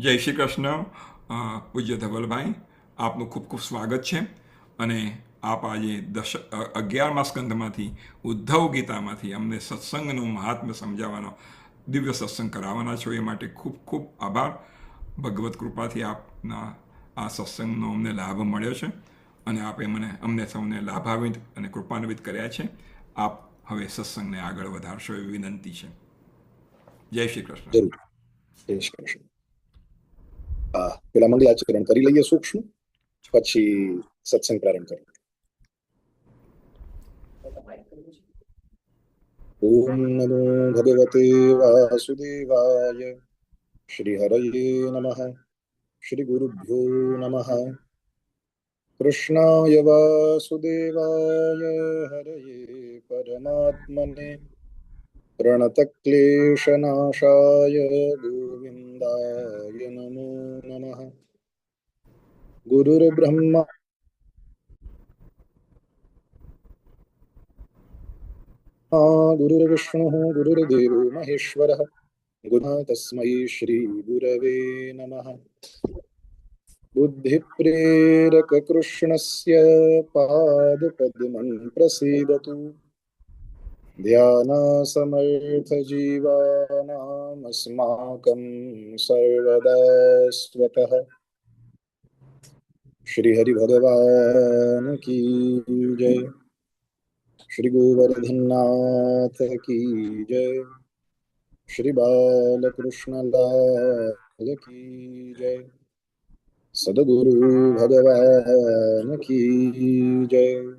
જય શ્રી કૃષ્ણ પૂજ્ય ધવલભાઈ, આપનું ખૂબ ખૂબ સ્વાગત છે. અને આપ આજે 11મા સ્કંદમાંથી ઉદ્ધવ ગીતામાંથી અમને સત્સંગનું મહાત્મ્ય સમજાવવાનો દિવ્ય સત્સંગ કરાવવાના છો. એ માટે ખૂબ ખૂબ આભાર. ભગવત કૃપાથી આપના આ સત્સંગનો અમને લાભ મળ્યો છે અને આપે અમને સૌને લાભાન્વિત અને કૃપાન્વિત કર્યા છે. આપ હવે સત્સંગને આગળ વધારશો એવી વિનંતી છે. જય શ્રી કૃષ્ણ. જરૂર. જય શ્રી કૃષ્ણ. પેલા મંગલાચરણ કરી લઈએ સૂક્ષ્મ, પછી સત્સંગ પ્રારંભ કરીએ. ઓમ નમો ભગવતે વાસુદેવાય. શ્રી હરયે નમઃ. શ્રી ગુરુભ્યો નમઃ. કૃષ્ણાય વાસુદેવાય હરયે પરમાત્મને પ્रणतक्लेशनाशाय गोविन्दाय नमो नमः. गुरुर्ब्रह्मा गुरुर्विष्णुः गुरुर्देवो महेश्वरः. गुरुः तस्मै श्रीगुरवे नमः. बुद्धिप्रेरककृष्णस्य पादपद्मं प्रसीदतु. ध्यानासमर्थजीवानामस्माकं सर्वदा स्वतः. श्री हरि भगवान की जय. श्री गोवर्धननाथ की जय. श्री बालकृष्ण लाल की जय. सद्गुरु भगवान की जय.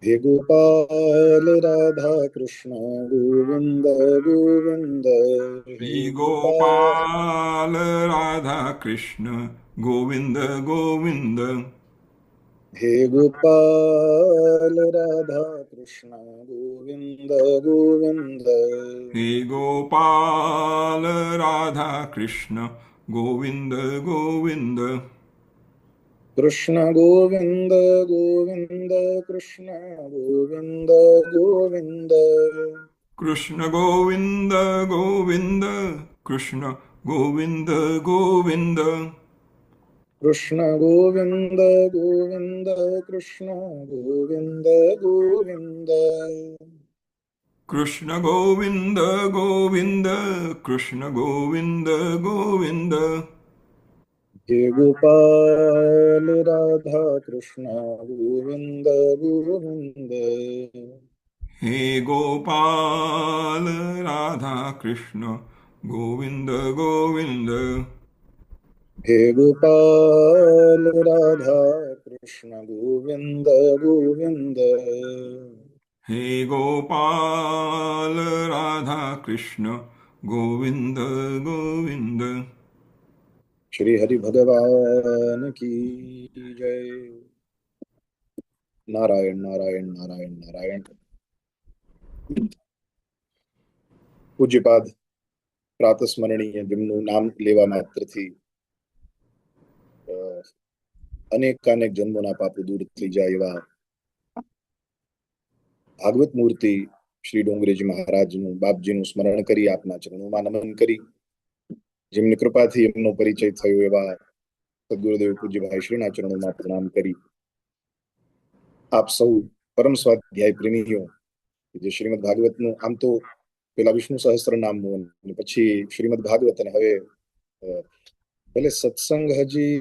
हे गोपाल राधा कृष्ण गोविंद गोविंद. श्री गोपाल राधा कृष्ण गोविंद गोविंद. हे गोपाल राधा कृष्ण गोविंद गोविंद. हे गोपाल राधा कृष्ण गोविंद गोविंद. कृष्ण गोविंद गोविंद कृष्ण गोविंद गोविंद. कृष्ण गोविंद गोविंद कृष्ण गोविंद गोविंद. कृष्ण गोविंद गोविंद कृष्ण गोविंद गोविंद. कृष्ण गोविंद गोविंद कृष्ण गोविंद गोविंद. हे गोपाल राधा कृष्ण गोविंद गोविंद. हे गोपाल राधा कृष्ण गोविंद गोविंद. हे गोपाल राधा कृष्ण गोविंद गोविंद. हे गोपाल राधा कृष्ण गोविंद गोविंद. श्री हरि भगवान की जय. नारायण नारायण नारायण नारायण. પૂજ્યપાદ પ્રાતસ્મરણીય, જેમનું નામ લેવા માત્રથી અનેક જન્મોના પાપો દૂર થઈ જાય એવા ભાગવત મૂર્તિ શ્રી ડોંગરેજી મહારાજનું, બાપજીનું સ્મરણ કરી આપના ચરણોમાં નમન કરી, જેમની કૃપાથી એમનો પરિચય થયો એવા સદગુરુદેવ પૂજ્યભાઈ શ્રીના ચરણોમાં પ્રણામ કરી આપ સૌ પરમ સ્વાધ્યાય પ્રેમીઓ, જે શ્રીમદ ભાગવતનું આમ તો પેલા વિષ્ણુ સહસ્ત્ર નામનું અને પછી શ્રીમદ ભાગવત, અને હવે ભલે સત્સંગ હજી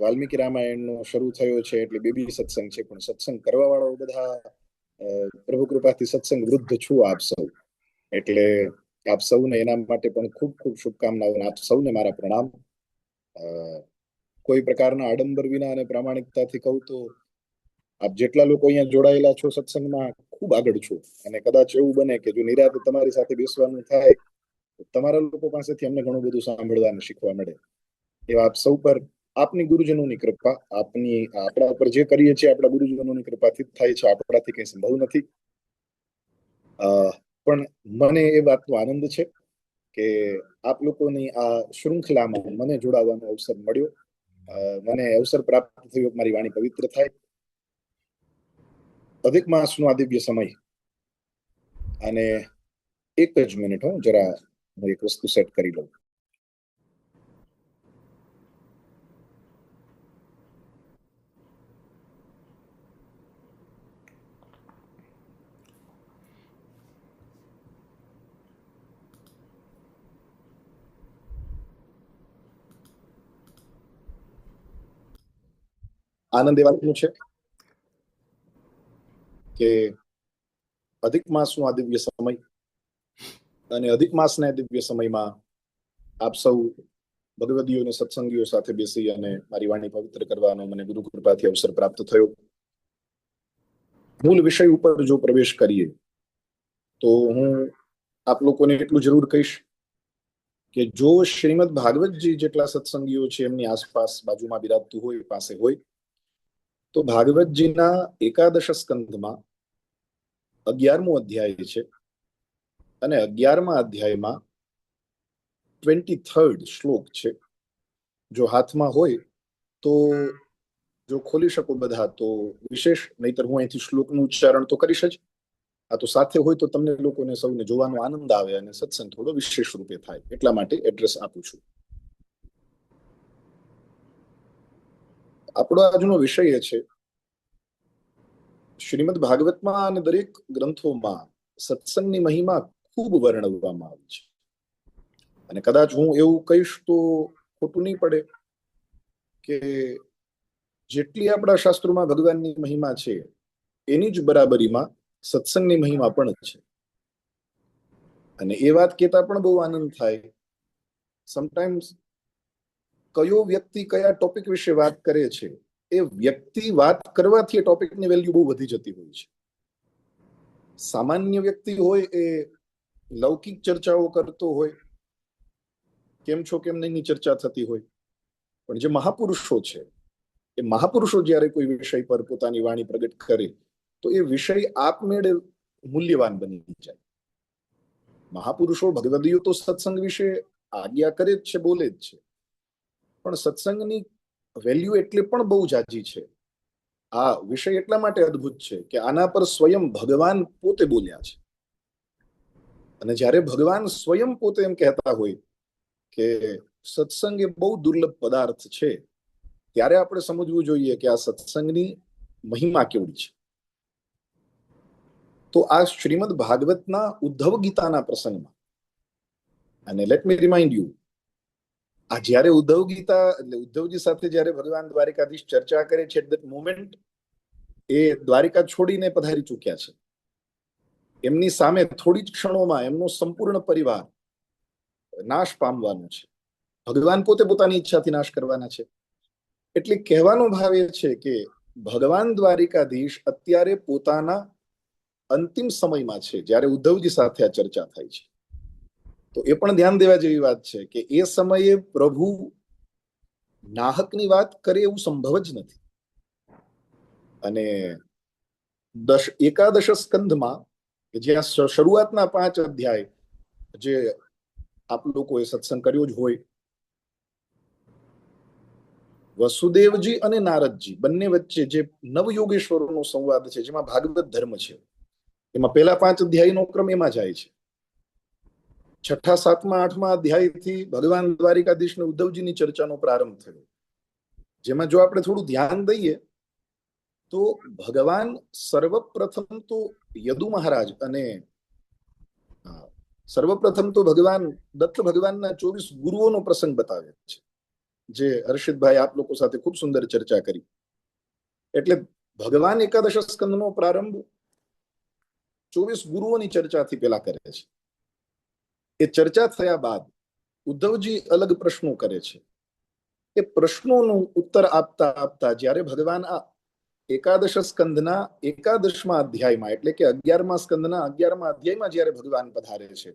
વાલ્મીકી રામાયણનો શરૂ થયો છે એટલે બેબી સત્સંગ છે, પણ સત્સંગ કરવા વાળાઓ બધા પ્રભુ કૃપાથી સત્સંગ વૃદ્ધ છું આપ સૌ. એટલે આપ સૌને એના માટે પણ ખૂબ ખૂબ શુભકામનાઓ. આપ સૌને મારા પ્રણામ. કોઈ પ્રકારના આડંબર વિના અને પ્રામાણિકતાથી કહું તો આપ જેટલા લોકો અહીંયા જોડાયેલા છો સત્સંગમાં, ખૂબ આગળ છો. અને કદાચ એવું બને કે જો નિરાતે તમારી સાથે બેસવાનું થાય તો તમારા લોકો પાસેથી અમને ઘણું બધું સાંભળવા અને શીખવા મળે. એવા આપ સૌ પર આપની ગુરુજનોની કૃપા, આપણા ઉપર જે કરીએ છીએ આપણા ગુરુજનોની કૃપાથી જ થાય છે. આપણાથી કઈ સંભવ નથી. પણ મને એ વાતનો આનંદ છે કે આપ લોકોની આ શૃંખલામાં મને જોડાવાનો અવસર મળ્યો. મને અવસર પ્રાપ્ત થયો, મારી વાણી પવિત્ર થાય. અધિક માસનો આ દિવ્ય સમય, અને એક જ મિનિટ, હું જરા હું એક વસ્તુ સેટ કરી લઉં. આનંદ એ વાતનું છે કે અધિક માસનો આ દિવ્ય સમય અને અધિક માસના દિવ્ય સમયમાં આપ સૌ ભગવદીઓ અને સત્સંગીઓ સાથે બેસી અને મારી વાણી પવિત્ર કરવાનો મને ગુરુ કૃપાથી અવસર પ્રાપ્ત થયો. મૂળ વિષય ઉપર જો પ્રવેશ કરીએ તો હું આપ લોકોને એટલું જરૂર કહીશ કે જો શ્રીમદ ભાગવતજી જેટલા સત્સંગીઓ છે એમની આસપાસ બાજુમાં બિરાજતું હોય, પાસે હોય, તો ભાગવતજીના એકાદશ સ્કંધમાં 11મો અધ્યાય છે અને 11મા અધ્યાયમાં 23rd શ્લોક છે. જો હાથમાં હોય તો જો ખોલી શકો બધા તો વિશેષ, નહીતર હું અહીંથી શ્લોકનું ઉચ્ચારણ તો કરીશ જ. આ તો સાથે હોય તો તમને લોકોને સૌને જોવાનો આનંદ આવે અને સત્સંગ થોડો વિશેષ રૂપે થાય, એટલા માટે એડ્રેસ આપું છું. આપણો આજનો વિષય એ છે શ્રીમદ ભાગવતમાં અને દરેક ગ્રંથોમાં સત્સંગની મહિમા ખૂબ વર્ણવવામાં આવી છે. અને કદાચ હું એવું કહીશ તો ખોટું નહીં પડે કે જેટલી આપણા શાસ્ત્રોમાં ભગવાનની મહિમા છે એની જ બરાબરીમાં સત્સંગની મહિમા પણ છે. અને એ વાત કહેતા પણ બહુ આનંદ થાય. સમટાઈમ્સ કયો વ્યક્તિ કયા ટોપિક વિશે વાત કરે છે એ વ્યક્તિ વાત કરવાથી એ ટોપિકની વેલ્યુ બહુ વધી જતી હોય છે. સામાન્ય વ્યક્તિ હોય એ લૌકિક ચર્ચાઓ કરતો હોય, કેમ છો કેમ નહીંની ચર્ચા થતી હોય, પણ જે મહાપુરુષો છે એ મહાપુરુષો જ્યારે કોઈ વિષય પર પોતાની વાણી પ્રગટ કરે તો એ વિષય આપમેળે મૂલ્યવાન બની જાય. મહાપુરુષો ભગવદીઓ તો સત્સંગ વિશે આજ્ઞા કરે જ છે, બોલે જ છે, પણ સત્સંગની વેલ્યુ એટલે પણ બહુ જાજી છે. આ વિષય એટલા માટે અદ્ભુત છે કે આના પર સ્વયં ભગવાન પોતે બોલ્યા છે. અને જ્યારે ભગવાન સ્વયં પોતે એમ કહેતા હોય કે સત્સંગ એ બહુ દુર્લભ પદાર્થ છે, ત્યારે આપણે સમજવું જોઈએ કે આ સત્સંગની મહિમા કેવડી છે. તો આ શ્રીમદ ભાગવતના ઉદ્ધવ ગીતાના પ્રસંગમાં, અને લેટ મી રિમાઇન્ડ યુ, આ જ્યારે ઉદ્ધવ ગીતા એટલે ઉદ્ધવજી સાથે જ્યારે ભગવાન દ્વારિકાધીશ ચર્ચા કરે છે, એટ ધેટ મોમેન્ટ એ દ્વારિકા છોડીને પધારી ચૂક્યા છે. એમની સામે થોડી જ ક્ષણોમાં એમનો સંપૂર્ણ પરિવાર નાશ પામવાનો છે. ભગવાન પોતે પોતાની ઈચ્છાથી નાશ કરવાના છે. એટલે કહેવાનો ભાવ એ છે કે ભગવાન દ્વારિકાધીશ અત્યારે પોતાના અંતિમ સમયમાં છે જ્યારે ઉદ્ધવજી સાથે આ ચર્ચા થાય છે. તો એ પણ ધ્યાન દેવા જેવી વાત છે કે એ સમયે પ્રભુ નાહકની વાત કરે એવું સંભવ જ નથી. અને એકાદશ સ્કંધમાં જ્યાં શરૂઆતના 5 અધ્યાય જે આપ લોકોએ સત્સંગ કર્યો જ હોય, વસુદેવજી અને નારદજી બંને વચ્ચે જે નવયોગેશ્વરોનો સંવાદ છે, જેમાં ભાગવત ધર્મ છે, એમાં પહેલા 5 અધ્યાયનો ક્રમ એમાં જાય છે. 6ઠા, 7મા, 8મા અધ્યાયથી ભગવાન દ્વારિકાધીશ ને ઉદ્ધવજીની ચર્ચાનો પ્રારંભ થયો, જેમાં જો આપણે થોડું ધ્યાન દઈએ તો ભગવાન સર્વપ્રથમ તો યદુ મહારાજ અને સર્વપ્રથમ તો ભગવાન દત્ત ભગવાનના 24 ગુરુઓનો પ્રસંગ બતાવે છે, જે હર્ષિતભાઈ આપ લોકો સાથે ખૂબ સુંદર ચર્ચા કરી. એટલે ભગવાન એકાદશ સ્કંદનો પ્રારંભ 24 ગુરુઓની ચર્ચાથી પેલા કરે છે. એ ચર્ચા થયા બાદ ઉદ્ધવજી અલગ પ્રશ્નો કરે છે. એ પ્રશ્નોનો ઉત્તર આપતા આપતા જ્યારે ભગવાન આ એકાદશ સ્કંદના એકાદશમા અધ્યાયમાં, એટલે કે 11મા સ્કંદના 11મા અધ્યાયમાં જ્યારે ભગવાન પધારે છે,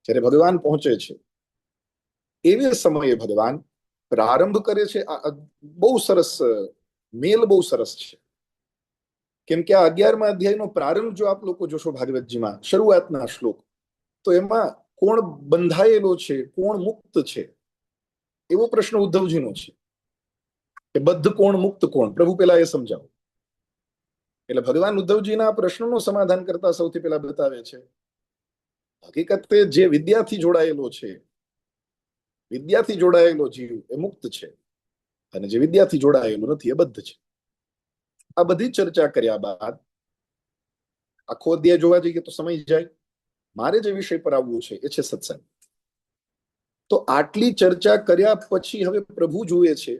જ્યારે ભગવાન પહોંચે છે, એવી સમયે ભગવાન પ્રારંભ કરે છે. આ બહુ સરસ મેલ, બહુ સરસ છે. કેમ કે આ 11મા અધ્યાયનો પ્રારંભ જો આપ લોકો જોશો ભાગવતજીમાં શરૂઆતના શ્લોક, તો એમાં કોણ બંધાયેલો છે, કોણ મુક્ત છે, એવો પ્રશ્ન ઉદ્ધવજીનો છે કે બદ્ધ કોણ, મુક્ત કોણ, પ્રભુ પેલા એ સમજાવો. એટલે ભગવાન ઉદ્ધવજીના પ્રશ્નનું સમાધાન કરતા સૌથી પહેલા બતાવે છે હકીકતે જે વિદ્યાથી જોડાયેલો છે, વિદ્યાથી જોડાયેલો જીવ એ મુક્ત છે, અને જે વિદ્યાથી જોડાયેલો નથી એ બદ્ધ છે. આ બધી ચર્ચા કર્યા બાદ આખો અધ્યાય જોવા જઈએ તો સમય જાય. મારે જે વિષય પર આવવું છે એ છે સત્સંગ. તો આટલી ચર્ચા કર્યા પછી હવે પ્રભુ જુએ છે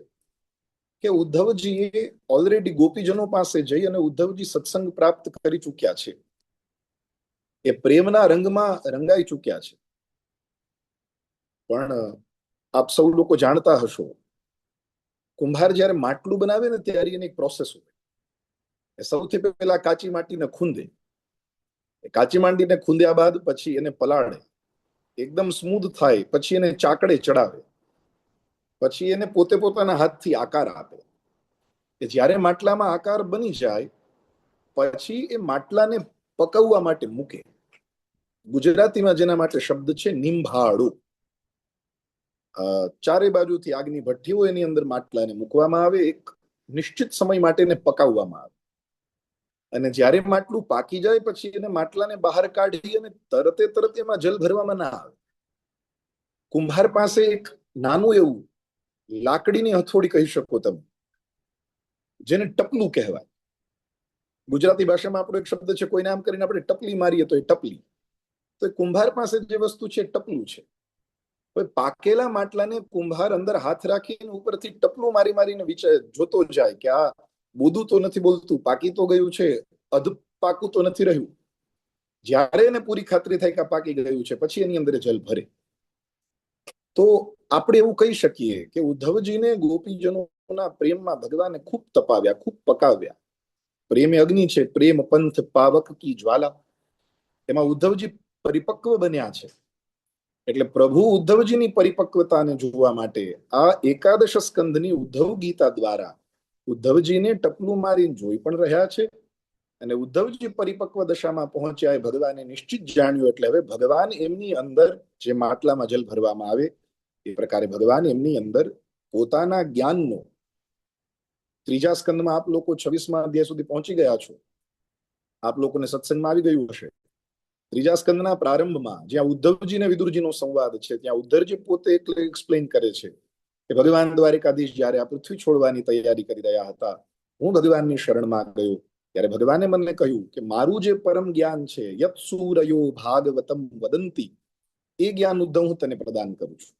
કે ઉદ્ધવજીએ ઓલરેડી ગોપીજનો પાસે જઈ અને ઉદ્ધવજી સત્સંગ પ્રાપ્ત કરી ચૂક્યા છે, એ પ્રેમના રંગમાં રંગાઈ ચૂક્યા છે. પણ આપ સૌ લોકો જાણતા હશો, કુંભાર જ્યારે માટલું બનાવે ને ત્યારે એની એક પ્રોસેસ હોય. એ સૌથી પહેલા કાચી માટીને ખૂંદે, કાચી માટીને ખૂંદ્યા બાદ પછી એને પલાળે, એકદમ સ્મૂધ થાય પછી એને ચાકડે ચડાવે, પછી એને પોતે પોતાના હાથથી આકાર આપે. કે જ્યારે માટલામાં આકાર બની જાય પછી એ માટલાને પકવવા માટે મૂકે. ગુજરાતીમાં જેના માટે શબ્દ છે નિંભાળું. ચારે બાજુથી આગની ભઠ્ઠી હોય એની અંદર માટલાને મૂકવામાં આવે, એક નિશ્ચિત સમય માટે એને પકાવવામાં આવે, અને જ્યારે માટલું પાકી જાય પછી એને માટલાને બહાર કાઢી અને તરત એમાં જલ ભરવામાં ના આવે. કુંભાર પાસે એક નાનું એવું લાકડીની હથોડી કહી શકો તમે, જેને ટપલું કહેવાય. ગુજરાતી ભાષામાં આપણો એક શબ્દ છે, કોઈ નામ કરીને આપણે ટપલી મારીએ તો એ ટપલી. તો એ કુંભાર પાસે જે વસ્તુ છે ટપલું છે. પાકેલા માટલાને કુંભાર અંદર હાથ રાખીને ઉપરથી ટપલું મારી મારીને જોતો જાય કે આ બોધું તો નથી બોલતું, પાકી તો ગયું છે, અધ પાકું તો નથી રહ્યું. જ્યારે એને પૂરી ખાતરી થાય કે પાકી ગયું છે પછી એની અંદર જલ ભરે. તો આપણે એવું કહી શકીએ કે ઉદ્ધવજીને ગોપીજનોના પ્રેમમાં ભગવાને ખૂબ તપાવ્યા, ખૂબ પકાવ્યા. પ્રેમ અગ્નિ છે, પ્રેમ પંથ પાવક કી જ્વાલા. એમાં ઉદ્ધવજી પરિપક્વ બન્યા છે. એટલે પ્રભુ ઉદ્ધવજીની પરિપક્વતાને જોવા માટે આ એકાદશ સ્કંધની ઉદ્ધવ ગીતા દ્વારા ઉદ્ધવજીને ટપલું મારીને જોઈ પણ રહ્યા છે, અને ઉદ્ધવજી પરિપક્વ દશામાં પહોંચ્યા એ ભગવાને નિશ્ચિત જાણ્યું. એટલે હવે ભગવાન એમની અંદર જે માટલામાં જલ ભરવામાં આવે એ પ્રકારે ભગવાન એમની અંદર પોતાના જ્ઞાનનો, ત્રીજા સ્કંદમાં આપ લોકો 26મા અધ્યાય સુધી પહોંચી ગયા છો, આપ લોકોને સત્સંગમાં આવી ગયું હશે. ત્રીજા સ્કંદના પ્રારંભમાં જ્યાં ઉદ્ધવજી અને વિદુરજીનો સંવાદ છે, ત્યાં ઉદ્ધવજી પોતે એક્સપ્લેન કરે છે કે ભગવાન દ્વારિકાધીશ જ્યારે આ પૃથ્વી છોડવાની તૈયારી કરી રહ્યા હતા, હું ભગવાનની શરણમાં ગયો, ત્યારે ભગવાને મને કહ્યું કે મારું જે પરમ જ્ઞાન છે, યત સૂરયો ભાગવતમ વદંતી, એ જ્ઞાન ઉદ્ધવ હું તને પ્રદાન કરું છું.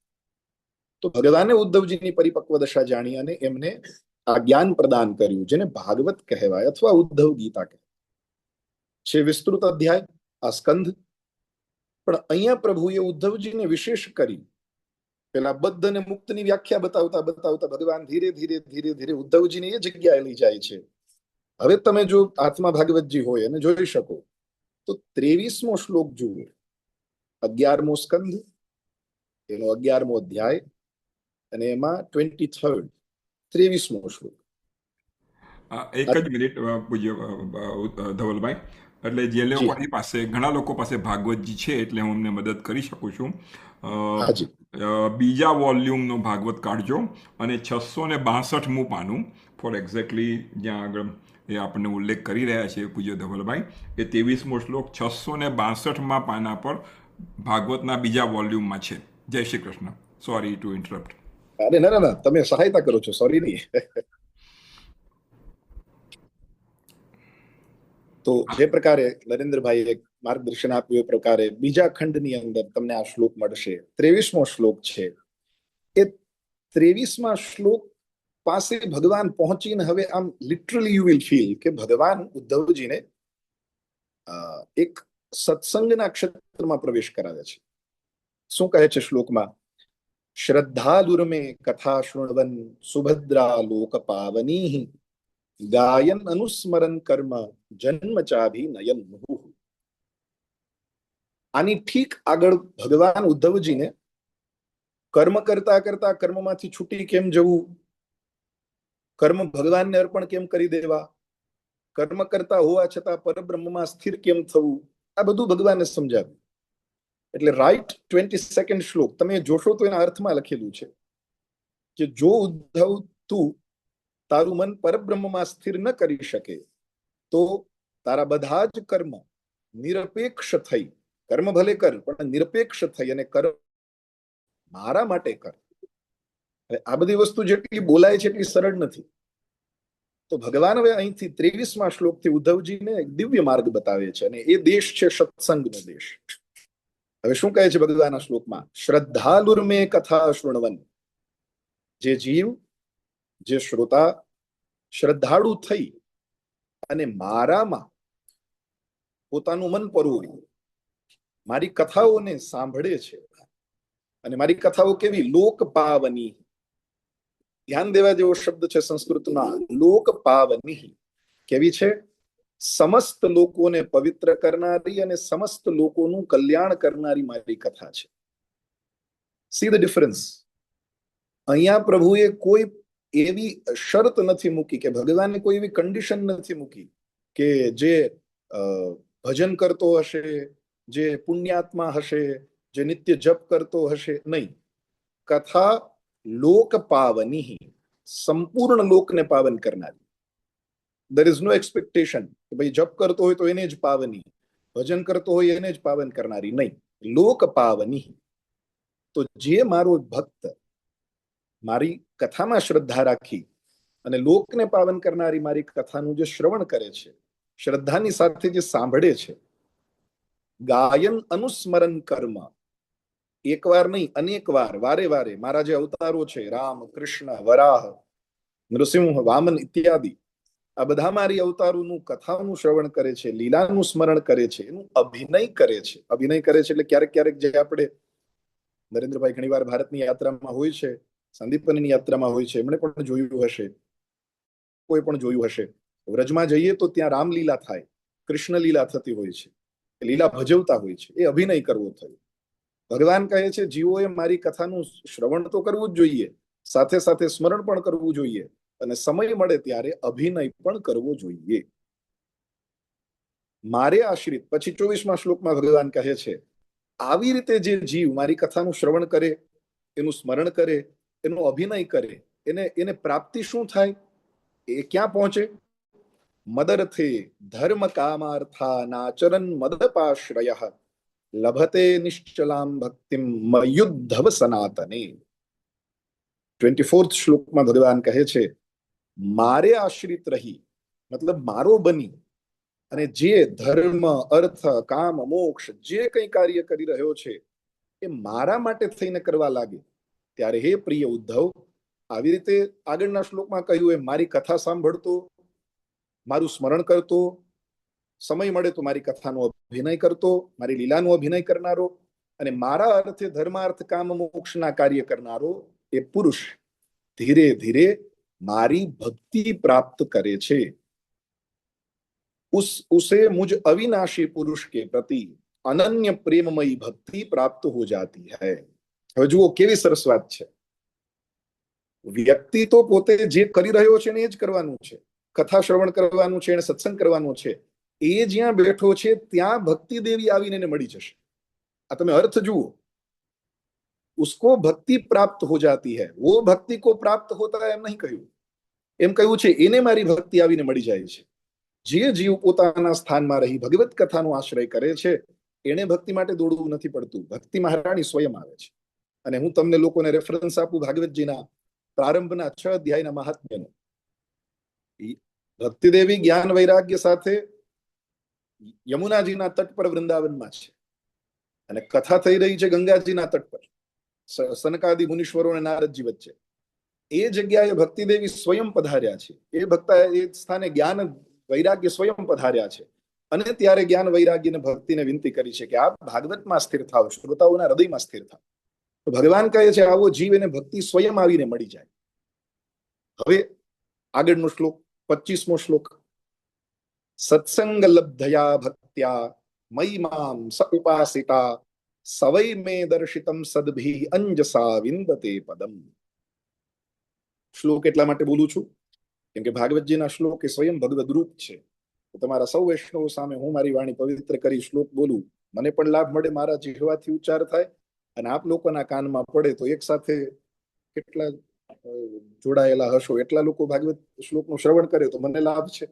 તો ભગવાને ઉદ્ધવજીની પરિપક્વ દશા જાણી અને એમને આ જ્ઞાન પ્રદાન કર્યું, જેને ભાગવત કહેવાય અથવા ઉદ્ધવ ગીતા કહેવાય છે. વિસ્તૃત અધ્યાય આ સ્કંધ. પણ અહીંયા પ્રભુએ ઉદ્ધવજીને વિશેષ કરી પેલા બદ્ધ અને મુક્તની વ્યાખ્યા બતાવતા બતાવતા ભગવાન ધીરે ધીરે ધીરે ધીરે ઉદ્ધવજીને એ જગ્યાએ લઈ જાય છે. હવે તમે જો આત્મા ભાગવતજી હોય અને જોઈ શકો તો 23મો શ્લોક જુઓ, 11મો સ્કંધ, એનો 11મો અધ્યાય, અને એમાં 23મો શ્લોક. એક જ મિનિટ પૂજ્ય ધવલભાઈ, એટલે જે લોકોની પાસે, ઘણા લોકો પાસે ભાગવતજી છે એટલે હું અમને મદદ કરી શકું છું. બીજા વોલ્યુમનો ભાગવત કાઢજો અને 662મું પાનું ફોર એક્ઝેક્ટલી જ્યાં આગળ એ આપણને ઉલ્લેખ કરી રહ્યા છે પૂજ્ય ધવલભાઈ, એ 23મો શ્લોક 662માં પાના પર ભાગવતના બીજા વોલ્યુમમાં છે. Jai Shri Krishna. Sorry to interrupt. અરે ના ના, તમે સહાયતા કરો છો, સોરી નહીં. તો જે પ્રકારે નરેન્દ્રભાઈ એક માર્ગદર્શન આપ્યું એ પ્રકારે બીજા ખંડની અંદર તમને આ શ્લોક મળશે. 23મો શ્લોક છે. એ 23મા શ્લોક પાસે ભગવાન પહોંચીને હવે આમ લિટરલી યુ વિલ ફીલ કે ભગવાન ઉદ્ધવજીને એક સત્સંગના ક્ષેત્રમાં પ્રવેશ કરાવે છે. શું કહે છે શ્લોકમાં? શ્રદ્ધાલુરમે કથા શૃણવન સુભદ્રા લોક પાવની ગાયન અનુસ્મરન કર્મ જન્મ ચાભી નયન મુહુ. આની ઠીક આગળ ભગવાન ઉદ્ધવજીને કર્મ કરતા કરતા કર્મમાંથી છૂટી કેમ જવું, કર્મ ભગવાનને અર્પણ કેમ કરી દેવા, કર્મ કરતા હોવા છતાં પરબ્રહ્મમાં સ્થિર કેમ થવું, આ બધું ભગવાને સમજાવ્યું. એટલે રાઈટ 22nd શ્લોક તમે જોશો તો એના અર્થમાં લખેલું છે કે જો ઉદ્ધવ તું તારું મન પરબ્રહ્મમાં સ્થિર ન કરી શકે તો તારા બધા જ કર્મ નિરપેક્ષ થઈ કર્મ ભલે કર પણ નિરપેક્ષ થઈ અને કર મારા માટે કર. આ બધી વસ્તુ જેટલી બોલાય છે એટલી સરળ નથી. તો ભગવાન હવે અહીંથી 23મા શ્લોકથી ઉદ્ધવજીને એક દિવ્ય માર્ગ બતાવે છે અને એ દેશ છે સત્સંગનો દેશ. હવે શું કહે છે ભગવાન આ શ્લોકમાં? શ્રદ્ધાલુર્મે કથા શૃણવન. જે જીવ, જે શ્રોતા શ્રદ્ધાળુ થઈ અને મારામાં પોતાનું મન પરોવી મારી કથાઓને સાંભળે છે, અને મારી કથાઓ કેવી? લોક પાવની. ધ્યાન દેવા જેવો શબ્દ છે સંસ્કૃતમાં, લોક પાવની. કેવી છે? સમસ્ત લોકોને પવિત્ર કરનારી અને સમસ્ત લોકોનું કલ્યાણ કરનારી મારી કથા છે. See the difference. અહીંયા પ્રભુએ કોઈ એવી શરત નથી મૂકી, કે ભગવાને કોઈ એવી કન્ડિશન નથી મૂકી કે જે ભજન કરતો હશે, જે પુણ્યાત્મા હશે, જે નિત્ય જપ કરતો હશે. નહીં, કથા લોક પાવની, સંપૂર્ણ લોકને પાવન કરનારી. there is no expectation કે ભાઈ જપ કરતો હોય તો એને જ પાવની, ભજન કરતો હોય એને જ પાવન કરનારી. નહીં, લોક પાવની. તો જે મારો ભક્ત મારી કથામાં શ્રદ્ધા રાખી અને લોકને પાવન કરનારી મારી કથાનું જે શ્રવણ કરે છે, શ્રદ્ધાની સાથે જે સાંભળે છે, ગાયન અનુસ્મરણ કર્મ, એકવાર નહીં અનેક વાર, વારે વારે મારા જે અવતારો છે, રામ, કૃષ્ણ, વરાહ, નૃસિંહ, વામન ઇત્યાદિ, આ બધા મારી અવતારોનું કથાનું શ્રવણ કરે છે, લીલાનું સ્મરણ કરે છે, એનું અભિનય કરે છે. અભિનય કરે છે એટલે ક્યારેક ક્યારેક જે આપણે, નરેન્દ્રભાઈ ઘણીવાર ભારતની યાત્રામાં હોય છે, સંદીપનની યાત્રામાં હોય છે, એમણે પણ જોયું હશે, કોઈ પણ જોયું હશે, વ્રજમાં જઈએ તો ત્યાં રામલીલા થાય, કૃષ્ણ લીલા થતી હોય છે, લીલા ભજવતા હોય છે. એ અભિનય કરવો થયો. ભગવાન કહે છે જીવોએ મારી કથાનું શ્રવણ તો કરવું જ જોઈએ, સાથે સાથે સ્મરણ પણ કરવું જોઈએ, અને સમય મળે ત્યારે અભિનય પણ કરવો જોઈએ. મારે આશ્રિત, પછી 24મા શ્લોકમાં ભગવાન કહે છે, આવી રીતે જે જીવ મારી કથાનું શ્રવણ કરે, એનું સ્મરણ કરે, એનો અભિનય કરે, એને પ્રાપ્તિ શું થાય? એ ક્યાં પહોંચે? મદર્થે ધર્મ કામાર્થા નાચરન મદપાશ્રય લભતે નિશ્ચલામ ભક્તિમ મયુદ્ધવ સનાતને. 24th શ્લોકમાં ભગવાન કહે છે, મારે આશ્રિત રહી, મતલબ મારો બની, અને જે ધર્મ, અર્થ, કામ, મોક્ષ જે કંઈ કાર્ય કરી રહ્યો છે એ મારા માટે થઈને કરવા લાગે, ત્યારે હે પ્રિય ઉદ્ધવ, આવી રીતે આગળના શ્લોકમાં કહ્યું એમ મારી કથા સાંભળતો, મારું સ્મરણ કરતો, સમય મળે તો મારી કથાનો અભિનય કરતો, મારી લીલાનો અભિનય કરનારો, અને મારા અર્થે ધર્માર્થ કામ મોક્ષના કાર્ય કરનારો એ પુરુષ ધીરે ધીરે મારી ભક્તિ પ્રાપ્ત કરે છે. उसे मुझ अविनाशी पुरुष के प्रति अनन्य प्रेममयी भक्ति प्राप्त हो जाती है. હવે જુઓ કેવી સરસ વાત છે. વ્યક્તિ તો પોતે જે કરી રહ્યો છે ને એ જ કરવાનું છે, કથા શ્રવણ કરવાનું છે, એને સત્સંગ કરવાનો છે. એ જ્યાં બેઠો છે ત્યાં ભક્તિ દેવી આવીને એને મળી જશે. આ તમે અર્થ જુઓ. उसको भक्ति प्राप्त हो जाती है, वो भक्ति को प्राप्त होता है એમ નહીં કહ્યું. એમ કહ્યું છે એને મારી ભક્તિ આવીને મળી જાય છે. જે જીવ પોતાના સ્થાનમાં રહી ભગવત કથાનો આશ્રય કરે છે એને ભક્તિ માટે દોડવું નથી પડતું. ભક્તિ મહારાણી સ્વયં આવે છે. અને હું તમને લોકોને રેફરન્સ આપું ભાગવતજીના પ્રારંભના 6 અધ્યાયના મહાત્મ્યનો. ભક્તિદેવી જ્ઞાન વૈરાગ્ય સાથે યમુનાજીના તટ પર વૃંદાવનમાં છે, અને કથા થઈ રહી છે ગંગાજીના તટ પર, સનકાદી મુનીશ્વરો અને નારદજી વચ્ચે. એ જગ્યાએ ભક્તિદેવી સ્વયં પધાર્યા છે. એ ભક્તા એ સ્થાને જ્ઞાન વૈરાગ્ય સ્વયં પધાર્યા છે, અને ત્યારે જ્ઞાન વૈરાગ્યને ભક્તિને વિનંતી કરી છે કે આપ ભાગવતમાં સ્થિર થાવ, શ્રોતાઓના હૃદયમાં સ્થિર થાવ. તો ભગવાન કહે છે આવો જીવ એને ભક્તિ સ્વયં આવીને મળી જાય. હવે આગળનો શ્લોક 25મો શ્લોક. સત્સંગ લબ્ધયા ભક્ત્યા મયી મામ સ ઉપાસિતા સવૈ મે દર્શિતમ સદભી અંજસા વિંદતે પદમ. શ્લોક એટલા માટે બોલું છું કેમ કે ભાગવતજીના શ્લોક એ સ્વયં ભગવદ રૂપ છે. તો તમારા સૌ વૈષ્ણવો સામે હું મારી વાણી પવિત્ર કરી શ્લોક બોલું, મને પણ લાભ મળે, મારા જીહવાથી ઉચ્ચાર થાય, અને આપ લોકોના કાનમાં પડે તો એક સાથે કેટલા જોડાયેલા હશો એટલા લોકો ભાગવત શ્લોકનું શ્રવણ કરે તો મને લાભ છે.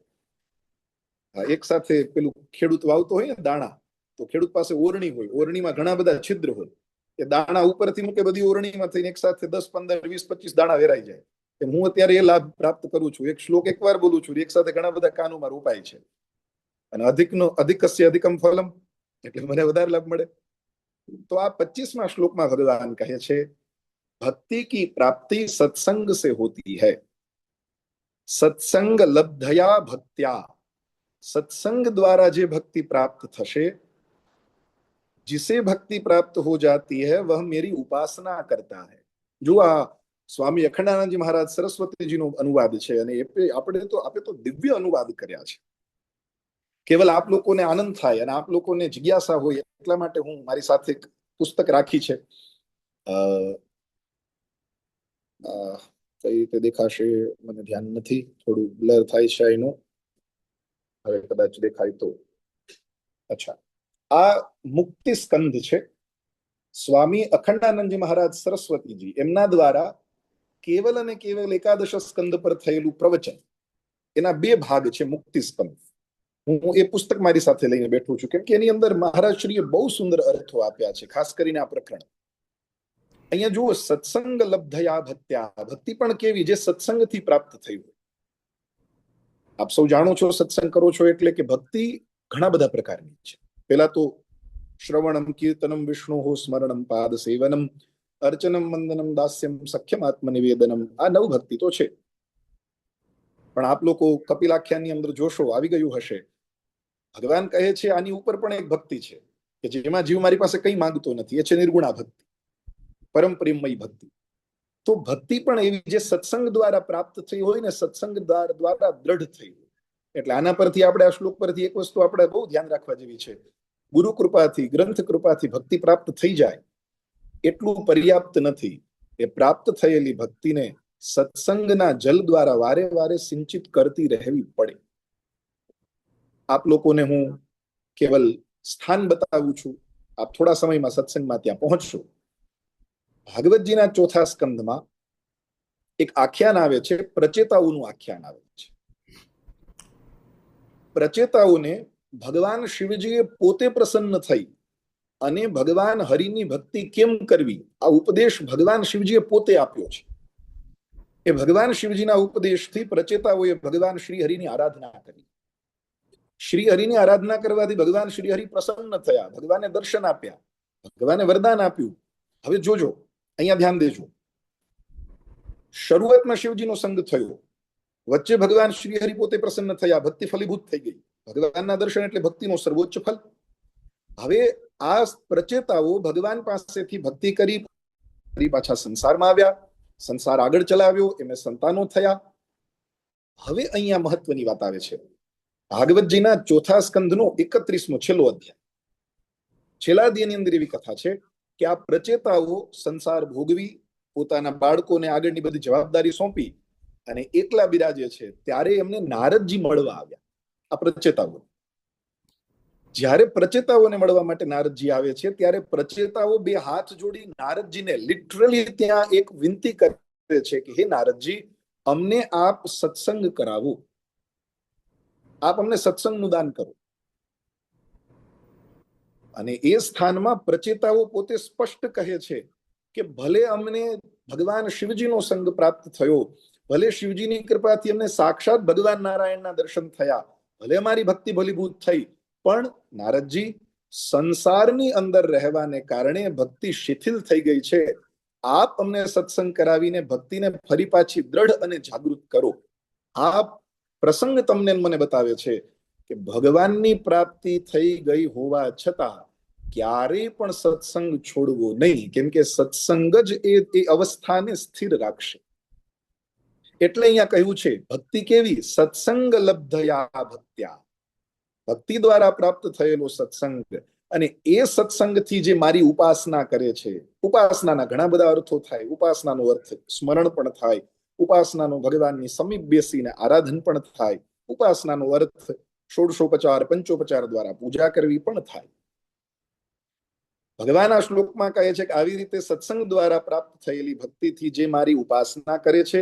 એક સાથે પેલું ખેડૂત વાવતો હોય ને દાણા, તો ખેડૂત પાસે ઓરણી હોય, ઓરણીમાં ઘણા બધા છિદ્ર હોય, એ દાણા ઉપરથી મૂકે બધી ઓરણીમાં થઈને એક સાથે 10, 15, 20, 25 દાણા વેરાઈ જાય. હું અત્યારે એ લાભ પ્રાપ્ત કરું છું. એક શ્લોક એકવાર બોલું છું, એક સાથે ઘણા બધા કાનોમાં રોપાય છે. અને અધિકસ્ય અધિકમ ફલમ, એટલે મને વધારે લાભ મળે. તો આ 25મા શ્લોકમાં ભગવાન કહે છે, भक्ति की प्राप्ति सत्संग से होती है, सत्संग लब्धया भक्त्या, सत्संग द्वारा जे भक्ति प्राप्त थशे, जिसे भक्ति प्राप्त हो जाती है वह मेरी उपासना करता है. जो आ સ્વામી અખંડાનંદજી મહારાજ સરસ્વતીજીનો અનુવાદ છે, અને આપણે તો દિવ્ય અનુવાદ કર્યા છે. કેવલ આપ લોકોને આનંદ થાય અને આપ લોકોને જિજ્ઞાસા હોય એટલા માટે હું મારી સાથે એક પુસ્તક રાખી છે. કઈ રીતે દેખાશે મને ધ્યાન નથી, થોડું બ્લર થાય છે એનું. હવે કદાચ દેખાય તો. અચ્છા, આ મુક્તિ સ્કંદ છે. સ્વામી અખંડાનંદજી મહારાજ સરસ્વતીજી એમના દ્વારા કેવલ અને કેવલ એકાદશ સ્કંદ પર થયેલું પ્રવચન, એના 2 ભાગ છે મુક્તિ સ્કંદ. હું એ પુસ્તક મારી સાથે લઈને બેઠું છું, કેમ કે એની અંદર મહારાજ શ્રીએ બહુ સુંદર અર્થો આપ્યા છે, ખાસ કરીને આ પ્રકરણ. અહીંયા જુઓ, સત્સંગ લબ્ધયા ભક્ત્યા, ભક્તિ પણ કેવી, જે સત્સંગથી પ્રાપ્ત થયું. આપ સૌ જાણો છો, સત્સંગ કરો છો એટલે કે ભક્તિ ઘણા બધા પ્રકારની છે. પેલા તો શ્રવણમ કીર્તનમ વિષ્ણુ સ્મરણમ પાદ સેવનમ અર્ચનમ વંદનમ દાસ્યમ સખ્યમ આત્મનિવેદનમ, આ 9 ભક્તિ તો છે. પણ આપ લોકો કપિલાખ્યાનની અંદર જોશો, આવી ગયું હશે, ભગવાન કહે છે આની ઉપર પણ એક ભક્તિ છે કે જેમાં જીવ મારી પાસે કંઈ માંગતો નથી, એ છે નિર્ગુણા ભક્તિ, પરમ પ્રેમમય ભક્તિ. તો ભક્તિ પણ એવી જે સત્સંગ દ્વારા પ્રાપ્ત થઈ હોય ને, સત્સંગ દ્વારા દ્રઢ થઈ હોય. એટલે આના પરથી આપણે, આ શ્લોક પરથી એક વસ્તુ આપણે બહુ ધ્યાન રાખવા જેવી છે. ગુરુ કૃપાથી, ગ્રંથ કૃપાથી ભક્તિ પ્રાપ્ત થઈ જાય એટલું પર્યાપ્ત નથી. એ પ્રાપ્ત થયેલી ભક્તિને સત્સંગના જલ દ્વારા વારે વારે સિંચિત કરતી રહેવી પડે. આપ લોકોને હું કેવલ સ્થાન બતાવું છું, આપ થોડા સમયમાં સત્સંગમાં ત્યાં પહોંચશો. ભાગવતજીના 4થા સ્કંદમાં એક આખ્યાન આવે છે, પ્રચેતાઓનું આખ્યાન આવે છે. પ્રચેતાઓને ભગવાન શિવજીએ પોતે પ્રસન્ન થઈ અને ભગવાન હરિની ભક્તિ કેમ કરવી, આ ઉપદેશ ભગવાન શિવજીએ પોતે આપ્યો છે. એ ભગવાન શિવજીના ઉપદેશથી પ્રચેતાઓએ ભગવાન શ્રી હરિની આરાધના કરી. શ્રી હરિની આરાધના કરવાથી ભગવાન શ્રી હરિ પ્રસન્ન થયા, ભગવાને દર્શન આપ્યા, ભગવાને વરદાન આપ્યું. હવે જોજો, અહીંયા ધ્યાન દેજો. શરૂઆતમાં શિવજીનો સંગ થયો, વચ્ચે ભગવાન શ્રી હરિ પોતે પ્રસન્ન થયા, ભક્તિ ફલીભૂત થઈ ગઈ. ભગવાનના દર્શન એટલે ભક્તિનો સર્વોચ્ચ ફલ. હવે આ પ્રચેતાઓ ભગવાન પાસેથી ભક્તિ કરી પાછા સંસારમાં આવ્યા, સંસાર આગળ ચલાવ્યો, એમને સંતાનો થયા. હવે અહીંયા મહત્વની વાત આવે છે. ભાગવતજીના 4થા સ્કંદનો 31મો છેલ્લો અધ્યાય, છેલ્લા અધ્યાયની અંદર એવી કથા છે કે આ પ્રચેતાઓ સંસાર ભોગવી, પોતાના બાળકોને આગળની બધી જવાબદારી સોંપી અને એકલા બિરાજે છે, ત્યારે એમને નારદજી મળવા આવ્યા. આ પ્રચેતાઓ, જ્યારે પ્રચેતાઓને મળવા માટે નારદજી આવે છે, ત્યારે પ્રચેતાઓ 2 હાથ જોડી નારદજીને લિટરલી ત્યાં એક વિનંતી કરે છે કે હે નારદજી, અમને આપ સત્સંગ કરાવો, આપ અમને સત્સંગનું દાન કરો. અને એ સ્થાનમાં પ્રચેતાઓ પોતે સ્પષ્ટ કહે છે કે ભલે અમને ભગવાન શિવજીનો સંગ પ્રાપ્ત થયો, ભલે શિવજીની કૃપાથી અમને સાક્ષાત ભગવાન નારાયણના દર્શન થયા, ભલે અમારી ભક્તિ ભલીભૂત થઈ, પણ નારદજી, સંસારની અંદર રહેવાને કારણે ભક્તિ શિથિલ થઈ ગઈ છે. આપ અમને સત્સંગ કરાવીને ભક્તિને ફરી પાછી દ્રઢ અને જાગૃત કરો. આ પ્રસંગ તમને મને બતાવે છે કે ભગવાનની પ્રાપ્તિ થઈ ગઈ હોવા છતાં ક્યારેય પણ સત્સંગ છોડવો નહીં, કેમ કે સત્સંગ જ એ અવસ્થાને સ્થિર રાખશે. એટલે અહીંયા કહ્યું છે ભક્તિ કેવી, સત્સંગ લબ્ધયા ભક્ત્યા, ભક્તિ દ્વારા પ્રાપ્ત થયેલો સત્સંગ. અને એ સત્સંગથી જે મારી ઉપાસના કરે છે, ઉપાસનાના ઘણા બધા અર્થો થાય. ઉપાસનાનો અર્થ સ્મરણ પણ થાય, ઉપાસનાનો ભગવાનની સમીપ બેસીને આરાધન પણ થાય, ઉપાસનાનો અર્થ ષોડશોપચાર પંચોપચાર દ્વારા પૂજા કરવી પણ થાય. ભગવાન આ શ્લોકમાં કહે છે કે આવી રીતે સત્સંગ દ્વારા પ્રાપ્ત થયેલી ભક્તિથી જે મારી ઉપાસના કરે છે,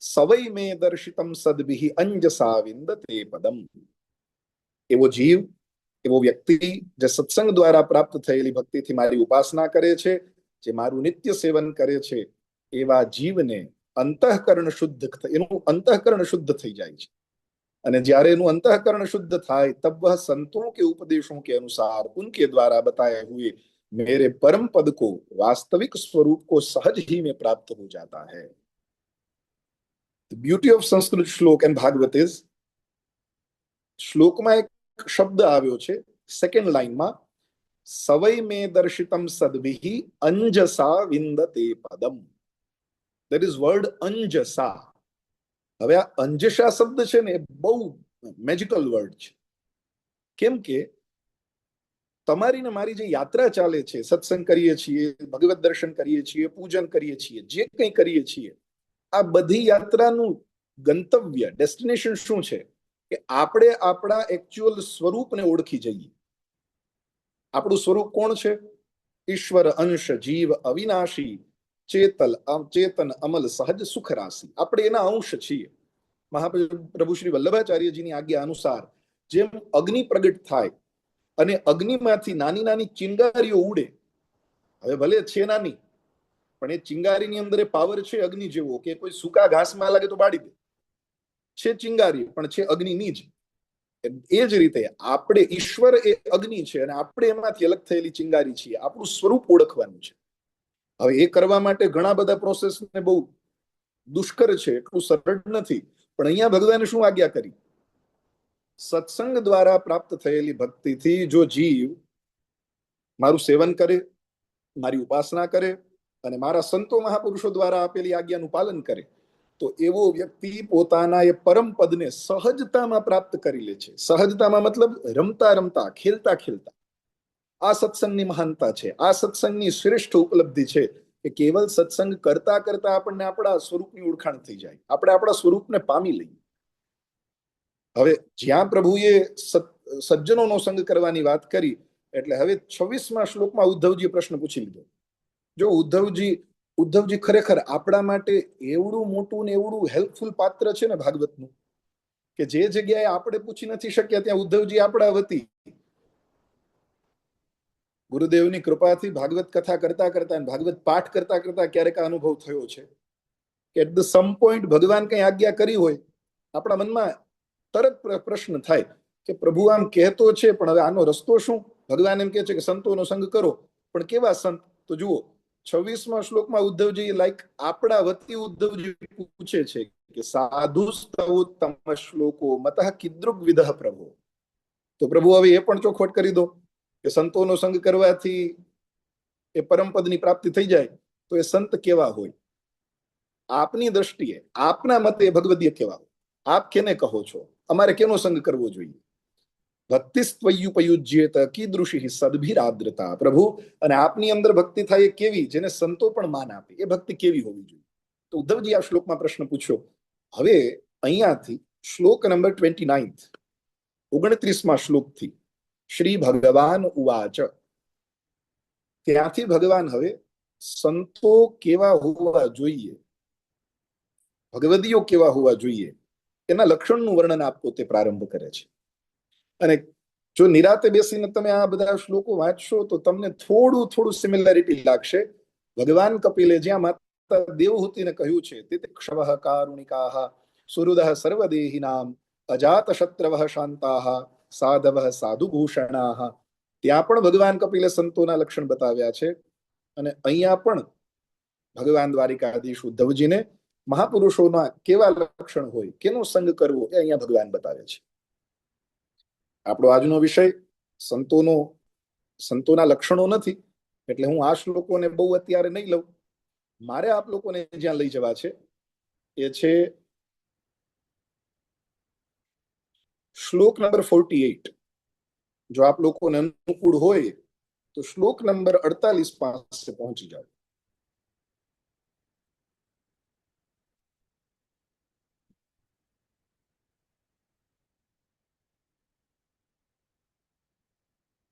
સવૈ મે દર્શિતમ સદભિ અંજસા વિંદતે પદમ, એવો જીવ એવો વ્યક્તિ જે સત્સંગ દ્વારા પ્રાપ્ત થયેલી ભક્તિથી મારી ઉપાસના કરે છે, જે મારું નિત્ય સેવન કરે છે, એવા જીવને અંતઃકરણ શુદ્ધ, એનું અંતઃકરણ શુદ્ધ થઈ જાય છે. અને જ્યારે એનું अंतःकरण शुद्ध થાય तब वह संतों के उपदेशों के अनुसार उनके द्वारा बताए हुए मेरे परम पद को वास्तविक स्वरूप को सहज ही में प्राप्त हो जाता है. The beauty of Sanskrit श्लोक and Bhagavad is, શ્લોકમાં એક શબ્દ આવ્યો છે સેકન્ડ લાઈનમાં, સવૈ મે દર્શિતમ સદ્ભિઃ અંજસા વિંદતે પદમ. That is word અંજસા. હવે આ અંજસા શબ્દ છે ને એ બહુ મેજિકલ વર્ડ છે. કેમ કે તમારી ને મારી જે યાત્રા ચાલે છે, સત્સંગ કરીએ છીએ, ભગવત દર્શન કરીએ છીએ, પૂજન કરીએ છીએ, જે કંઈ કરીએ છીએ, આ બધી યાત્રાનું ગંતવ્ય, ડેસ્ટિનેશન શું છે? કે આપણે આપણા એકચ્યુઅલ સ્વરૂપને ઓળખી જઈએ. આપણું સ્વરૂપ કોણ છે? ઈશ્વર અંશ જીવ અવિનાશી ચેતન અમલ સહજ સુખ રાશિ. આપણે એના અંશ છીએ. મહાપ્રભુ શ્રી વલ્લભાચાર્યજીની આજ્ઞા અનુસાર જેમ અગ્નિ પ્રગટ થાય અને અગ્નિમાંથી નાની નાની ચિંગારીઓ ઉડે, હવે ભલે છે નાની, પણ એ ચિંગારીની અંદર પાવર છે અગ્નિ જેવો, કે કોઈ સૂકા ઘાસમાં લાગે તો બાળી દે. છે ચિંગારી, પણ છે અગ્નિની જ. એ જ રીતે આપણે, ઈશ્વર એ અગ્નિ છે અને આપણે એમાંથી અલગ થયેલી ચિંગારી છીએ. આપણું સ્વરૂપ ઓળખવાનું છે. હવે એ કરવા માટે ઘણા બધા પ્રોસેસ ને બહુ દુષ્કર છે, એટલું સરળ નથી. પણ અહીંયા ભગવાને શું આજ્ઞા કરી? સત્સંગ દ્વારા પ્રાપ્ત થયેલી ભક્તિથી જો જીવ મારું સેવન કરે, મારી ઉપાસના કરે અને મારા સંતો મહાપુરુષો દ્વારા આપેલી આજ્ઞાનું પાલન કરે, તો એવો વ્યક્તિ પોતાના એ પરમ પદને સહજતામાં પ્રાપ્ત કરી લે છે. સહજતામાં મતલબ રમતા રમતા, ખેલતા ખેલતા. આ સત્સંગની મહાનતા છે. આ સત્સંગની શ્રેષ્ઠ ઉપલબ્ધિ છે કે કેવલ સત્સંગ કરતા કરતા આપણને આપણા સ્વરૂપની ઓળખાણ થઈ જાય, આપણે આપણા સ્વરૂપને પામી લઈએ. હવે જ્યાં પ્રભુએ સજ્જનોનો સંગ કરવાની વાત કરી, એટલે હવે 26મા શ્લોકમાં ઉદ્ધવજીએ પ્રશ્ન પૂછી લીધો. જો ઉદ્ધવજી ખરેખર આપણા માટે એવડું મોટું ને એવડું હેલ્પફુલ પાત્ર છે ને ભાગવતનું, કે જે જગ્યાએ આપણે પૂછી નથી શક્યા ત્યાં ઉદ્ધવજી આપણા વતી ગુરુદેવની કૃપાથી ભાગવત કથા કરતા કરતા, ભાગવત પાઠ કરતા કરતા ક્યારેક આ અનુભવ થયો છે કે એટ ધ સમ પોઈન્ટ ભગવાન કઈ આજ્ઞા કરી હોય, આપણા મનમાં તરત પ્રશ્ન થાય કે પ્રભુ આમ કહેતો છે, પણ હવે આનો રસ્તો શું? ભગવાન એમ કહે છે કે સંતોનો સંગ કરો, પણ કેવા સંત? તો જુઓ 26મા શ્લોકમાં ઉદ્ધવજી આપણા વતી ઉદ્ધવજી પૂછે છે કે સાધુ સ્તવોત્તમ શ્લોકો મતઃ કીદૃગ વિદઃ પ્રભુ. તો પ્રભુ હવે એ પણ ચોખવટ કરી દો કે સંતોનો સંગ કરવાથી એ પરમપદની પ્રાપ્તિ થઈ જાય, તો એ સંત કેવા હોય? આપની દ્રષ્ટિએ, આપના મતે ભગવદીય કેવા હોય? આપ કેને કહો છો? અમારે કેનો સંગ કરવો જોઈએ? ભક્તિસ્ત્વયુપયુજ્યેત કીદૃશી સદ્ભિરાદ્રતા. પ્રભુ, અને આપની અંદર ભક્તિ થાય એ કેવી, જેને સંતો પણ માન આપે, એ ભક્તિ કેવી હોવી જોઈએ? તો ઉદ્ધવજી આ શ્લોકમાં પ્રશ્ન પૂછ્યો. હવે અહીંયાથી શ્લોક નંબર 29મા શ્લોકથી શ્રી ભગવાન ઉવાચ, ત્યાંથી ભગવાન હવે સંતો કેવા હોવા જોઈએ, ભગવદીઓ કેવા હોવા જોઈએ, એના લક્ષણનું વર્ણન આપતો તે પ્રારંભ કરે છે. અને જો નિરાતે બેસીને તમે આ બધા શ્લોકો વાંચશો તો તમને થોડું થોડું સિમિલારિટી લાગશે. ભગવાન કપિલે જ્યાં માતા દેવહૂતિને કહ્યું છે તે ક્ષવઃ કારુણિકાઃ સુહૃદઃ સર્વદેહિનામ અજાત શત્રવઃ શાંતાઃ સાધવઃ સાધુભૂષણાઃ, ત્યાં પણ ભગવાન કપિલે સંતોના લક્ષણ બતાવ્યા છે. અને અહીંયા પણ ભગવાન દ્વારિકાધીશ ઉદ્ધવજીને મહાપુરુષોના કેવા લક્ષણ હોય, કેનો સંગ કરવો, એ અહીંયા ભગવાન બતાવે છે. આપણો આજનો વિષય સંતોના લક્ષણો નથી, એટલે હું આ શ્લોકોને બહુ અત્યારે નહીં લઉં. મારે આપ લોકોને જ્યાં લઈ જવા છે એ છે શ્લોક નંબર 48. જો આપ લોકોને અનુકૂળ હોય તો શ્લોક નંબર 48 પાસે પહોંચી જાઓ.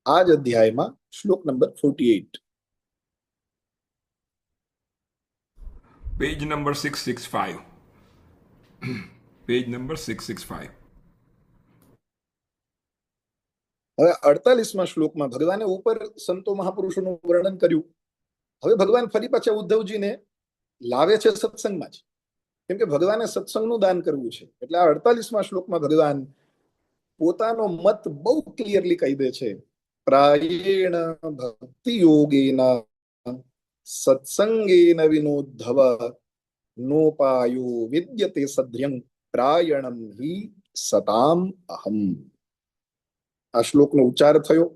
આ જ અધ્યાયમાં શ્લોક number 48, page number 665. Page number 665. હવે 48મા શ્લોકમાં ભગવાને ઉપર સંતો મહાપુરુષોનું વર્ણન કર્યું. હવે ભગવાન ફરી પાછા ઉદ્ધવજીને લાવે છે સત્સંગમાં જ, કેમ કે ભગવાને સત્સંગનું દાન કરવું છે. એટલે આ 48મા શ્લોકમાં ભગવાન પોતાનો મત બહુ ક્લિયરલી કહી દે છે. પ્રાયેણ ભક્તિ યોગેન સત્સંગેન વિનોદ્ધવ નોપાયો વિદ્યતે સદ્ર્યં પ્રાયણમ હિ સતામ અહમ. આ શ્લોકનો ઉચ્ચાર થયો.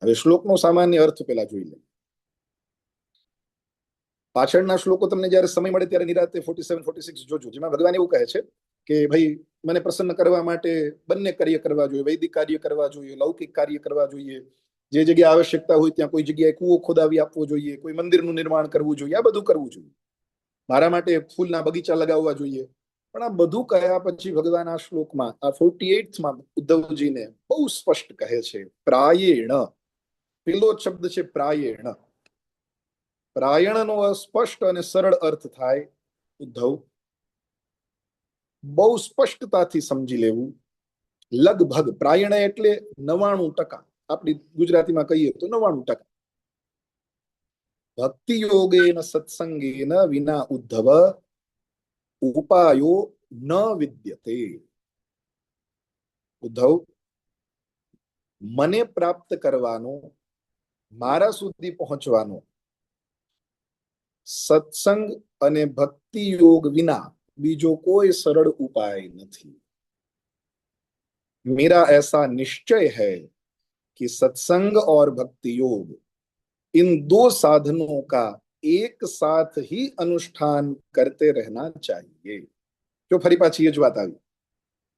હવે શ્લોકનો સામાન્ય અર્થ પેલા જોઈ લે. પાછળના શ્લોકો તમને જ્યારે સમય મળે ત્યારે નિરાતે 47, 46 જોજો, જેમાં ભગવાન એવું કહે છે કે ભાઈ મને પ્રસન્ન કરવા માટે બંને કાર્ય કરવા જોઈએ, વૈદિક કાર્ય કરવા જોઈએ, લૌકિક કાર્ય કરવા જોઈએ. જે જગ્યાએ આવશ્યકતા હોય ત્યાં કોઈ જગ્યાએ કૂવો ખોદાવી આપવો જોઈએ, કોઈ મંદિરનું નિર્માણ કરવું જોઈએ, આ બધું કરવું જોઈએ. મારા માટે ફૂલના બગીચા લગાવવા જોઈએ. પણ આ બધું કહ્યા પછી ભગવાન આ શ્લોકમાં, આ 48માં ઉદ્ધવજીને બહુ સ્પષ્ટ કહે છે પ્રાયેણ. પેલો શબ્દ છે પ્રાયેણ. પ્રાયણનો સ્પષ્ટ અને સરળ અર્થ થાય ઉદ્ધવ, બહુ સ્પષ્ટતાથી સમજી લેવું. લગભગ પ્રાયણ એટલે 99%, આપણી ગુજરાતીમાં કહીએ તો 99%. ભક્તિ યોગેન સત્સંગેન વિના ઉદ્ધવ ઉપાયો ન વિદ્યતે. ઉદ્ધવ, મને પ્રાપ્ત કરવાનો, મારા સુધી પહોંચવાનો સત્સંગ અને ભક્તિ યોગ વિના બીજો કોઈ સરળ उपाय नहीं. मेरा ऐसा निश्चय है कि सत्संग और भक्ति योग इन दो साधनों का एक साथ ही अनुष्ठान करते रहना चाहिए. जो फरी पाछी ज वात आवी,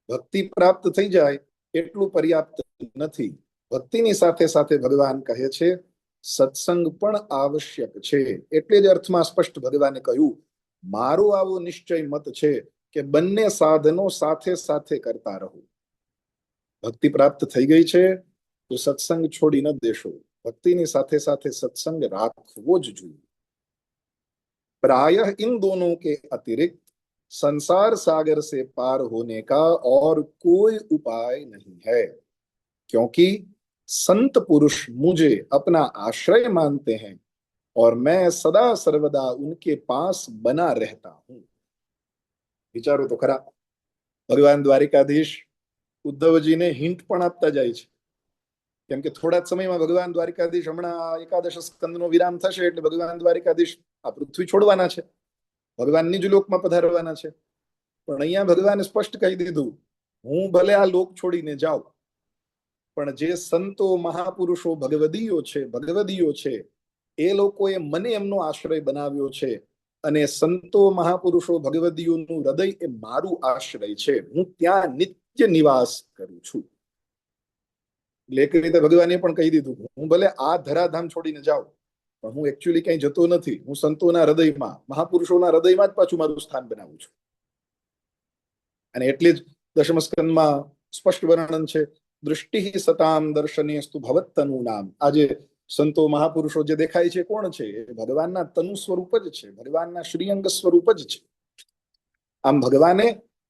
भक्ति प्राप्त થઈ જાય એટલું પર્યાપ્ત નથી. ભક્તિની સાથે સાથે ભગવાન કહે છે સત્સંગ પણ આવશ્યક છે. એટલે જ અર્થમાં સ્પષ્ટ ભગવાને કહ્યું મારો આવો નિશ્ચય મત છે કે બંને સાધનો સાથે સાથે કરતા રહો. ભક્તિ પ્રાપ્ત થઈ ગઈ છે તો સત્સંગ છોડી ન દેશો. ભક્તિની સાથે સાથે સત્સંગ રાખવો જ જોઈએ. प्रायः इन दोनों के अतिरिक्त संसार सागर से पार होने का और कोई उपाय नहीं है, क्योंकि संत पुरुष मुझे अपना आश्रय मानते हैं और मैं सदा सर्वदा उनके पास बना रहता हूं. विचारो तो खरा, भगवान द्वारिकाधीश उद्धवजीने हिंट पण आपता जाय छे. કેમ કે થોડા જ સમયમાં ભગવાન દ્વારિકાધીશ, હમણાં એકાદશ સ્કંદનો વિરામ થશે એટલે ભગવાન દ્વારિકાધીશ આ પૃથ્વી છોડવાના છે, ભગવાન નિજ લોકમાં પધારવાના છે. પણ અહીંયા ભગવાને સ્પષ્ટ કહી દીધું હું ભલે આ લોક છોડીને જાઉં, પણ જે સંતો મહાપુરુષો ભગવદીયો છે એ લોકોએ મને એમનો આશ્રય બનાવ્યો છે, અને સંતો મહાપુરુષો ભગવદીયોનું હૃદય એ મારું આશ્રય છે. હું ત્યાં નિત્ય નિવાસ કરું છું. એક રીતે ભગવાને પણ કહી દીધું હું ભલે આ ધરાધામ છોડીને જાઉં, પણ હું એકચ્યુઅલી કઈ જતો નથી. હું સંતોના હૃદયમાં, મહાપુરુષોના હૃદયમાં જ પાછું મારું સ્થાન બનાવું છું. અને એટલે જ દશમ સ્કંદમાં સ્પષ્ટ વર્ણન છે દૃષ્ટિ સતામ દર્શનેસ્તુ ભવત્તનું નામ. આજે સંતો મહાપુરુષો જે દેખાય છે કોણ છે? ભગવાનના તનુ સ્વરૂપ જ છે, ભગવાનના શ્રીઅંગ સ્વરૂપ જ છે. આમ ભગવાને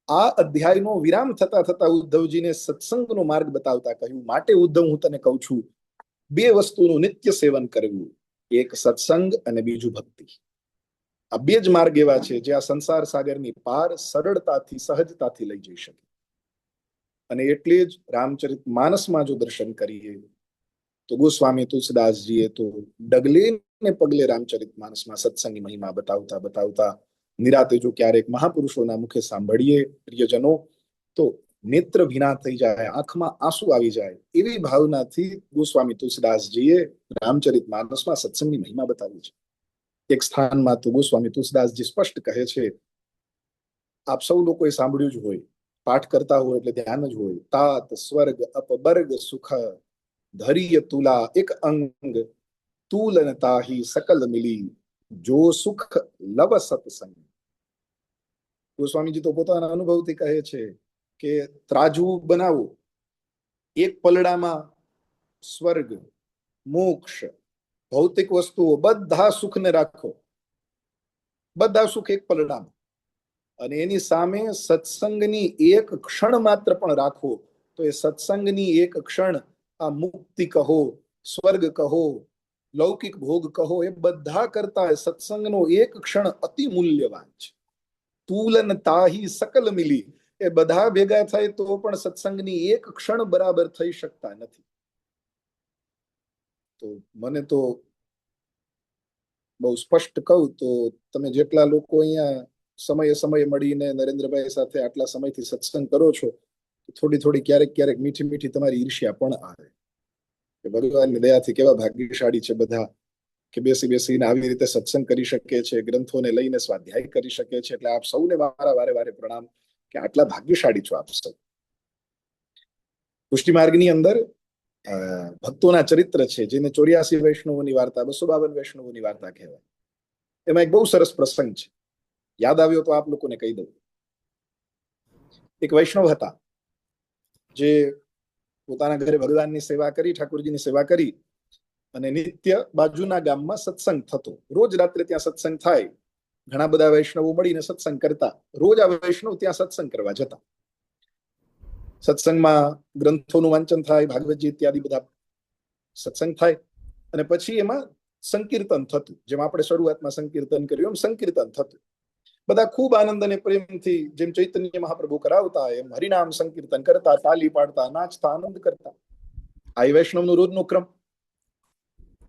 આ અધ્યાયનો વિરામ થતા થતા ઉદ્ધવજીને સત્સંગનો માર્ગ બતાવતા કહ્યું માટે ઉદ્ધવ હું તને કહું છું બે વસ્તુનું નિત્ય સેવન કરવું, એક સત્સંગ અને બીજું ભક્તિ. આ બે જ માર્ગ એવા છે જે આ સંસાર સાગરની પાર સરળતાથી સહજતાથી લઈ જઈ શકે. અને એટલે જ રામચરિત માનસમાં જો દર્શન કરીએ તો ગોસ્વામી તુલસીદાસજીએ તો ડગલે ને પગલે રામચરિત માનસમાં સત્સંગની મહિમા બતાવતા બતાવતા નિરાતે જો ક્યારેક મહાપુરુષોના મુખે સાંભળીએ પ્રિયજનો તો નેત્ર ભીના થઈ જાય, આંખમાં આંસુ આવી જાય એવી ભાવનાથી ગોસ્વામી તુલસીદાસજીએ રામચરિત માનસમાં સત્સંગની મહિમા બતાવી છે. એક સ્થાનમાં તો ગોસ્વામી તુલસીદાસજી સ્પષ્ટ કહે છે, આપ સૌ લોકોએ સાંભળ્યું જ હોય, પાઠ કરતા હોય એટલે ધ્યાન જ હોય, તાત સ્વર્ગ અપબર્ગ સુખ ધૈર્ય તુલા એક અંગ તુલન તાહી સકલ મિલી જો સુખ લવ સત્સંગ. ગોસ્વામીજી તો પોતાના અનુભવથી કહે છે કે ત્રાજવું બનાવો, એક પલડામાં સ્વર્ગ, મોક્ષ, ભૌતિક વસ્તુઓ બધા સુખને રાખો, બધા સુખ એક પલડામાં, અને એની સામે સત્સંગની એક ક્ષણ માત્ર પણ રાખો તો એ સત્સંગની એક ક્ષણ આ મુક્તિ કહો, સ્વર્ગ કહો, લૌકિક ભોગ કહો, એ બધા કરતા સત્સંગનો એક ક્ષણ અતિ મૂલ્યવાન છે. તુલન તાહી સકલ મિલી, એ બધા ભેગા થાય તો પણ સત્સંગની એક ક્ષણ બરાબર થઈ શકતા નથી. તો મને તો બહુ સ્પષ્ટ કહું તો તમે જેટલા લોકો અહીંયા સમયે સમયે મળીને નરેન્દ્રભાઈ સાથે આટલા સમયથી સત્સંગ કરો છો, થોડી થોડી ક્યારેક ક્યારેક મીઠી મીઠી તમારી ઈર્ષ્યા પણ આવે કે ભગવાનની દયાથી કેવા ભાગ્યશાળી છે બધા, કે બેસી બેસીને આવી રીતે સત્સંગ કરી શકે છે, ગ્રંથોને લઈને સ્વાધ્યાય કરી શકે છે. એટલે આપ સૌને મારા વારે વારે પ્રણામ કે આટલા ભાગ્યશાળી છો આપ સૌ. પુષ્ટિ માર્ગની અંદર ભક્તોના ચરિત્ર છે, જેને 84 વૈષ્ણવોની વાર્તા, 252 વૈષ્ણવોની વાર્તા કહેવાય. એમાં એક બહુ સરસ પ્રસંગ છે, યાદ આવ્યો તો આપ લોકોને કહી દઉં. એક વૈષ્ણવ હતા જે પોતાના ઘરે ભગવાનની સેવા કરી, ઠાકોરજીની સેવા કરી, અને નિત્ય બાજુના ગામમાં સત્સંગ થતો. રોજ રાત્રે ત્યાં સત્સંગ થાય, ઘણા બધા વૈષ્ણવો મળીને સત્સંગ કરતા. રોજ આ વૈષ્ણવ ત્યાં સત્સંગ કરવા જતા. સત્સંગમાં ગ્રંથોનું વાંચન થાય, ભાગવતજી ઇત્યાદિ બધા સત્સંગ થાય, અને પછી એમાં સંકીર્તન થતું. જેમ આપણે શરૂઆતમાં સંકીર્તન કર્યું એમ સંકીર્તન થતું. બધા ખૂબ આનંદ અને પ્રેમથી, જેમ ચૈતન્ય મહાપ્રભુ કરાવતા એમ હરિનામ સંકીર્તન કરતા, તાલી પાડતા, નાચતા, આનંદ કરતા. આ વૈષ્ણવનો રોજનો ક્રમ.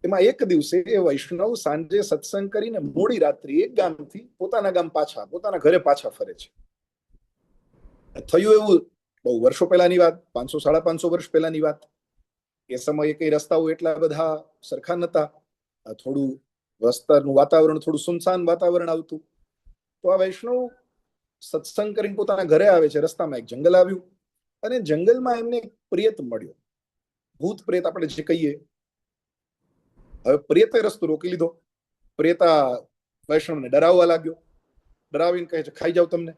એમાં એક દિવસે એ વૈષ્ણવ સાંજે સત્સંગ કરીને મોડી રાત્રિ એક ગામથી પોતાના ગામ પાછા, પોતાના ઘરે પાછા ફરે છે. થયું એવું, બહુ વર્ષો પહેલાની વાત, 500-550 વર્ષ પહેલાની વાત. એ સમયે કઈ રસ્તાઓ એટલા બધા સરખા નતા, થોડું રસ્તાનું વાતાવરણ થોડું સુનસાન વાતાવરણ આવતું. તો આ વૈષ્ણવ સત્સંગ કરીને પોતાના ઘરે આવે છે. રસ્તામાં એક જંગલ આવ્યું, અને જંગલમાં એમને એક પ્રેત મળ્યો. ભૂત પ્રેત આપણે જે કહીએ. હવે પ્રેતે રસ્તો રોકી લીધો. પ્રેત આ વૈષ્ણવને ડરાવવા લાગ્યો. ડરાવીને કહે છે, ખાઈ જાવ તમને.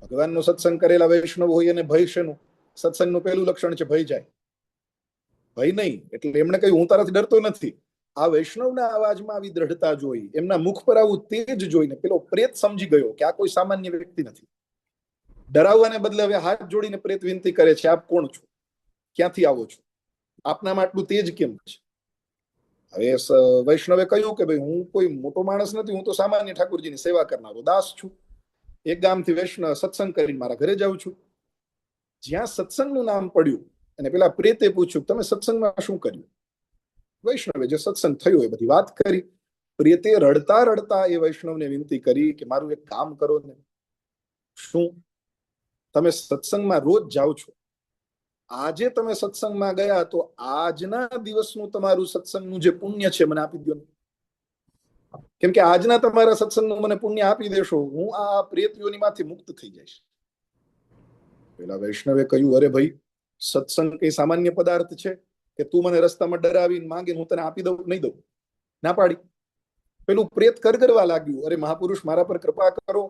ભગવાનનો સત્સંગ કરેલા વૈષ્ણવ હોય અને ભય શેનું? સત્સંગનું પહેલું લક્ષણ છે ભય જાય. ભય નહીં. એટલે એમણે કહ્યું, હું તારાથી ડરતો નથી. આ વૈષ્ણવના અવાજમાં આવી દ્રઢતા જોઈ, એમના મુખ પર આવું તેજ જોઈને પેલો પ્રેત સમજી ગયો કે આ કોઈ સામાન્ય વ્યક્તિ નથી. ડરાવવાને બદલે હવે હાથ જોડીને પ્રેત વિનંતી કરે છે, આપ કોણ છો? ક્યાંથી આવો છો? આપનામાં આટલું તેજ કેમ છે? હવે વૈષ્ણવે કહ્યું કે ભાઈ, હું કોઈ મોટો માણસ નથી, હું તો સામાન્ય ઠાકોરજીની સેવા કરનારો દાસ છું. એક ગામથી વૈષ્ણવ સત્સંગ કરીને મારા ઘરે જાઉં છું. જ્યાં સત્સંગનું નામ પડ્યું અને પેલા પ્રેતે પૂછ્યું, તમે સત્સંગમાં શું કર્યું? વૈષ્ણવે જે સત્સંગ થયો એ બધી વાત કરી. પ્રેતે રડતા રડતા એ વૈષ્ણવને વિનંતી કરી કે મારું એક કામ કરો ને. શું? તમે સત્સંગમાં રોજ જાઓ છો, આજે તમે સત્સંગમાં ગયા તો આજના દિવસનું તમારું સત્સંગનું જે પુણ્ય છે મને આપી દો. કેમ કે આજના તમારા સત્સંગનું મને પુણ્ય આપી દેશો, હું આ પ્રેત યોનિમાંથી મુક્ત થઈ જઈશ. પેલા વૈષ્ણવે કહ્યું, અરે ભાઈ, સત્સંગ કઈ સામાન્ય પદાર્થ છે કે તું મને રસ્તામાં ડરાવીને માંગીને હું તને આપી દઉં? નહીં દઉં. ના પાડી. પેલું પ્રેત કરગરવા લાગ્યું, અરે મહાપુરુષ, મારા પર કૃપા કરો.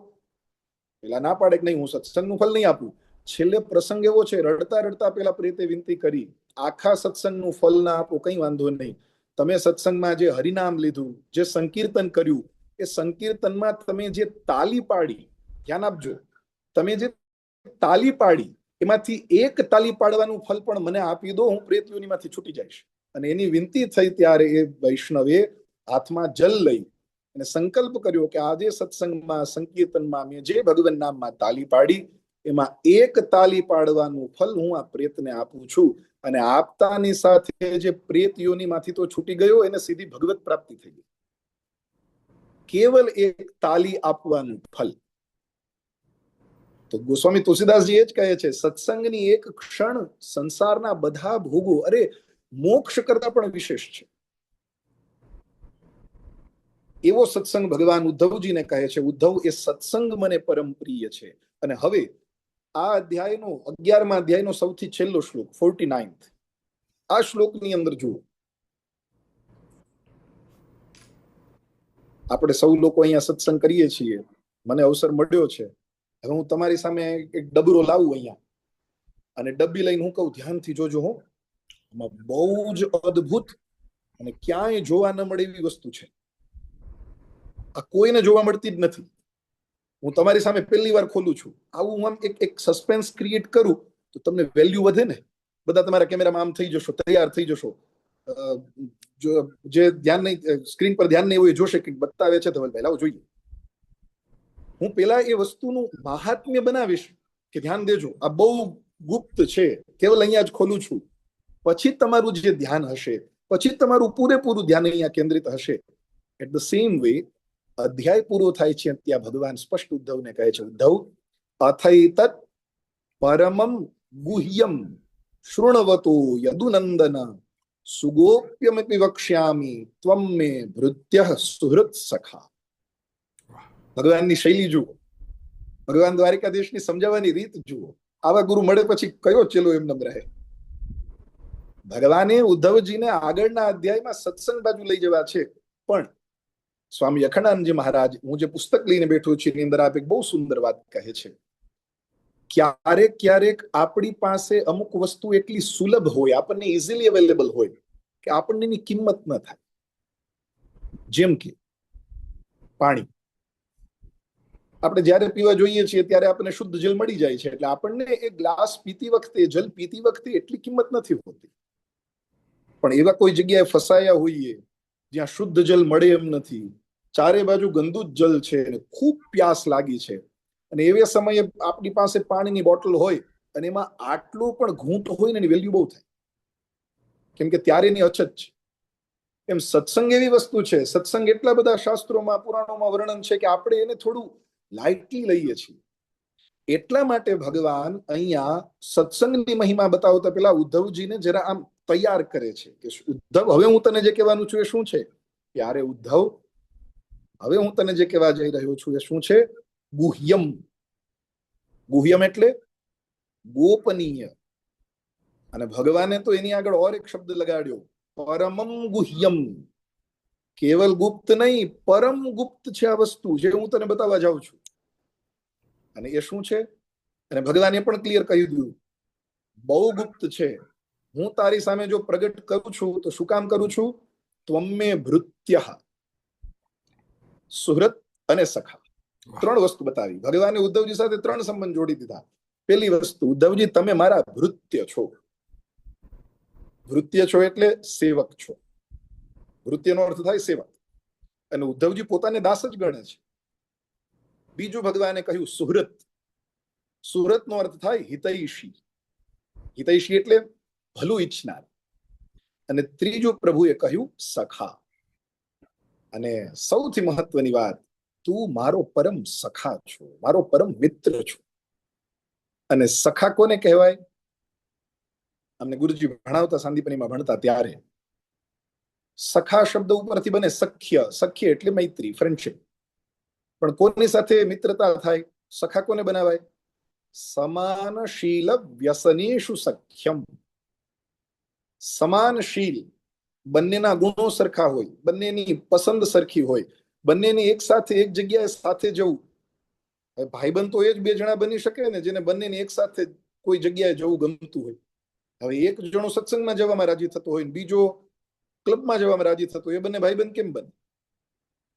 પેલા ના પાડે કે નહીં, હું સત્સંગનું ફળ નહીં આપું. છેલ્લે પ્રસંગ એવો છે, રડતા રડતા પેલા પ્રેતે વિનંતી કરી, આખા સત્સંગનું ફળ ના આપો, કઈ વાંધો નહીં. તમે સત્સંગમાં જે હરિનામ લીધું, જે સંકીર્તન કર્યું, એ સંકીર્તનમાં તમે જે તાલી પાડી, ધ્યાન આપજો, તમે જે તાલી પાડી એમાંથી એક તાલી પાડવાનું ફળ પણ મને આપી દો, હું પ્રેત યોનિમાંથી છૂટી જઈશ. અને એની વિનંતી થઈ ત્યારે એ વૈષ્ણવે હાથમાં જલ લઈ અને સંકલ્પ કર્યો કે આજે સત્સંગમાં, સંકીર્તનમાં મેં જે ભગવાન નામમાં તાલી પાડી, એમાં એક તાલી પાડવાનું ફળ હું આ પ્રેતને આપું છું. અને આપતાની સાથે જે પ્રેત યોનિમાંથી તો છૂટી ગયો, એને સીધી ભગવત પ્રાપ્તિ થઈ ગઈ. કેવલ એક તાલી આપવાનું ફળ. તો ગોસ્વામી તુલસીદાસજી એ જ કહે છે, સત્સંગની એક ક્ષણ સંસારના બધા ભોગો, અરે મોક્ષ કરતા પણ વિશેષ છે. એવો સત્સંગ ભગવાન ઉદ્ધવજીને કહે છે. ઉદ્ધવ, એ સત્સંગ મને પરમ પ્રિય છે. અને હવે આ અધ્યાયનો 11મા અધ્યાયનો સૌથી છેલ્લો શ્લોક 49th, આ શ્લોકની અંદર જુઓ. આપણે સૌ લોકો અહીંયા સત્સંગ કરીએ છીએ, મને અવસર મળ્યો છે. હવે હું તમારી સામે એક ડબરો લાવું અહીંયા, અને ડબ્બી લઈને હું કહું, ધ્યાનથી જોજો હો, બહુ જ અદ્ભુત અને ક્યાંય જોવા ન મળે એવી વસ્તુ છે. આ કોઈને જોવા મળતી જ નથી. હું તમારી સામે પહેલી વાર ખોલું છું. આવું હું આમ એક સસ્પેન્સ ક્રિએટ કરું તો તમને વેલ્યુ વધે ને. બધા તમારા કેમેરામાં આમ થઈ જશો, તૈયાર થઈ જશો. જે ધ્યાન નહીં, સ્ક્રીન પર ધ્યાન નહીં હોય જોશે કે બતાવે છે ધવલભાઈ, લાવો જોઈએ. હું પેલા એ વસ્તુનું મહાત્મ્ય બનાવીશ કે ધ્યાન દેજો, આ બહુ ગુપ્ત છે, કેવલ અહીંયા જ ખોલું છું. પછી તમારું જે ધ્યાન હશે, પછી તમારું પૂરેપૂરું ધ્યાન અહીંયા કેન્દ્રિત હશે. એટ ધ સેમ વે અધ્યાય પૂરો થાય છે ત્યાં ભગવાન સ્પષ્ટ ઉદ્ધવને કહે છે, ઉદ્ધવ અથૈતત પરમમ ગુહ્યમ શૃણવતો યદુનંદન સુગોપ્યમપી વક્ષ્યામિ ત્વમ મે ભૃત્યઃ સુહૃત સખા. ભગવાનની શૈલી જુઓ, ભગવાન દ્વારિકાધીશની સમજાવવાની રીત જુઓ. આવા ગુરુ મળે પછી કયો ચેલો એમને રહે? ભગવાને ઉદ્ધવજીને આગળના અધ્યાયમાં સત્સંગ બાજુ લઈ જવા છે, પણ સ્વામી અખંડાનંદજી મહારાજ, હું જે પુસ્તક લઈને બેઠો છું એની અંદર આપ એક બહુ સુંદર વાત કહે છે. ક્યારેક ક્યારેક આપણી પાસે અમુક વસ્તુ એટલી સુલભ હોય, આપણને ઇઝીલી અવેલેબલ હોય કે આપણને એની કિંમત ન થાય. જેમ કે પાણી. આપણે જ્યારે પીવા જોઈએ છીએ ત્યારે આપણને શુદ્ધ જલ મળી જાય છે, એટલે આપણને એક ગ્લાસ પીતી વખતે, જલ પીતી વખતે એટલી કિંમત નથી હોતી. પણ એવા કોઈ જગ્યાએ ફસાયા હોઈએ જ્યાં શુદ્ધ જલ મળે એમ નથી, ચારે બાજુ ગંદુ જ જલ છે અને ખૂબ પ્યાસ લાગી છે, અને એવા સમયે આપણી પાસે પાણીની બોટલ હોય અને એમાં આટલો પણ ઘૂંટ હોય ને એની વેલ્યુ બહુ થાય, કેમ કે ત્યારે એની અછત છે. એમ સત્સંગ એવી વસ્તુ છે, સત્સંગ એટલા બધા શાસ્ત્રોમાં, પુરાણોમાં વર્ણન છે કે આપણે એને થોડું લાઇટલી લઈએ છીએ. એટલા માટે ભગવાન અહીંયા સત્સંગની મહિમા બતાવતા પેલા ઉદ્ધવજીને જરા આમ તૈયાર કરે છે કે ઉદ્ધવ, હવે હું તને જે કહેવાનું છું એ શું છે? ત્યારે ઉદ્ધવ, હવે હું તને જે કહેવા જઈ રહ્યો છું એ શું છે? ગુહ્યમ. ગુહ્યમ એટલે ગોપનીય. અને ભગવાને તો એની આગળ ઓર એક શબ્દ લગાડ્યો, પરમમ ગુહ્યમ. કેવલ ગુપ્ત નહીં, પરમ ગુપ્ત છે આ વસ્તુ જે હું તને બતાવવા જાઉં છું. અને એ શું છે? અને ભગવાને પણ ક્લિયર કહી દીધું, બહુ ગુપ્ત છે. હું તારી સામે જો પ્રગટ કરું છું તો શું કામ કરું છું? ત્વમે ભૃત્યઃ, સુહૃત અને સખા. ત્રણ વસ્તુ બતાવી ભગવાને. ઉદ્ધવજી સાથે ત્રણ સંબંધ જોડી દીધા. પેલી વસ્તુ, ઉદ્ધવજી તમે મારા ભૃત્ય છો. ભૃત્ય છો એટલે સેવક છો. ભૃત્યનો અર્થ થાય સેવક, અને ઉદ્ધવજી પોતાને દાસ જ ગણે છે. બીજું ભગવાને કહ્યું સુહૃત. સુહૃતનો અર્થ થાય હિતૈષી. હિતૈષી એટલે ભલું ઈચ્છનાર. અને ત્રીજું પ્રભુએ કહ્યું સખા. અને સૌથી મહત્વની વાત, તું મારો પરમ સખા છો, મારો પરમ મિત્ર છો. અને સખા કોને કહેવાય? અમને ગુરુજી ભણાવતા, સાંદીપનીમાં ભણતા ત્યારે સખા શબ્દ ઉપરથી બને સખ્ય. સખ્ય એટલે મૈત્રી, ફ્રેન્ડશિપ. પણ કોની સાથે મિત્રતા થાય? સખા કોને બનાવાય? સમાનશીલ વ્યસનેષુ સખ્યમ. સમાનશીલ, બંનેના ગુણો સરખા હોય, બંનેની પસંદ સરખી હોય, બંનેની એક સાથે એક જગ્યાએ સાથે જવું. ભાઈબંધ તો એ જ બે જણા બની શકે ને જેને બંનેને એક સાથે કોઈ જગ્યાએ જવું ગમતું હોય. હવે એક જણો સત્સંગમાં જવામાં રાજી થતો હોય ને બીજો ક્લબમાં જવામાં રાજી થતો હોય, એ બંને ભાઈબંધ કેમ બને?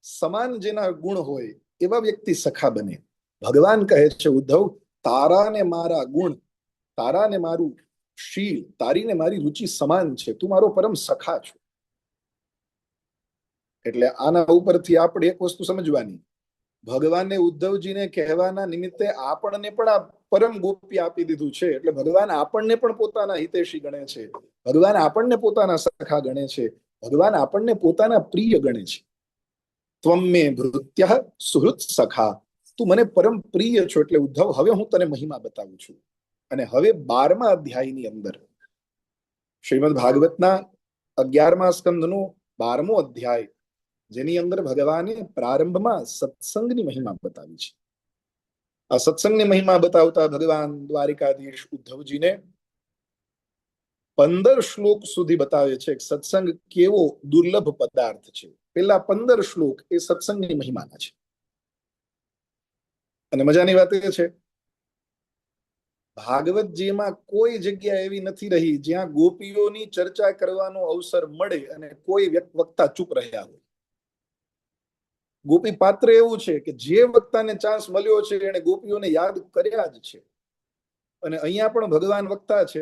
સમાન જેના ગુણ હોય એવા વ્યક્તિ સખા બને. ભગવાન કહે છે, ઉદ્ધવ, તારા ને મારા ગુણ, તારા ને મારું શીલ, તારી ને મારી રુચિ સમાન છે, તું મારો પરમ સખા છો. એટલે આના ઉપરથી આપણે એક વસ્તુ સમજવાની, ભગવાને ઉદ્ધવજીને કહેવાના નિમિત્તે આપણને પણ આ પરમ ગોપ્ય આપી દીધું છે. એટલે ભગવાન આપણને પણ પોતાના હિતૈષી ગણે છે, ભગવાન આપણને પોતાના સખા ગણે છે, ભગવાન આપણને પોતાના પ્રિય ગણે છે. ત્વમે ભૃત્યઃ સુહૃત સખા. તું મને પરમ પ્રિય છો. એટલે ઉદ્ધવ, હવે હું તને મહિમા બતાવું છું. અને હવે 12મા અધ્યાયની અંદર, શ્રીમદ ભાગવતના 11મા સ્કંધનો 12મો અધ્યાય, જેની અંદર ભગવાને પ્રારંભમાં સત્સંગની મહિમા બતાવી છે. આ સત્સંગની મહિમા બતાવતા ભગવાન દ્વારિકાધીશ ઉદ્ધવજીને 15 શ્લોક સુધી બતાવે છે કે સત્સંગ કેવો દુર્લભ પદાર્થ છે. પેલા 15 શ્લોક એ સત્સંગની મહિમાના છે. અને મજાની વાત એ છે, ભાગવતજીમાં કોઈ જગ્યા એવી નથી રહી જ્યાં ગોપીઓની ચર્ચા કરવાનો અવસર મળે અને કોઈ વક્તા ચૂપ રહ્યા હોય. ગોપી પાત્ર એવું છે કે જે વક્તાને ચાન્સ મળ્યો છે એને ગોપીઓને યાદ કર્યા જ છે. અને અહીંયા પણ ભગવાન વક્તા છે,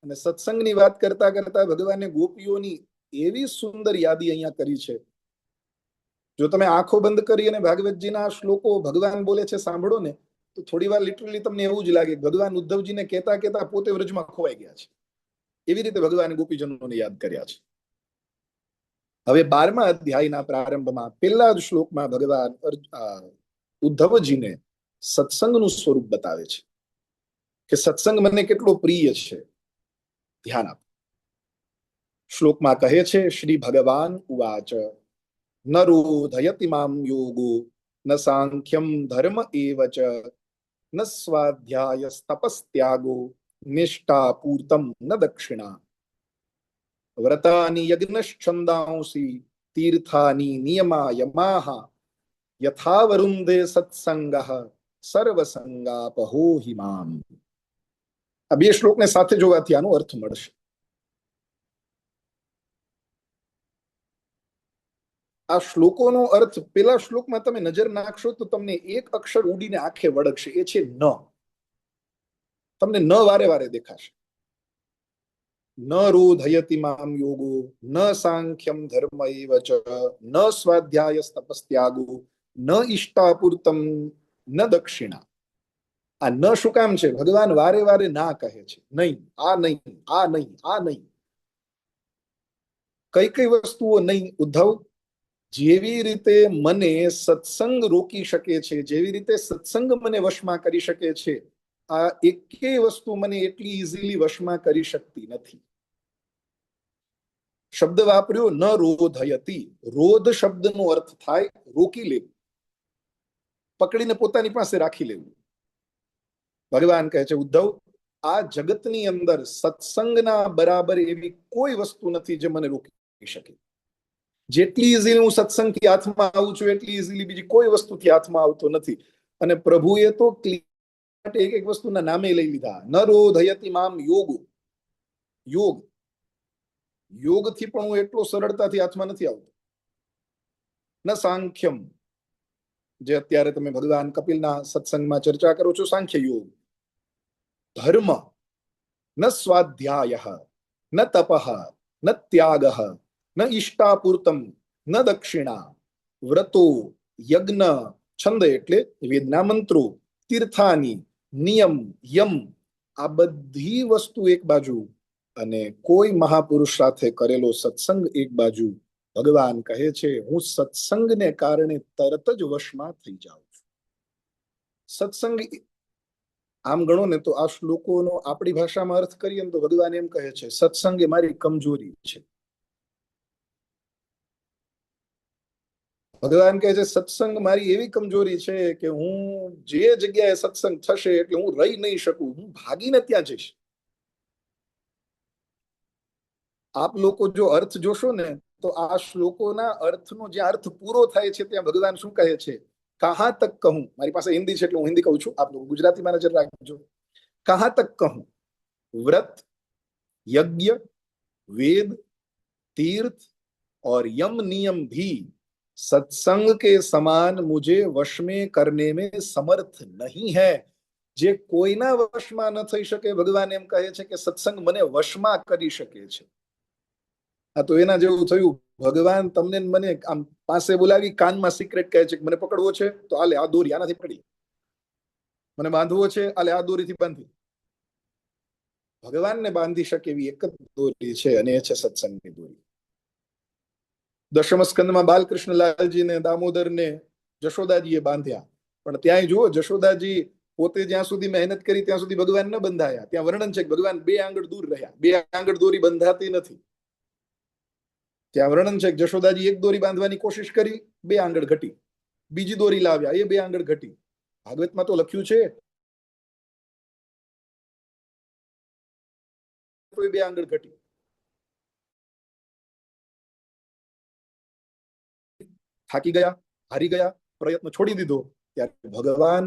અને સત્સંગની વાત કરતા કરતા ભગવાને ગોપીઓની એવી સુંદર યાદી અહીંયા કરી છે. જો તમે આંખો બંધ કરી અને ભાગવતજીના શ્લોકો ભગવાન બોલે છે સાંભળો ને, તો થોડી વાર લિટરલી તમને એવું જ લાગે ભગવાન ઉદ્ધવજીને કહેતા કહેતા પોતે વ્રજમાં ખોવાઈ ગયા છે. એવી રીતે ભગવાન ગોપીજનોને યાદ કર્યા છે. હવે 12મા અધ્યાયના પ્રારંભમાં પહેલા જ શ્લોકમાં ભગવાન ઉદ્ધવજીને સત્સંગનું સ્વરૂપ બતાવે છે કે સત્સંગ મને કેટલો પ્રિય છે. ધ્યાન આપો. શ્લોકમાં કહે છે, શ્રી ભગવાન ઉવાચ ન રોધયતિ મામ યોગો ન સાંખ્યમ ધર્મ એવ ચ ન સ્વાધ્યાય તપસ્ત્યાગો નિષ્ઠા પૂર્તમ ન દક્ષિણા વ્રતાની યજ્ઞશ્છંદાંસી તીર્થાની નિયમા યમાહ યથા વરુંધે સત્સંગઃ સર્વસંગાપહો હિમામ. આ બે શ્લોકને સાથે જોવાથી આનો અર્થ મળશે. આ શ્લોકોનો અર્થ પેલા શ્લોકમાં તમે નજર નાખશો તો તમને એક અક્ષર ઉડીને આંખે વળગશે, એ છે ન. તમને ન વારે વારે દેખાશે. ન રોધયતિ મામ યોગો ન સાંખ્યમ ધર્મ એવ ચ ન સ્વાધ્યાય તપસ્ત્યાગો ન ઇષ્ટાપૂર્તમ ન દક્ષિણા. આ ન શું કામ છે? ભગવાન વારે વારે ના કહે છે. નહીં, આ નહીં, આ નહીં, આ નહીં. કઈ કઈ વસ્તુઓ નહીં? ઉદ્ધવ, જેવી રીતે મને સત્સંગ રોકી શકે છે, જેવી રીતે સત્સંગ મને વશમાં કરી શકે છે, આ એકેય વસ્તુ મને એટલી ઇઝીલી વશમાં કરી શકતી નથી. શબ્દ વાપર્યો ન રોધયતિ. રોધ શબ્દનો અર્થ થાય રોકી લેવું, પકડીને પોતાની પાસે રાખી લેવું. ભગવાન કહે છે, ઉદ્ધવ, આ જગતની અંદર સત્સંગના બરાબર એવી કોઈ વસ્તુ નથી જે મને રોકી શકે. જેટલી ઇઝીલી હું સત્સંગથી હાથમાં આવું છું એટલી ઇઝીલી બીજી કોઈ વસ્તુથી હાથમાં આવતો નથી. અને પ્રભુએ તો એક એક વસ્તુના નામે લઈ લીધા. ન રોધયતિ મામ યોગ. યોગ, યોગથી પણ હું એટલો સરળતાથી હાથમાં નથી આવતો. ન સાંખ્યમ, જે અત્યારે તમે ભગવાન કપિલના સત્સંગમાં ચર્ચા કરો છો, સાંખ્ય યોગ. ધર્મ ન સ્વાધ્યાય ન તપઃ ન ત્યાગઃ ન ઇષ્ટાપૂર્તમ ન દક્ષિણા વ્રતો યજ્ઞ છંદ એટલે વેદના મંત્રો તીર્થાની નિયમ યમ, આ બધી વસ્તુ એક બાજુ અને કોઈ મહાપુરુષ સાથે કરેલો સત્સંગ એક બાજુ. ભગવાન કહે છે, હું સત્સંગને કારણે તરત જ વશમાં થઈ જાઉં છું. સત્સંગ આમ ગણો ને તો આ શ્લોકોનો આપણી ભાષામાં અર્થ કરીએ ને તો ભગવાન એમ કહે છે, સત્સંગ એ મારી કમજોરી છે. ભગવાન કહે છે, સત્સંગ મારી એવી કમજોરી છે કે હું જે જગ્યાએ સત્સંગ થશે એટલે હું રહી નહીં શકું, હું ભાગીને ત્યાં જઈશ. આપ લોકો જો અર્થ જોશો ને તો આ શ્લોકોના અર્થનો જ્યાં અર્થ પૂરો થાય છે ત્યાં ભગવાન શું કહે છે? કહા તક કહું. મારી પાસે હિન્દી છે એટલે હું હિન્દી કહું છું, આપ લોકો ગુજરાતીમાં નજર રાખજો. કહા તક કહું व्रत यज्ञ वेद तीर्थ और यम नियम भी सत्संग के समान मुझे वश में करने में समर्थ नहीं है. જે કોઈના વશમાં ન થઈ શકે, ભગવાન એમ કહે છે કે સત્સંગ મને વશમાં કરી શકે છે. આ તો એના જેવું થયું, ભગવાન તમને મને આમ પાસે બોલાવી કાનમાં સિક્રેટ કહે છે કે મને પકડવો છે તો આલે આ દોરી આનાથી પકડી, મને બાંધવો છે આલે આ દોરીથી બાંધી. ભગવાનને બાંધી શકે એવી એક જ દોરી છે અને એ છે સત્સંગની દોરી. દશમ સ્કંદમાં બાલકૃષ્ણલાલજીને દામોદરને જશોદાજીએ બાંધ્યા, પણ ત્યાંય જુઓ જશોદાજી પોતે જ્યાં સુધી મહેનત કરી ત્યાં સુધી ભગવાન ન બંધાયા. ત્યાં વર્ણન છે કે ભગવાન 2 આંગળ દૂર રહ્યા, 2 આંગળ દોરી બંધાતી નથી. ત્યાં વર્ણન છે કે જશોદાજી એક દોરી બાંધવાની કોશિશ કરી, 2 આંગળ ઘટી, બીજી દોરી લાવ્યા, એ 2 આંગળ ઘટી. ભાગવતમાં તો લખ્યું છે 2 આંગળ ઘટી. થાકી ગયા, હારી ગયા, પ્રયત્ન છોડી દીધો, ત્યારે ભગવાન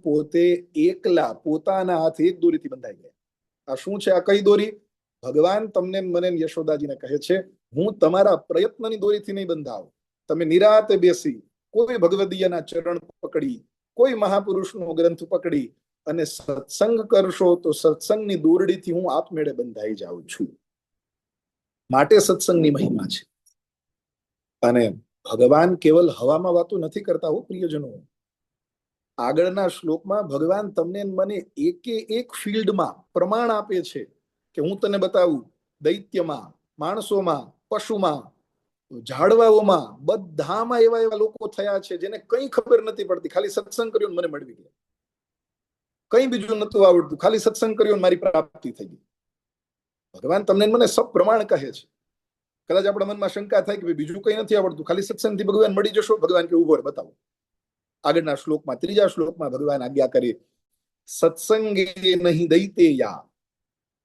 પોતે એકલા પોતાના હાથે એક દોરીથી બંધાઈ ગયા. આ શું છે? આ કઈ દોરી? ભગવાન તમને મને યશોદાજીને કહે છે, હું તમારા પ્રયત્નની દોરીથી નહીં બંધાવું. તમે નિરાતે બેસી કોઈ ભગવદીયના ચરણ પકડી, કોઈ મહાપુરુષનો ગ્રંથ પકડી અને સત્સંગ કરશો તો સત્સંગની દોરડીથી હું આપમેળે બંધાઈ જાઉં છું. માટે સત્સંગની મહિમા છે. અને ભગવાન કેવલ હવામાં વાતો નથી કરતા હો પ્રિયજનો. આગળના શ્લોકમાં ભગવાન તમને મને એકે એક ફિલ્ડમાં પ્રમાણ આપે છે કે હું તને બતાવું, દૈત્યમાં, માણસોમાં, પશુમાં, ઝાડવાઓમાં, બધામાં એવા એવા લોકો થયા છે જેને કઈ ખબર નથી પડતી, ખાલી સત્સંગ કર્યો મને મળવી ગયા. કઈ બીજું નતું આવડતું, ખાલી સત્સંગ કર્યો મારી પ્રાપ્તિ થઈ ગઈ. ભગવાન તમને મને સબ પ્રમાણ કહે છે. કદાચ આપણા મનમાં શંકા થાય કે બીજું કઈ નથી આવડતું, ખાલી સત્સંગથી ભગવાન મળી જશો. ભગવાન કે ઉભો બતાવો. આગળના શ્લોકમાં, ત્રીજા શ્લોકમાં ભગવાન આજ્ઞા કરી, સત્સંગે નહીં દૈતે યા.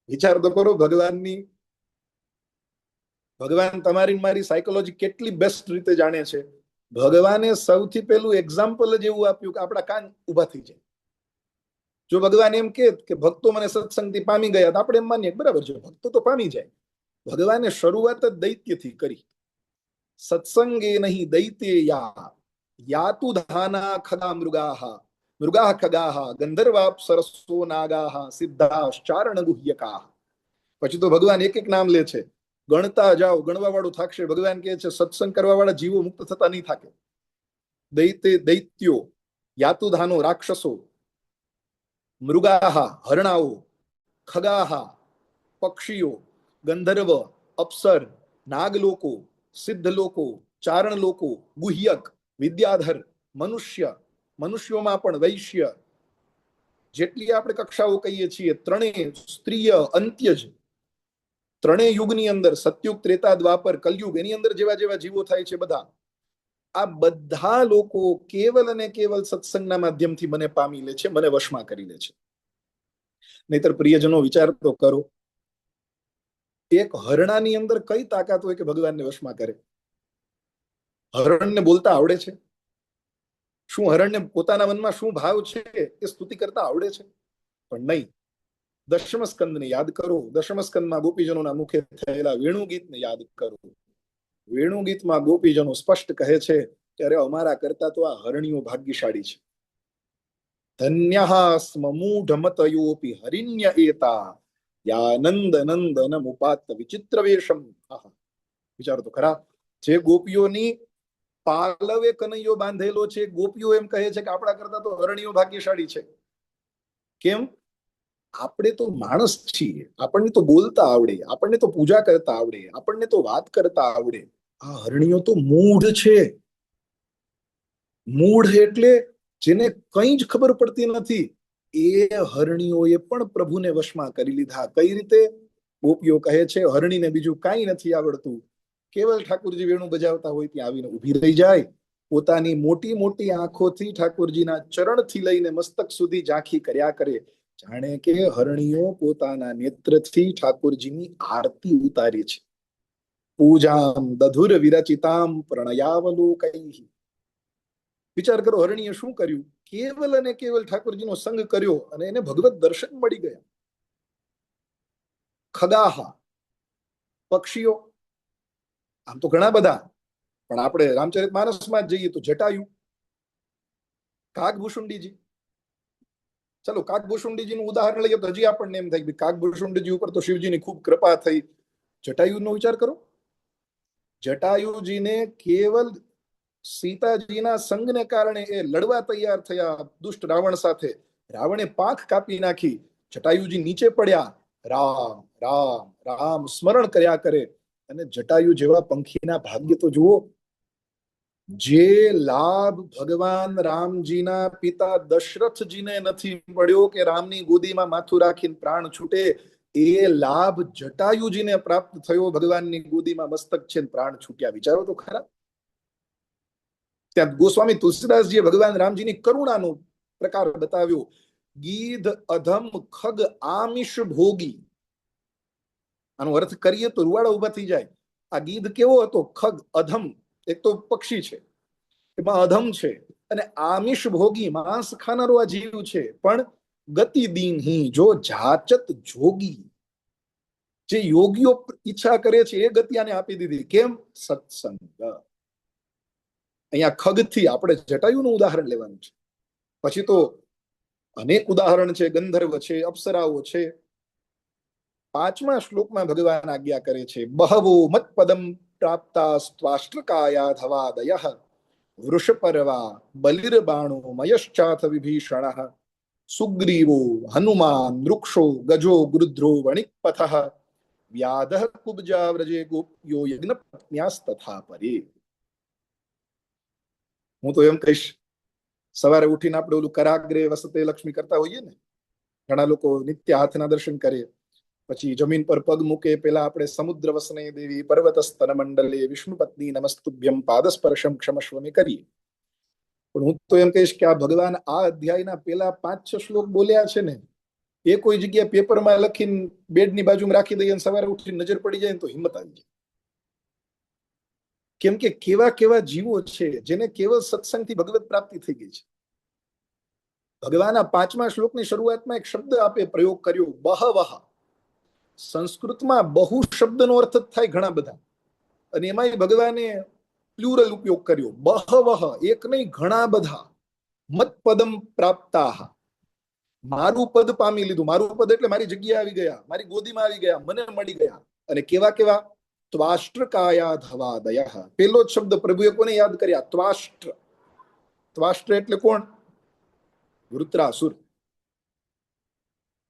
વિચાર તો કરો ભગવાનની, ભગવાન તમારી મારી સાયકોલોજી કેટલી બેસ્ટ રીતે જાણે છે. ભગવાને સૌથી પહેલું એક્ઝામ્પલ જ એવું આપ્યું કે આપણા કાન ઉભા થઈ જાય. જો ભગવાન એમ કે ભક્તો મને સત્સંગથી પામી ગયા તો આપણે એમ માનીએ બરાબર છે, ભક્તો તો પામી જાય. ભગવાને શરૂઆત જ દૈત્યથી કરી. સત્સંગે નહીં દૈતે યા યાતુ ધાના ખગા મૃગાહ મૃગાહ ખગાહ ગંધર્વાપ્સરસો નાગાહ સિદ્ધાશ્ચારણ ગુહ્યકાહ. પછી તો ભગવાન એક એક નામ લે છે. ગણતા જાઓ, ગણવા વાળું થાકશે. ભગવાન કહે છે સત્સંગ કરવા વાળા જીવો મુક્ત થતા નહીં થાકે. દૈતે દૈત્યો, યાતુધાનો રાક્ષસો, મૃગાહ હરણાઓ, ખગાહ પક્ષીઓ, ગંધર્વ, અપ્સર, નાગલોકો, સિદ્ધ લોકો, ચારણ લોકો, ગુહ્યક, વિદ્યાધર, મનુષ્ય, મનુષ્યોમાં પણ વૈશ્ય, જેટલી આપણે કક્ષાઓ કહીએ છીએ, ત્રણેય સ્ત્રીય અંત્યજ, ત્રણેય યુગની અંદર, સતયુગ, ત્રેતા, દ્વાપર, કલયુગ, એની અંદર જેવા જેવા જીવો થાય છે બધા, આ બધા લોકો કેવલ અને કેવલ સત્સંગના માધ્યમથી મને પામી લે છે, મને વશમાં કરી લે છે. નહીતર પ્રિયજનો વિચાર તો કરો, એક હરણાની અંદર કઈ તાકાત હોય કે ભગવાનને વશમાં કરે? હરણને બોલતા આવડે છે? શું હરણને પોતાના મનમાં શું ભાવ છે એ સ્તુતિ કરતા આવડે છે? પણ નહીં. દશમ સ્કંદને યાદ કરો. દશમ સ્કંદમાં ગોપીજનોના મુખે થયેલા વેણુ ગીતને યાદ કરો. વેણુ ગીતમાં ગોપીજનો સ્પષ્ટ કહે છે કે અરે અમારા કરતા તો આ હરણીઓ ભાગ્યશાળી છે. ધન્યઃ સ્મ મૂઢમતયોપી હરિણ્ય એતા યાનંદ નંદન મુપાત વિચિત્ર વેશમ. વિચારો તો ખરા, જે ગોપીઓની પાલવે કનૈયો બાંધેલો છે, ગોપીઓ એમ કહે છે કે આપણા કરતા તો હરણીઓ ભાગ્યશાળી છે. કેમ? આપણે તો માણસ છીએ, આપણને તો બોલતા આવડે, આપણને તો પૂજા કરતા આવડે, આપણને તો વાત કરતા આવડે. આ હરણીઓ તો મૂઢ છે. મૂઢ એટલે જેને કઈ જ ખબર પડતી નથી. એ હરણીઓએ પણ પ્રભુને વશમાં કરી લીધા. કઈ રીતે? ગોપીઓ કહે છે હરણીને બીજું કાંઈ નથી આવડતું, કેવલ ઠાકોરજી વેણુ બજાવતા હોય ત્યાં આવીને ઊભી રહી જાય, પોતાની મોટી મોટી આંખોથી ઠાકોરજીના ચરણથી લઈને મસ્તક સુધી ઝાંખી કર્યા કરે, જાણે કે હરણીઓ પોતાના નેત્રથી ઠાકોરજીની આરતી ઉતારી છે. પૂજામ દધુર વિરચિતામ પ્રણયાવલોકૈઃ. વિચાર કરો, હરણીએ શું કર્યું? કેવલ અને કેવલ ઠાકોરજીનો સંગ કર્યો અને એને ભગવત દર્શન મળી ગયા. ખગાહા પક્ષીઓ, આમ તો ઘણા બધા, પણ આપણે રામચરિતમાનસમાં જ જઈએ તો જટાયુ, કાગભૂષુંડીજી. ચલો કાગભૂષુંડીજીનું ઉદાહરણ લઈએ તો હજી આપણને એમ થાય કે કાગભૂષુંડીજી ઉપર તો શિવજીની ખૂબ કૃપા થઈ. જટાયુનો વિચાર કરો. જટાયુજીને કેવલ સીતાજીના સંગને કારણે એ લડવા તૈયાર થયા દુષ્ટ રાવણ સાથે. રાવણે પાંખ કાપી નાખી, જટાયુજી નીચે પડ્યા, રામ રામ રામ સ્મરણ કર્યા કરે. અને જટાયુ જેવા પંખીના ભાગ્ય તો જુઓ. જે લાભ ભગવાન રામજીના પિતા દશરથજીને નથી મળ્યો કે રામની ગોદીમાં માથું રાખીને પ્રાણ છૂટે, એ લાભ જટાયુજીને પ્રાપ્ત થયો. ભગવાનની ગોદીમાં મસ્તક છે પ્રાણ છૂટ્યા. વિચારો તો ખરા. ત્યાં ગોસ્વામી તુલસીદાસજીએ ભગવાન રામજીની કરુણાનો પ્રકાર બતાવ્યો. ગીધ અધમ ખગ આમિષ ભોગી. આનો અર્થ કરીએ તો રૂવાડા ઉભા થઈ જાય. આ ગીધ કેવો હતો? ખગ, અધમ. એક તો પક્ષી છે, એમાં અધમ છે, અને આમિષ ભોગી, માંસ ખાનારો આ જીવ છે, પણ ગતિ દીનહી, જો જાચત જોગી. જે યોગીઓ ઈચ્છા કરે છે એ ગતિ આને આપી દીધી. કેમ? સત્સંગ. અહીંયા ખગથી આપણે જટાયુનું ઉદાહરણ લેવાનું છે. પછી તો અનેક ઉદાહરણ છે, ગંધર્વ છે, અપ્સરાઓ છે. 5મા શ્લોકમાં ભગવાન આજ્ઞા કરે છે, બહવો મત પદમ પ્રાપ્તા સ્વાષ્ટ્રકાયા ધવાદયઃ વૃષપર્વા બલિર્બાણો મયશ્ચાથ વિભીષણઃ સુગ્રીવો હનુમાન વૃક્ષો ગજો ગૃધ્રો વણિકપથઃ વ્યાધઃ કુબ્જા વ્રજે ગોપ્યો યજ્ઞ પત્ન્યાસ્તથા પરે. હું તો એમ કહીશ, સવારે ઉઠીને આપણે ઓલું કરાગ્રે વસતે લક્ષ્મી કરતા હોઈએ ને, ઘણા લોકો નિત્ય હાથના દર્શન કરે, પછી જમીન પર પગ મૂકે પેલા આપણે સમુદ્ર વસને દેવી પર્વત સ્તન મંડલે વિષ્ણુ પત્ની નમસ્તુભ્યમ પાદસ્પર્શમ ક્ષમસ્વમે કરીએ. પણ હું તો એમ કહીશ કે આ ભગવાન આ અધ્યાયના પેલા 5-6 શ્લોક બોલ્યા છે ને, એ કોઈ જગ્યાએ પેપરમાં લખીને બેડની બાજુમાં રાખી દઈએ, સવારે ઉઠીને નજર પડી જાય તો હિંમત આવી જાય. કેમ કે કેવા કેવા જીવો છે જેને કેવળ સત્સંગથી ભગવત પ્રાપ્તિ થઈ ગઈ છે. ભગવાન આ 5મા શ્લોકની શરૂઆતમાં એક શબ્દ આપે પ્રયોગ કર્યો, બહવહ. સંસ્કૃતમાં બહુ શબ્દનો અર્થ થાય ઘણા બધા, અને એમાં ભગવાને પ્લુરલ ઉપયોગ કર્યો, બહવહ, એક નહીં ઘણા બધા. મત પદમ પ્રાપ્તાહ, મારું પદ પામી લીધું. મારું પદ એટલે મારી જગ્યાએ આવી ગયા, મારી ગોદીમાં આવી ગયા, મને મળી ગયા. અને કેવા કેવા? ત્વાષ્ટ્રકાયા ધવાદયઃ. પેલો જ શબ્દ પ્રભુએ કોને યાદ કર્યા? ત્વાષ્ટ્ર. ત્વાષ્ટ્ર એટલે કોણ? વૃત્રાસુર.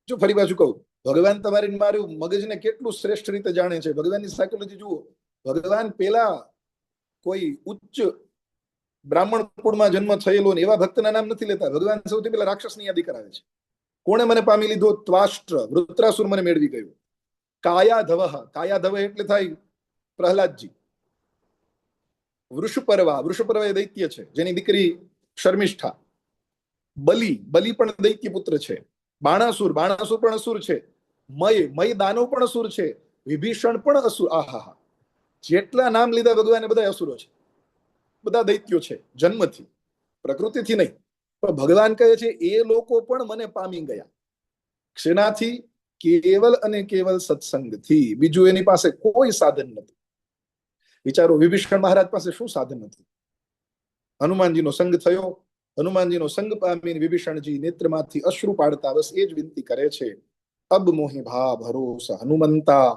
જો ફરી પાછું કહું, ભગવાન તમારી મારું મગજને કેટલું શ્રેષ્ઠ રીતે જાણે છે. ભગવાનની સાયકોલોજી જુઓ. ભગવાન પેલા કોઈ ઉચ્ચ બ્રાહ્મણ કુળમાં જન્મ થયેલો ને એવા ભક્તના નામ નથી લેતા. ભગવાન સૌથી પહેલા રાક્ષસની યાદી કરાવે છે. કોણે મને પામી લીધો? ત્વાષ્ટ્ર, વૃત્રાસુર મને મેળવી ગયો. કાયાધવઃ, કાયાધવ એટલે થાય પ્રહલાદજી. વૃષપર્વા, વૃષપર્વા એ દૈત્ય છે જેની દીકરી શર્મિષ્ઠા. બલિ, બલિ પણ દૈત્ય પુત્ર છે. બાણાસુર, બાણાસુર પણ અસુર છે. મય, મય દાનવ પણ અસુર છે. વિભીષણ પણ અસુર. આહા, જેટલા નામ લીધા ભગવાને બધા અસુરો છે, બધા દૈત્યો છે જન્મથી, પ્રકૃતિથી નહીં. પણ ભગવાન કહે છે એ લોકો પણ મને પામી ગયા. શેનાથી? કેવલ અને કેવલ સત્સંગથી. બીજું એની પાસે કોઈ સાધન નથી. વિચારો, વિભીષણ મહારાજ પાસે શું સાધન નથી? હનુમાનજીનો સંગ થયો, હનુમાનજીનો સંગ પામીને વિભીષણજી નેત્રમાંથી અશ્રુ પાડતા બસ એ જ વિનંતી કરે છે, અબ મોહી ભા ભરોસ હનુમંતા,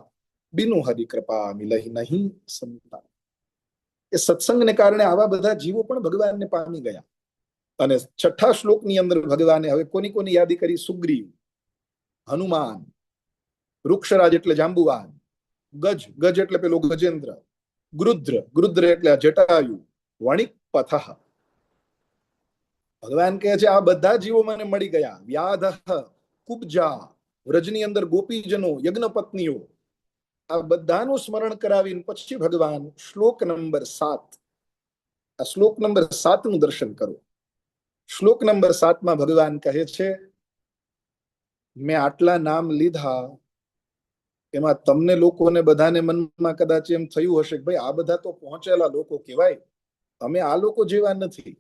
બિનુ હરિ કૃપા મિલહી નહીં સંતા. એ સત્સંગને કારણે આવા બધા જીવો પણ ભગવાનને પામી ગયા. અને 6ઠા શ્લોકની અંદર ભગવાને હવે કોની કોની યાદી કરી? સુગ્રીવ, હનુમાન, વૃક્ષરાજ એટલે જાંબુવાન, ગજ, ગજ એટલે પેલો ગજેન્દ્ર, ગૃધ્ર, ગૃધ્ર એટલે જટાયુ, વણિક પથઃ. ભગવાન કહે છે આ બધા જીવો મને મળી ગયા. વ્યાધઃ, કુબ્જા, વ્રજની અંદર ગોપીજનો, યજ્ઞ પત્નીઓ, આ બધાનું સ્મરણ કરાવીને પછી ભગવાન શ્લોક નંબર 7, આ શ્લોક નંબર 7 નું દર્શન કરો. શ્લોક નંબર 7માં ભગવાન કહે છે, મેં આટલા નામ લીધા, એમાં તમને લોકોને બધાને મનમાં કદાચ એમ થયું હશે કે ભાઈ આ બધા તો પહોંચેલા લોકો કહેવાય, અમે આ લોકો જેવા નથી.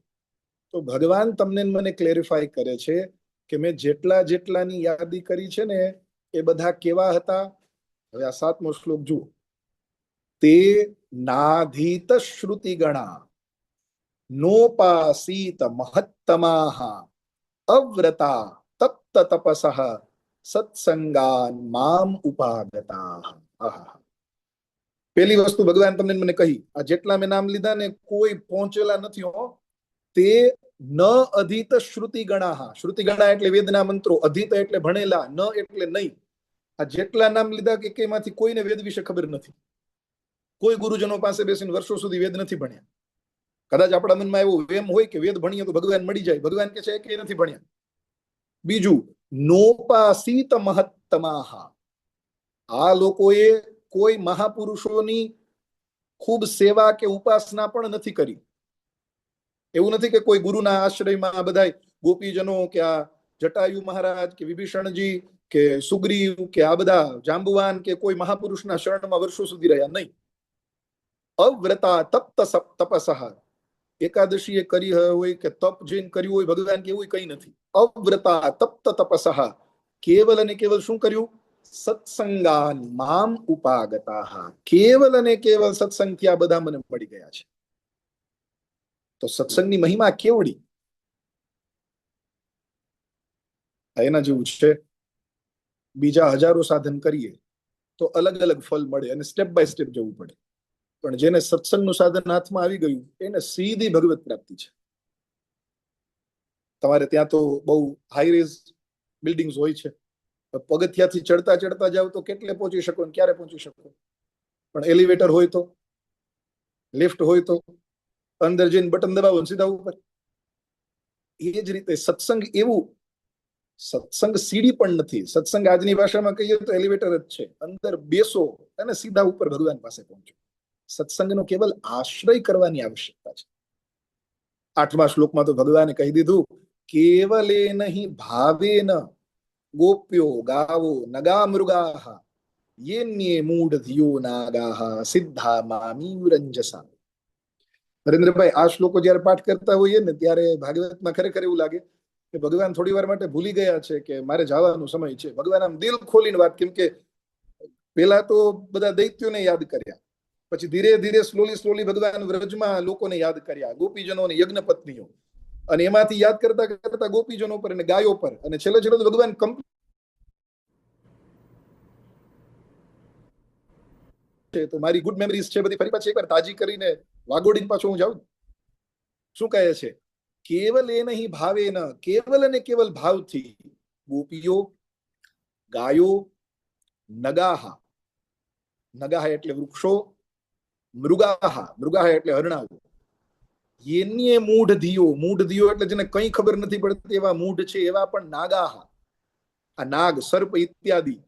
તો ભગવાન તમને મને ક્લેરિફાય કરે છે કે મેં જેટલા જેટલાની યાદી કરી છે ને એ બધા કેવા હતા? હવે આ 7મો શ્લોક જુઓ. તે નાધીત શ્રુતિ ગણા નોપાસીત મહત્તમાહ અવ્રતા તપ્ત તપસઃ સત્સંગાન મામ ઉપાગતા. પેલી વસ્તુ ભગવાન તમને મને કહી, આ જેટલા મેં નામ લીધા ને કોઈ પહોંચેલા નથી હો. તે ન અધીત શ્રુતિ ગણાહ. શ્રુતિ ગણા એટલે વેદના મંત્રો, અધીત એટલે ભણેલા, ન એટલે નહીં. આ જેટલા નામ લીધા કે એમાંથી કોઈને વેદ વિશે ખબર નથી. કોઈ ગુરુજનો પાસે બેસીને વર્ષો સુધી વેદ નથી ભણ્યા. કદાચ આપણા મનમાં એવું વેમ હોય કે વેદ ભણીએ તો ભગવાન મળી જાય. ભગવાન કે છે કે નથી ભણ્યા. બીજું, નોપાસીત મહત્તમાહ. આ લોકોએ કોઈ મહાપુરુષોની ખૂબ સેવા કે ઉપાસના પણ નથી કરી. એવું નથી કે કોઈ ગુરુના આશ્રયમાં બધા ગોપીજનો કે આ જટાયુ મહારાજ કે વિભીષણજી કે સુગ્રીવ કે આ બધા જાંબુવાન કે કોઈ મહાપુરુષના શરણમાં વર્ષો સુધી રહ્યા. નહીં. અવ્રતા તપ્ત તપસઃ. એકાદશી એ કરી હોય કે તપ જઈને કર્યું હોય, ભગવાન કે એવું કઈ નથી. અવ્રતા તપ્ત તપસઃ. કેવલ અને કેવલ શું કર્યું? સત્સંગાન મામ ઉપાગતા. કેવલ અને કેવલ સત્સંગથી આ બધા મને મળી ગયા છે. તો સત્સંગની મહિમા કેવડી! એના જેવું છે. બીજા હજારો સાધન કરીએ તો અલગ અલગ ફળ મળે અને સ્ટેપ બાય સ્ટેપ જવું પડે. પણ જેને સત્સંગનું સાધન હાથમાં આવી ગયું એને સીધી ભગવત પ્રાપ્તિ છે. તમારે ત્યાં તો બહુ હાઈ રેઝ બિલ્ડિંગ્સ હોય છે, પગથિયાથી ચડતા ચડતા જાવ તો કેટલે પહોંચી શકો ને ક્યારે પહોંચી શકો. પણ એલિવેટર હોય તો, લિફ્ટ હોય તો અંદર જઈને બટન દબાવો સીધા ઉપર. એ જ રીતે સત્સંગ એવું, સત્સંગ સીડી પણ નથી. સત્સંગ આજની ભાષામાં કહીએ તો એલિવેટર જ છે. અંદર બેસો અને સીધા ઉપર ભગવાન પાસે પહોંચો. સત્સંગનો કેવલ આશ્રય કરવાની આવશ્યકતા છે. 8મા શ્લોકમાં તો ભગવાને કહી દીધું, કેવલે નહીં ભાવેન ગોપ્યો ગાવો નગા મૃગાહ યેન્યે મૂઢ ધિયો નાગાહ સિદ્ધા મામીરંજસા. નરેન્દ્રભાઈ, આ શ્લોકો જયારે પાઠ કરતા હોઈએ ને ત્યારે ભાગવતમાં ખરેખર એવું લાગે કે ભગવાન થોડી વાર માટે ભૂલી ગયા છે કે મારે જવાનો સમય છે. ભગવાન આમ દિલ ખોલીને વાત, કેમ કે પેલા તો બધા દૈત્યોને યાદ કર્યા, પછી ધીરે ધીરે સ્લોલી ભગવાન વ્રજમાં લોકોને યાદ કર્યા, ગોપીજનો અને યજ્ઞ પત્નીઓ, અને એમાંથી યાદ કરતા કરતા ગોપીજનો પર અને ગાયો પર, અને છેલ્લે છેલ્લે ભગવાન તો મારી ગુડ મેમરીઝ છે બધી ફરી પાછી એકવાર તાજી કરીને વાગોડીને પાછો હું જાઉં. શું કહે છે? કેવલ એ નહીં ભાવે ન, કેવલ અને કેવલ ભાવથી ગોપીઓ, ગાયો, નગાહા, નગાહા એટલે વૃક્ષો, મૃગાહા, મૃગાહા એટલે હરણાઓ, યેન્યે મૂઢ ધિયો, મૂઢ ધિયો એટલે જેને કંઈ ખબર નથી પડતી એવા મૂઢ છે એવા પણ નાગાહા, આ નાગ, સર્પ ઇત્યાદિ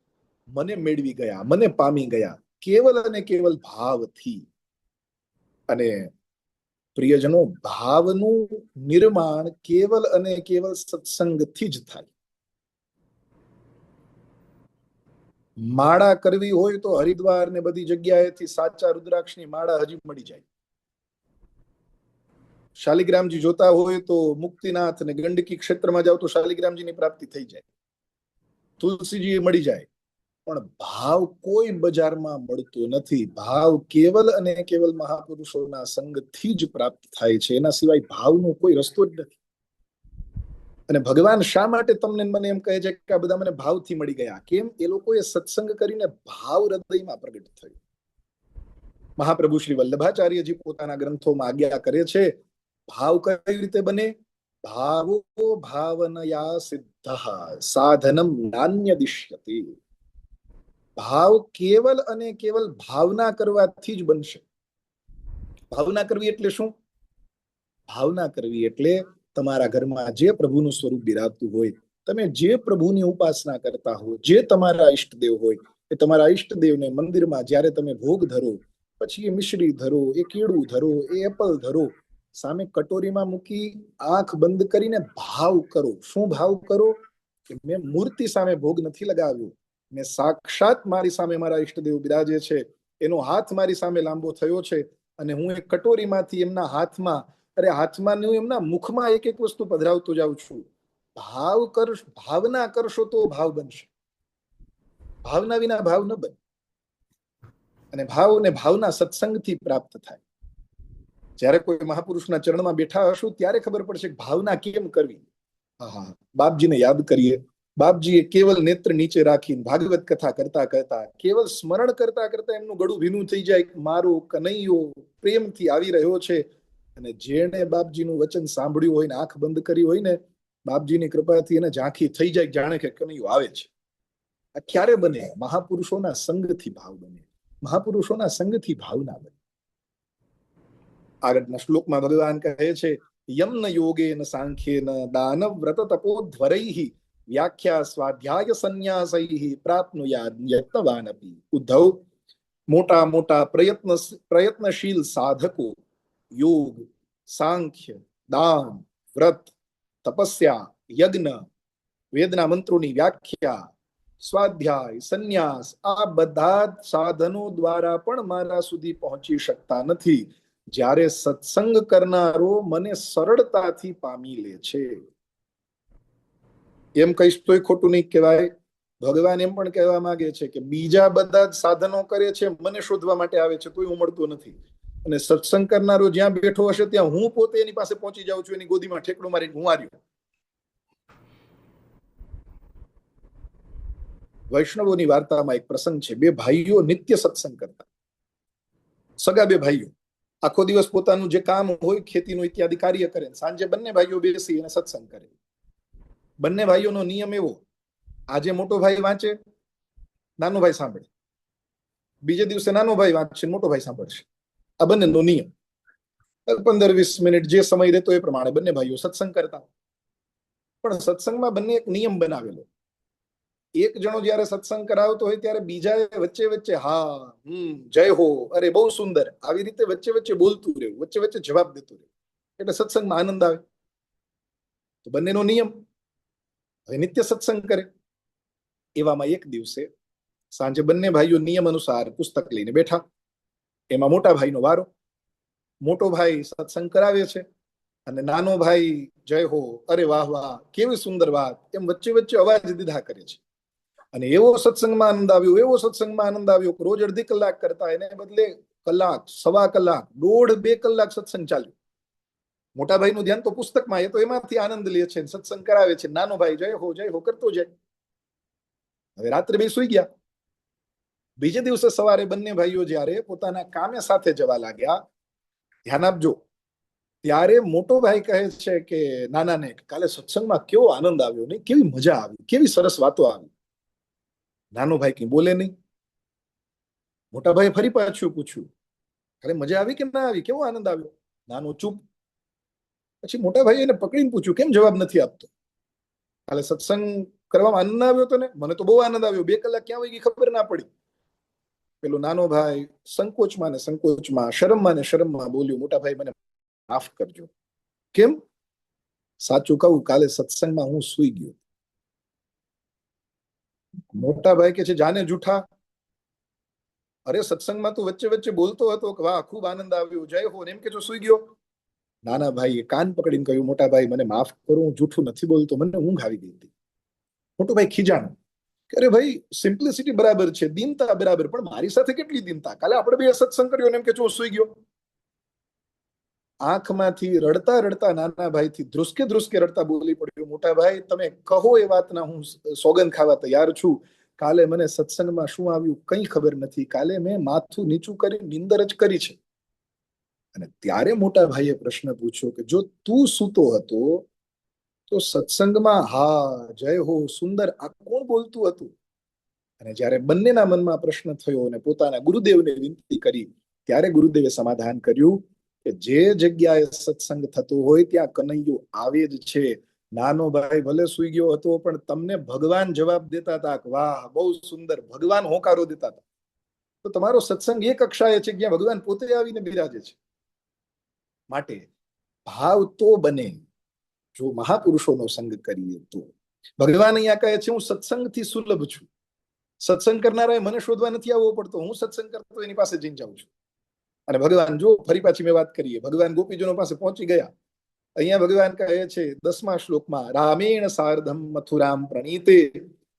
મને મેળવી ગયા, મને પામી ગયા કેવલ અને કેવલ ભાવથી. અને પ્રિયજનો, ભાવનું નિર્માણ કેવલ અને કેવલ સત્સંગથી જ થાય. માળા કરવી હોય તો હરિદ્વાર ને બધી જગ્યાએથી સાચા રુદ્રાક્ષની માળા હજી મળી જાય. શાલિગ્રામજી જોતા હોય તો મુક્તિનાથ ને ગંડકી ક્ષેત્રમાં જાવ તો શાલિગ્રામજીની પ્રાપ્તિ થઈ જાય, તુલસીજી મળી જાય. પણ ભાવ કોઈ બજારમાં મળતો નથી. ભાવ કેવલ અને કેવલ મહાપુરુષોના સંગથી જ પ્રાપ્ત થાય છે. એના સિવાય ભાવનો કોઈ રસ્તો જ નથી. અને ભગવાન શા માટે તમને મને એમ કહે છે કે આ બધા મને ભાવથી મળી ગયા? કેમ? એ લોકોએ સત્સંગ કરીને ભાવ હૃદયમાં પ્રગટ થયો. મહાપ્રભુ શ્રી વલ્લભાચાર્યજી પોતાના ગ્રંથોમાં આજ્ઞા કરે છે, ભાવ કઈ રીતે બને? ભાવો ભાવનયા સિદ્ધ સાધનમ નાન્ય દિશ્યતે. ભાવ કેવલ અને કેવલ ભાવના કરવાથી જ બનશે. ભાવના કરવી એટલે શું? ભાવના કરવી એટલે તમારા ઘરમાં જે પ્રભુનું સ્વરૂપ બિરાજતું હોય, તમે જે પ્રભુની ઉપાસના કરતા હો, જે તમારા ઈષ્ટદેવ હોય, એ તમારા ઈષ્ટદેવને મંદિરમાં જ્યારે તમે ભોગ ધરો, પછી એ મિશ્રી ધરો, એ કેળું ધરો, એ એપલ ધરો, સામે કટોરીમાં મૂકી આંખ બંધ કરીને ભાવ કરો. શું ભાવ કરો? કે મેં મૂર્તિ સામે ભોગ નથી લગાવ્યો, મેં સાક્ષાત મારી સામે મારા ઈષ્ટદેવ બિરાજે છે, એનો હાથ મારી સામે લાંબો થયો છે, અને હું એક કટોરીમાંથી એમના હાથમાં, અરે હાથમાં નહીં, એમના મુખમાં એક એક વસ્તુ પધરાવતો જાઉં છું. ભાવ કરશો, ભાવના કરશો તો ભાવ બનશે. ભાવના વિના ભાવ ન બને. અને ભાવ ને ભાવના સત્સંગથી પ્રાપ્ત થાય. જ્યારે કોઈ મહાપુરુષના ચરણમાં બેઠા હશું ત્યારે ખબર પડશે કે ભાવના કેમ કરવી. હા, બાપજીને યાદ કરીએ. બાપજીએ કેવલ નેત્ર નીચે રાખીને ભાગવત કથા કરતા કરતા, કેવલ સ્મરણ કરતા કરતા એમનું ગળું ભીનું થઈ જાય. મારો કનૈયો પ્રેમથી આવી રહ્યો છે. અને જેણે બાપજીનું વચન સાંભળ્યું હોય ને આંખ બંધ કરી હોય ને, બાપજીની કૃપાથી એને ઝાંખી થઈ જાય, જાણે કે કનૈયો આવે છે. આ ક્યારે બને? મહાપુરુષોના સંગથી ભાવ બને. મહાપુરુષોના સંગથી ભાવના બને. આગળના શ્લોકમાં ભગવાન કહે છે, યમ્ન યોગેન સાંખ્યેન દાનવ વ્રત તપોધ્વરૈઃ વ્યાખ્યા સ્વાધ્યાય સંન્યાસૈઃ પ્રાપ્નુયાદ યત્નવાનપી. ઉદ્ધવ, મોટા મોટા પ્રયત્નશીલ સાધકો યોગ, સાંખ્ય, દાન, વ્રત, તપસ્યા, યજ્ઞ, વેદના મંત્રોની વ્યાખ્યા, સ્વાધ્યાય, સંન્યાસ, આ બધા સાધનો દ્વારા પણ મારા સુધી પહોંચી શકતા નથી. જ્યારે સત્સંગ કરનારો મને સરળતાથી પામી લે છે. એમ કહીશ તોય ખોટું નહીં કહેવાય. ભગવાન એમ પણ કહેવા માંગે છે કે બીજા બધા જ સાધનો કરે છે, મને શોધવા માટે આવે છે, તોય હું મળતો નથી. અને સત્સંગ કરનારો જ્યાં બેઠો હશે ત્યાં હું પોતે એની પાસે પહોંચી જાઉં છું, એની ગોદીમાં ઠેકડો મારીને હું આવ્યો. વૈષ્ણવોની વાર્તામાં એક પ્રસંગ છે. બે ભાઈઓ નિત્ય સત્સંગ કરતા, સગા બે ભાઈઓ. આખો દિવસ પોતાનું જે કામ હોય ખેતીનું ઇત્યાદિ કાર્ય કરે, સાંજે બંને ભાઈઓ બેસી અને સત્સંગ કરે. બંને ભાઈઓનો નિયમ એવો, આજે મોટો ભાઈ વાંચે, નાનો ભાઈ સાંભળે, બીજે દિવસે નાનો ભાઈ વાંચશે, મોટો ભાઈ સાંભળશે. આ બંનેનો નિયમ. 15-20 મિનિટ જે સમય રહેતો એ પ્રમાણે બંને ભાઈઓ સત્સંગ કરતા. પણ સત્સંગમાં બંને એક નિયમ બનાવેલો, એક જણો જયારે સત્સંગ કરાવતો હોય ત્યારે બીજાએ વચ્ચે વચ્ચે હા, જય હો, અરે બહુ સુંદર, આવી રીતે વચ્ચે વચ્ચે બોલતું રહેવું, વચ્ચે વચ્ચે જવાબ દેતું રહેવું, એટલે સત્સંગમાં આનંદ આવે. તો બંનેનો નિયમ. હવે નિત્ય સત્સંગ કરે. એવામાં એક દિવસે સાંજે બંને ભાઈઓ નિયમ અનુસાર પુસ્તક લઈને બેઠા. એમાં મોટા ભાઈનો વારો. મોટો ભાઈ સત્સંગ કરાવે છે અને નાનો ભાઈ જય હો, અરે વાહ વાહ, કેવી સુંદર વાત, એમ વચ્ચે વચ્ચે અવાજ દીધા કરે છે. અને એવો સત્સંગમાં આનંદ આવ્યો, એવો સત્સંગમાં આનંદ આવ્યો, રોજ અડધી કલાક કરતા એને બદલે કલાક, સવા કલાક, 1.5-2 કલાક સત્સંગ ચાલ્યો. મોટા ભાઈનું ધ્યાન તો પુસ્તકમાં, એ તો એમાંથી આનંદ લે છે, સત્સંગ કરાવે છે. નાનો ભાઈ જય હો કરતો જાય. હવે રાત્રે બે સુઈ ગયા. બીજે દિવસે સવારે બંને ભાઈઓ જ્યારે પોતાના કામે સાથે જવા લાગ્યા, ધ્યાન આપજો, ત્યારે મોટો ભાઈ કહે છે કે નાનાને, કાલે સત્સંગમાં કેવો આનંદ આવ્યો, નહીં, કેવી મજા આવી, કેવી સરસ વાતો આવી. નાનો ભાઈ કઈ બોલે નહીં. મોટા ભાઈ ફરી પાછું પૂછ્યું, કાલે મજા આવી કે ના આવી, કેવો આનંદ આવ્યો? નાનો ચૂપ. પછી મોટા ભાઈ એને પકડીને પૂછ્યું, કેમ જવાબ નથી આપતો? કાલે સત્સંગ કરવામાં આનંદ આવ્યો તો ને? મને તો બહુ આનંદ આવ્યો, 2 કલાક ક્યાં વહી ગઈ ખબર ના પડી. પેલો નાનો ભાઈ સંકોચમાં ને સંકોચમાં, શરમમાં ને શરમમાં બોલ્યો, મોટા ભાઈ મને માફ કરજો. કેમ? સાચું કહું, કાલે સત્સંગમાં હું સૂઈ ગયો. મોટા ભાઈ કે છે, જાને જૂઠા, અરે સત્સંગમાં તું વચ્ચે વચ્ચે બોલતો હતો કે વાહ ખૂબ આનંદ આવ્યો, જય હો, એમ કે જો સૂઈ ગયો. નાના ભાઈએ કાન પકડીને કહ્યું, મોટા ભાઈ મને માફ કરો, હું જૂઠું નથી બોલતો, મને ઊંઘ આવી ગઈ હતી. મોટો ભાઈ ખીજાણો, અરે ભાઈ સિમ્પ્લિસિટી બરાબર છે, દીનતા બરાબર, પણ મારી સાથે કેટલી દીનતા, કાલે આપણે બે સત્સંગ કર્યો એમ કે જો સૂઈ ગયો. આંખમાંથી રડતા રડતા નાના ભાઈથી ધ્રુસકે ધ્રુસકે રડતા બોલી પડ્યો, મોટા ભાઈ તમે કહો એ વાતના હું સોગંદ ખાવા તૈયાર છું. કાલે મને સત્સંગમાં શું આવ્યું કંઈ ખબર નથી, કાલે મેં માથું નીચું કરી નિંદર જ કરી છે. અને ત્યારે મોટા ભાઈએ પ્રશ્ન પૂછ્યો કે જો તું સૂતો હતો તો સત્સંગમાં હા, જય હો, સુંદર, આ કોણ બોલતું હતું? અને જ્યારે બંનેના મનમાં પ્રશ્ન થયો અને પોતાના ગુરુદેવને વિનંતી કરી, ત્યારે ગુરુદેવે સમાધાન કર્યું કે જે જગ્યાએ સત્સંગ થતો હોય ત્યાં કનૈયો આવે જ છે. નાનો ભાઈ ભલે સુઈ ગયો હતો પણ તમને ભગવાન જવાબ દેતા હતા, વાહ બહુ સુંદર, ભગવાન હોકારો દેતા હતા. તો તમારો સત્સંગ એ કક્ષાએ છે જ્યાં ભગવાન પોતે આવીને બિરાજે છે. માટે ભાવ તો બને જો મહાપુરુષોનો સંગ કરીએ તો. ભગવાન અહીંયા કહે છે હું સત્સંગથી સુલભ છું. સત્સંગ કરનારાએ મને શોધવા નથી આવવો પડતો, હું સત્સંગ કરતો એની પાસે જઈને જાઉં છું. અને ભગવાન જો ફરી પાછી મેં વાત કરીએ, ભગવાન ગોપીજનો પાસે પહોંચી ગયા. અહીંયા ભગવાન કહે છે 10મા શ્લોકમાં, રામેણ સાર્ધમ મથુરામ પ્રણીતે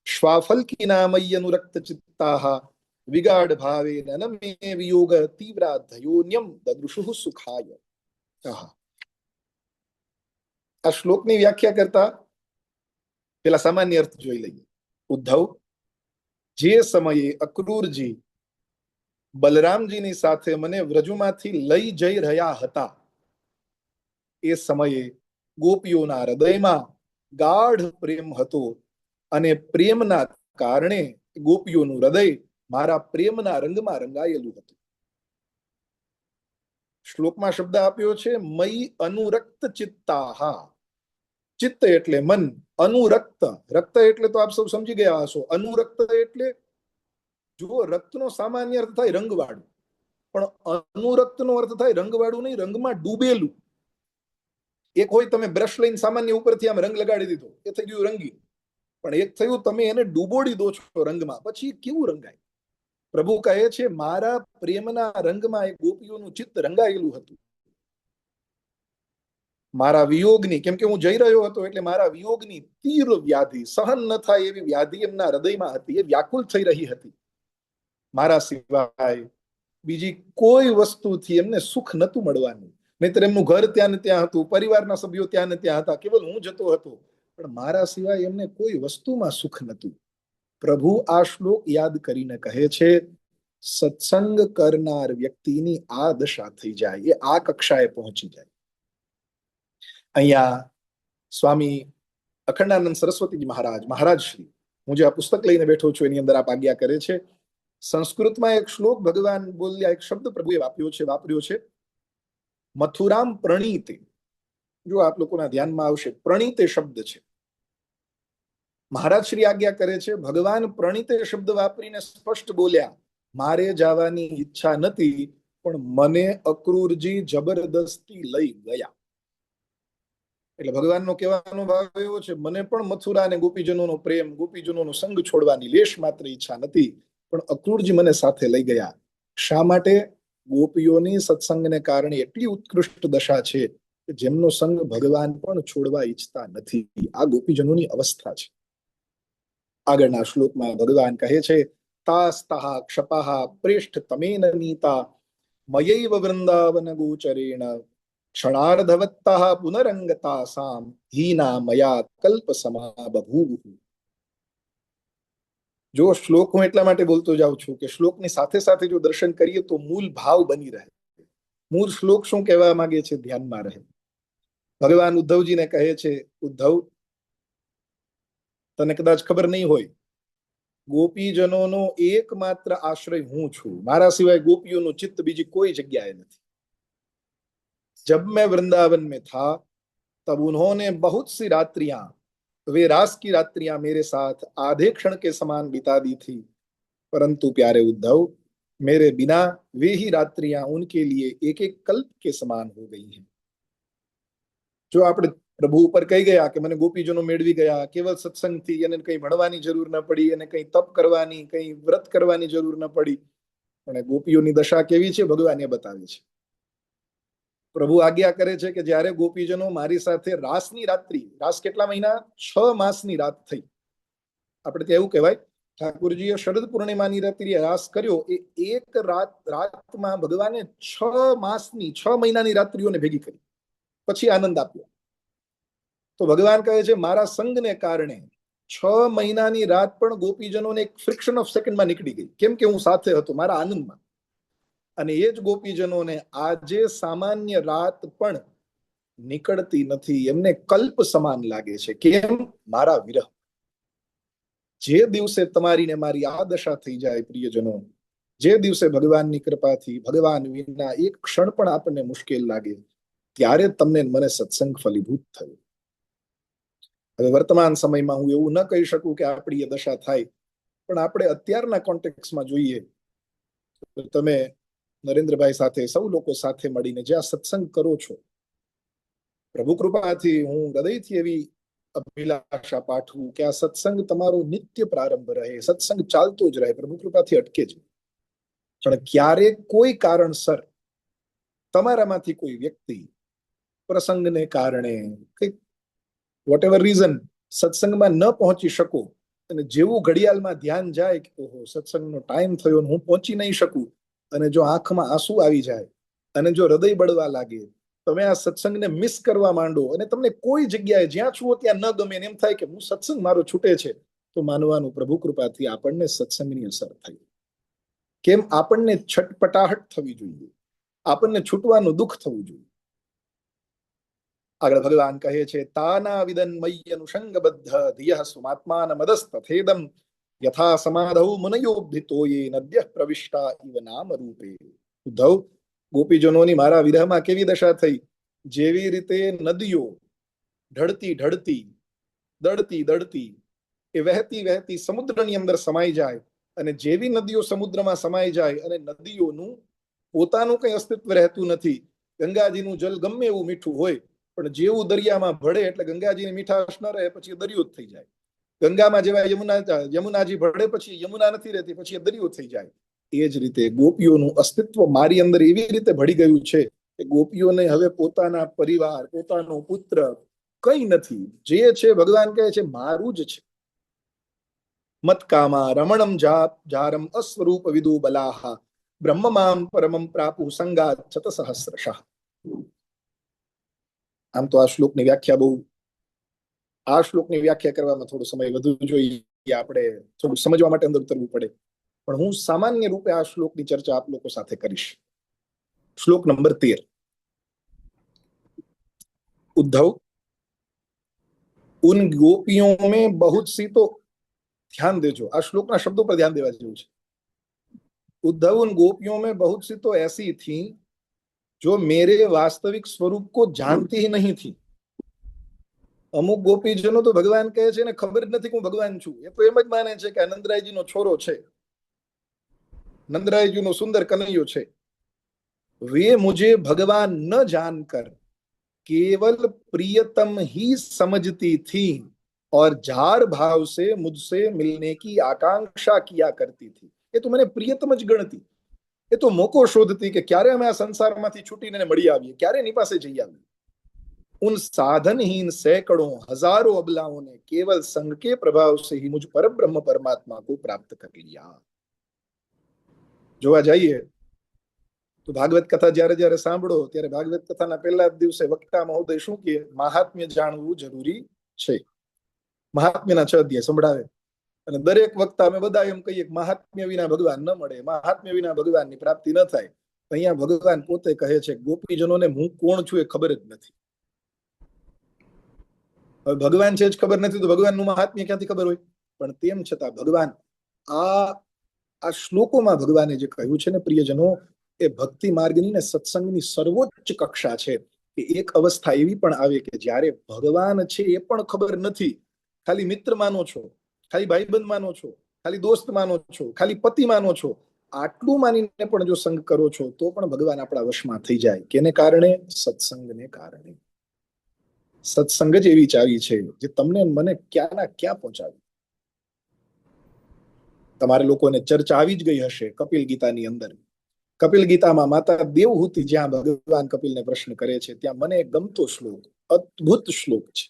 શ્વાફલ્કી નામય્ય અનુરક્ત ચિત્તાહ વિગાઢ ભાવે નનમે વિયોગ તીવ્રા ધયોન્યમ દદૃશુ સુખાય. આ શ્લોકની વ્યાખ્યા કરતા પેલા સામાન્ય અર્થ જોઈ લઈએ. ઉદ્ધવ, જે સમયે અક્રૂરજી બલરામજીની સાથે મને વ્રજમાંથી લઈ જઈ રહ્યા હતા, એ સમયે ગોપીઓના હૃદયમાં ગાઢ પ્રેમ હતો અને પ્રેમના કારણે ગોપીઓનું હૃદય મારા પ્રેમના રંગમાં રંગાયેલું હતું. શ્લોકમાં શબ્દ આપ્યો છે મયી અનુરક્ત ચિત્તાહા. ચિત્ત એટલે મન, અનુરક્ત, રક્ત એટલે તો આપ સૌ સમજી ગયા હશો. અનુરક્ત એટલે જુઓ, રક્તનો સામાન્ય અર્થ થાય રંગવાળું, પણ અનુરક્તનો અર્થ થાય રંગવાળું નહીં, રંગમાં ડૂબેલું. એક હોય તમે બ્રશ લઈને સામાન્ય ઉપરથી આમ રંગ લગાડી દીધો, એ થઈ ગયું રંગી. પણ એક થયું તમે એને ડૂબોડી દો છો રંગમાં, પછી કેવું રંગાય? પ્રભુ કહે છે મારા પ્રેમના રંગમાં એક ગોપીઓનું ચિત્ત રંગાયેલું હતું. મારા વિયોગની, કેમ કે હું જઈ રહ્યો હતો એટલે મારા વિયોગની તીવ્ર વ્યાધિ, સહન ન થાય એવી વ્યાધિ એમના હૃદયમાં હતી, એ વ્યાકુલ થઈ રહી હતી. મારા સિવાય બીજી કોઈ વસ્તુથી એમને સુખ નતું મળવાનું. નહીતર એમનું ઘર ત્યાં ને ત્યાં હતું, પરિવારના સભ્યો ત્યાં ને ત્યાં હતા, કેવલ હું જતો હતો, પણ મારા સિવાય એમને કોઈ વસ્તુમાં સુખ નતું. પ્રભુ આ શ્લોક યાદ કરીને કહે છે, સત્સંગ કરનાર વ્યક્તિની આ દશા થઈ જાય, એ આ કક્ષાએ પહોંચી જાય. અહીંયા સ્વામી અખંડાનંદ સરસ્વતીજી મહારાજ શ્રી, હું જે આ પુસ્તક લઈને બેઠો છું એની અંદર આપ આજ્ઞા કરે છે, સંસ્કૃતમાં એક શ્લોક ભગવાન બોલ્યા, એક શબ્દ પ્રભુએ વાપર્યો છે, મથુરામ પ્રણીતે. જો આપ લોકોના ધ્યાનમાં આવશે, પ્રણીતે શબ્દ છે. મહારાજ શ્રી આજ્ઞા કરે છે, ભગવાન પ્રણીતે શબ્દ વાપરીને સ્પષ્ટ બોલ્યા, મારે જવાની ઈચ્છા નથી, પણ મને અક્રૂરજી જબરદસ્તી લઈ ગયા. એટલે ભગવાનનો કહેવાનો ભાવ એવો છે, મને પણ મથુરા અને ગોપીજનોનો પ્રેમ, ગોપીજનોનો સંગ છોડવાની લેશ માત્ર ઈચ્છા નથી, પણ અક્રૂરજી મને સાથે લઈ ગયા. શા માટે? ગોપીઓની સત્સંગને કારણે એટલી ઉત્કૃષ્ટ દશા છે કે જેમનો સંગ ભગવાન પણ છોડવા ઈચ્છતા નથી. આ ગોપીજનોની અવસ્થા છે. આગળના શ્લોકમાં ભગવાન કહે છે, તાસ્તઃ ક્ષપઃ પ્રેષ્ઠ તમેન નીતા મયૈવ વૃંદાવન ગોચરેણ ક્ષણાર્ધવત્તઃ પુનરંગતાસામ હીના મયા કલ્પ સમા બભૂવુઃ. જો શ્લોક હું એટલા માટે બોલતો જાઉં છું કે શ્લોકની સાથે સાથે જો દર્શન કરીએ તો મૂળ ભાવ બની રહે. મૂળ શ્લોક શું કહેવા માંગે છે ધ્યાનમાં રહે. ભગવાન ઉદ્ધવજીને કહે છે, ઉદ્ધવ, તને કદાચ ખબર નહીં હોય, ગોપીજનોનો એકમાત્ર આશ્રય હું છું. મારા સિવાય ગોપીઓનું ચિત્ત બીજી કોઈ જગ્યાએ નથી. जब मैं वृंदावन में था तब उन्होंने बहुत सी रात्रियां, वे रास की रात्रियां मेरे साथ आधे क्षण के समान बिता दी थी, परंतु प्यारे उद्धव, मेरे बिना वे ही रात्रियां उनके लिए एक एक कल्प के समान हो गई हैं. जो આપણે પ્રભુ ઉપર કહી ગયા કે મને ગોપીજનો મેળવી ગયા, કેવલ સત્સંગથી, એને કંઈ ભણવાની જરૂર ન પડી, એને કંઈ તપ કરવાની, કંઈ વ્રત કરવાની જરૂર ન પડી. અને ગોપીઓની દશા કેવી છે ભગવાને બતાવી છે. પ્રભુ આજ્ઞા કરે છે કે જ્યારે ગોપીજનો મારી સાથે રાસની રાત્રિ, રાસ કેટલા મહિના? 6 માસની રાત થઈ. આપણે ત્યાં એવું કહેવાય, ઠાકુરજીએ શરદ પૂર્ણિમાની રાત્રિએ રાસ કર્યો, એ એક રાતમાં ભગવાને 6 મહિનાની રાત્રિઓને ભેગી કરી, પછી આનંદ આપ્યો. તો ભગવાન કહે છે, મારા સંગને કારણે 6 મહિનાની રાત પણ ગોપીજનોને એક ફ્રિક્શન ઓફ સેકન્ડમાં નીકળી ગઈ. કેમ કે હું સાથે હતો મારા આનંદમાં. અને એ જ ગોપીજનોને આજે સામાન્ય રાત પણ નીકળતી નથી, એમને કલ્પ સમાન લાગે છે. કેમ? મારા વિરહ. જે દિવસે તમારી ને મારી આ દશા થઈ જાય પ્રિયજનો, જે દિવસે ભગવાનની કૃપાથી ભગવાન વિના એક ક્ષણ પણ આપણને મુશ્કેલ લાગે, ત્યારે તમને મને સત્સંગ ફલીભૂત થયો. હવે વર્તમાન સમયમાં હું એવું ન કહી શકું કે આપણી એ દશા થાય, પણ આપણે અત્યારના કોન્ટેક્સમાં જોઈએ તો તમે નરેન્દ્રભાઈ સાથે, સૌ લોકો સાથે મળીને જે આ સત્સંગ કરો છો, પ્રભુ કૃપાથી હું હૃદયથી એવી અભિલાષા પાઠવું કે આ સત્સંગ તમારો નિત્ય પ્રારંભ રહે, સત્સંગ ચાલતો જ રહે, પ્રભુ કૃપાથી અટકે જ. પણ ક્યારેક કોઈ કારણસર તમારામાંથી કોઈ વ્યક્તિ પ્રસંગને કારણે, કંઈક વોટ એવર રીઝન, સત્સંગમાં ન પહોંચી શકો, અને જેવું ઘડિયાળમાં ધ્યાન જાય કે ઓહો સત્સંગનો ટાઈમ થયો, હું પહોંચી નહીં શકું, અને જો આંખમાં આંસુ આવી જાય અને જો હૃદય બળવા લાગે, તમે આ સત્સંગને મિસ કરવા માંડો અને તમને કોઈ જગ્યાએ જ્યાં છુઓ ત્યાં ન ગમે, એમ થાય કે હું સત્સંગ મારો છૂટે છે, તો માનવાનું પ્રભુ કૃપાથી આપણને સત્સંગની અસર થઈ. કેમ? આપણને છટપટાહટ થવી જોઈએ, આપણને છૂટવાનું દુઃખ થવું જોઈએ. આગળ ભગવાન કહે છે, તાના વિદન મય્ય અનુષંગબદ્ધ ધિયઃ સ્વાત્માન મદસ્તથેદમ યથા સમાધૌ મુનયોબ્ધિતો યે નદ્યઃ પ્રવિષ્ટા ઇવ નામ રૂપે. ઉદ્ધવ, ગોપીજનોની મારા વિરહમાં કેવી દશા થઈ? જેવી રીતે નદીઓ ઢળતી ઢળતી, દળતી દળતી, એ વહેતી વહેતી સમુદ્રની અંદર સમાઈ જાય, અને જેવી નદીઓ સમુદ્રમાં સમાઈ જાય અને નદીઓનું પોતાનું કંઈ અસ્તિત્વ રહેતું નથી. ગંગાજીનું જલ ગમે એવું મીઠું હોય, પણ જેવું દરિયામાં ભળે એટલે ગંગાજીની મીઠાશ ન રહે, પછી દરિયો જ થઈ જાય. ગંગામાં જેવા યમુનાજી ભળે, પછી યમુના નથી રહેતી, પછી દરિયો થઈ જાય. એ જ રીતે ગોપીઓનું અસ્તિત્વ મારી અંદર એવી રીતે ભળી ગયું છે કે ગોપીઓને હવે પોતાના પરિવાર, પોતાનો પુત્ર કંઈ નથી. જે છે ભગવાન કહે છે મારું જ છે. મત્કામા રમણમ જારમ અસ્વરૂપ વિદુ બલાહ બ્રહ્મમામ પરમમ પ્રાપુ સંગાત શત સહસ્રશઃ. આમ તો આ શ્લોકની વ્યાખ્યા કરવામાં થોડો સમય વધુ જોઈએ, આપણે થોડું સમજવા માટે અંદર ઉતરવું પડે, પણ હું સામાન્ય રૂપે આ શ્લોકની ચર્ચા આપ લોકો સાથે કરીશ. શ્લોક નંબર 13. उद्धव, उन गोपियों में बहुत सी, तो ध्यान देजो આ શ્લોકના શબ્દો પર ધ્યાન દેવા જેવું છે. उद्धव, उन गोपियों में बहुत सी तो ऐसी थी जो मेरे वास्तविक स्वरूप को जानती ही नहीं थी. અમુક ગોપીજનો તો ભગવાન કહે છે ને ખબર જ નથી કે હું ભગવાન છું. એ તો એમ જ માને છે કે આ નંદરાયજીનો છોરો છે, नंदरायजीનો सुंदर कन्हैयो છે. वे मुझे भगवान न जानकर केवल प्रियतम ही समझती थी और जार भाव से मुझसे मिलने की आकांक्षा किया करती थी. ये तो मैंने प्रियतम ज गणती. ये तो मोको शोधती कि क्यारे અમે આ સંસારમાંથી છૂટીને મળી આવીએ, ક્યારે એની પાસે જઈ આવીએ. उन साधनहीन सैकड़ों हजारों अबलाओं ने केवल संग के प्रभाव से ही मुझ पर ब्रह्म परमात्मा को प्राप्त कर लिया. જોવા જઈએ તો ભાગવત કથા જ્યારે જ્યારે સાંભળો ત્યારે ભાગવત કથાના પહેલા દિવસે વક્તા મહોદય શું કહે? મહાત્મ્ય જાણવું જરૂરી છે. મહાત્મ્યના 6 અધ્યાય સંભળાવે અને દરેક વક્તા અમે બધા એમ કહીએ કે મહાત્મ્ય વિના ભગવાન ન મળે, મહાત્મ્ય વિના ભગવાનની પ્રાપ્તિ ન થાય. અહીંયા ભગવાન પોતે કહે છે ગોપીજનોને હું કોણ છું એ ખબર જ નથી. હવે ભગવાન છે જ ખબર નથી તો ભગવાનનું મહાત્મ્ય ક્યાંથી ખબર હોય? પણ તેમ છતાં ભગવાન આ શ્લોકોમાં ભગવાને જે કહ્યું છે ને પ્રિયજનો, એ ભક્તિ માર્ગની ને સત્સંગની સર્વોચ્ચ કક્ષા છે. કે એક અવસ્થા એવી પણ આવે કે જ્યારે ભગવાન છે એ પણ ખબર નથી, ખાલી મિત્ર માનો છો, ખાલી ભાઈબંધ માનો છો, ખાલી દોસ્ત માનો છો, ખાલી પતિ માનો છો, આટલું માનીને પણ જો સંગ કરો છો તો પણ ભગવાન આપણા વશમાં થઈ જાય. કેને કારણે? સત્સંગને કારણે. સત્સંગ જ એવી ચાવી છે જે તમને મને ક્યાંના ક્યાં પહોંચાવી. તમારે લોકોને ચર્ચા આવી જ ગઈ હશે કપિલ ગીતાની અંદર. કપિલ ગીતામાં માતા દેવહૂતિ જ્યાં ભગવાન કપિલને પ્રશ્ન કરે છે ત્યાં મને ગમતો શ્લોક, અદ્ભુત શ્લોક છે.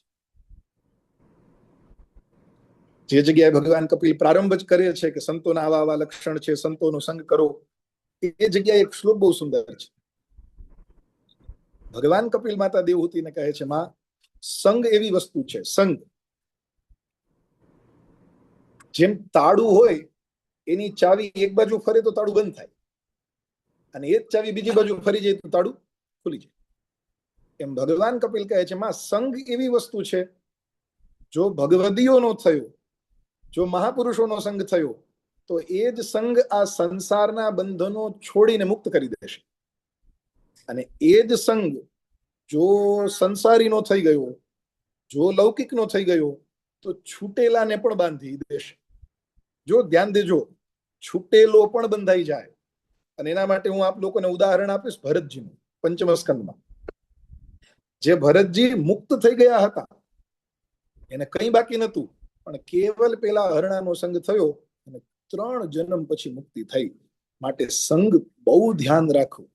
જે જગ્યાએ ભગવાન કપિલ પ્રારંભ જ કરે છે કે સંતોના આવા આવા લક્ષણ છે, સંતોનો સંગ કરો, એ જગ્યાએ એક શ્લોક બહુ સુંદર છે. ભગવાન કપિલ માતા દેવહૂતિને કહે છે, માં, સંગ એવી વસ્તુ છે, સંગ જેમ તાળું હોય, એની ચાવી એક બાજુ ફરે તો તાળું બંધ થાય અને એ જ ચાવી બીજી બાજુ ફરી જાય તો તાળું ખુલી જાય. એમ ભગવાન કપિલ કહે છે, માં, સંગ એવી વસ્તુ છે જો ભગવદીઓનો થયો, જો મહાપુરુષોનો સંગ થયો તો એ જ સંગ આ સંસારના બંધનો છોડીને મુક્ત કરી દેશે. અને એ જ સંગ જો સંસારીનો થઈ ગયો, જો લૌકિકનો થઈ ગયો તો છૂટેલાને પણ બાંધી દેશે. જો ધ્યાન દેજો, છૂટેલો પણ બંધાઈ જાય. અને એના માટે હું આપ લોકોને ઉદાહરણ આપીશ ભરતજીનું. પંચમ સ્કંદમાં જે ભરતજી મુક્ત થઈ ગયા હતા, એને કંઈ બાકી નતું, પણ કેવલ પેલા હરણાનો સંગ થયો અને 3 જન્મ પછી મુક્તિ થઈ. માટે સંગ બહુ ધ્યાન રાખવું.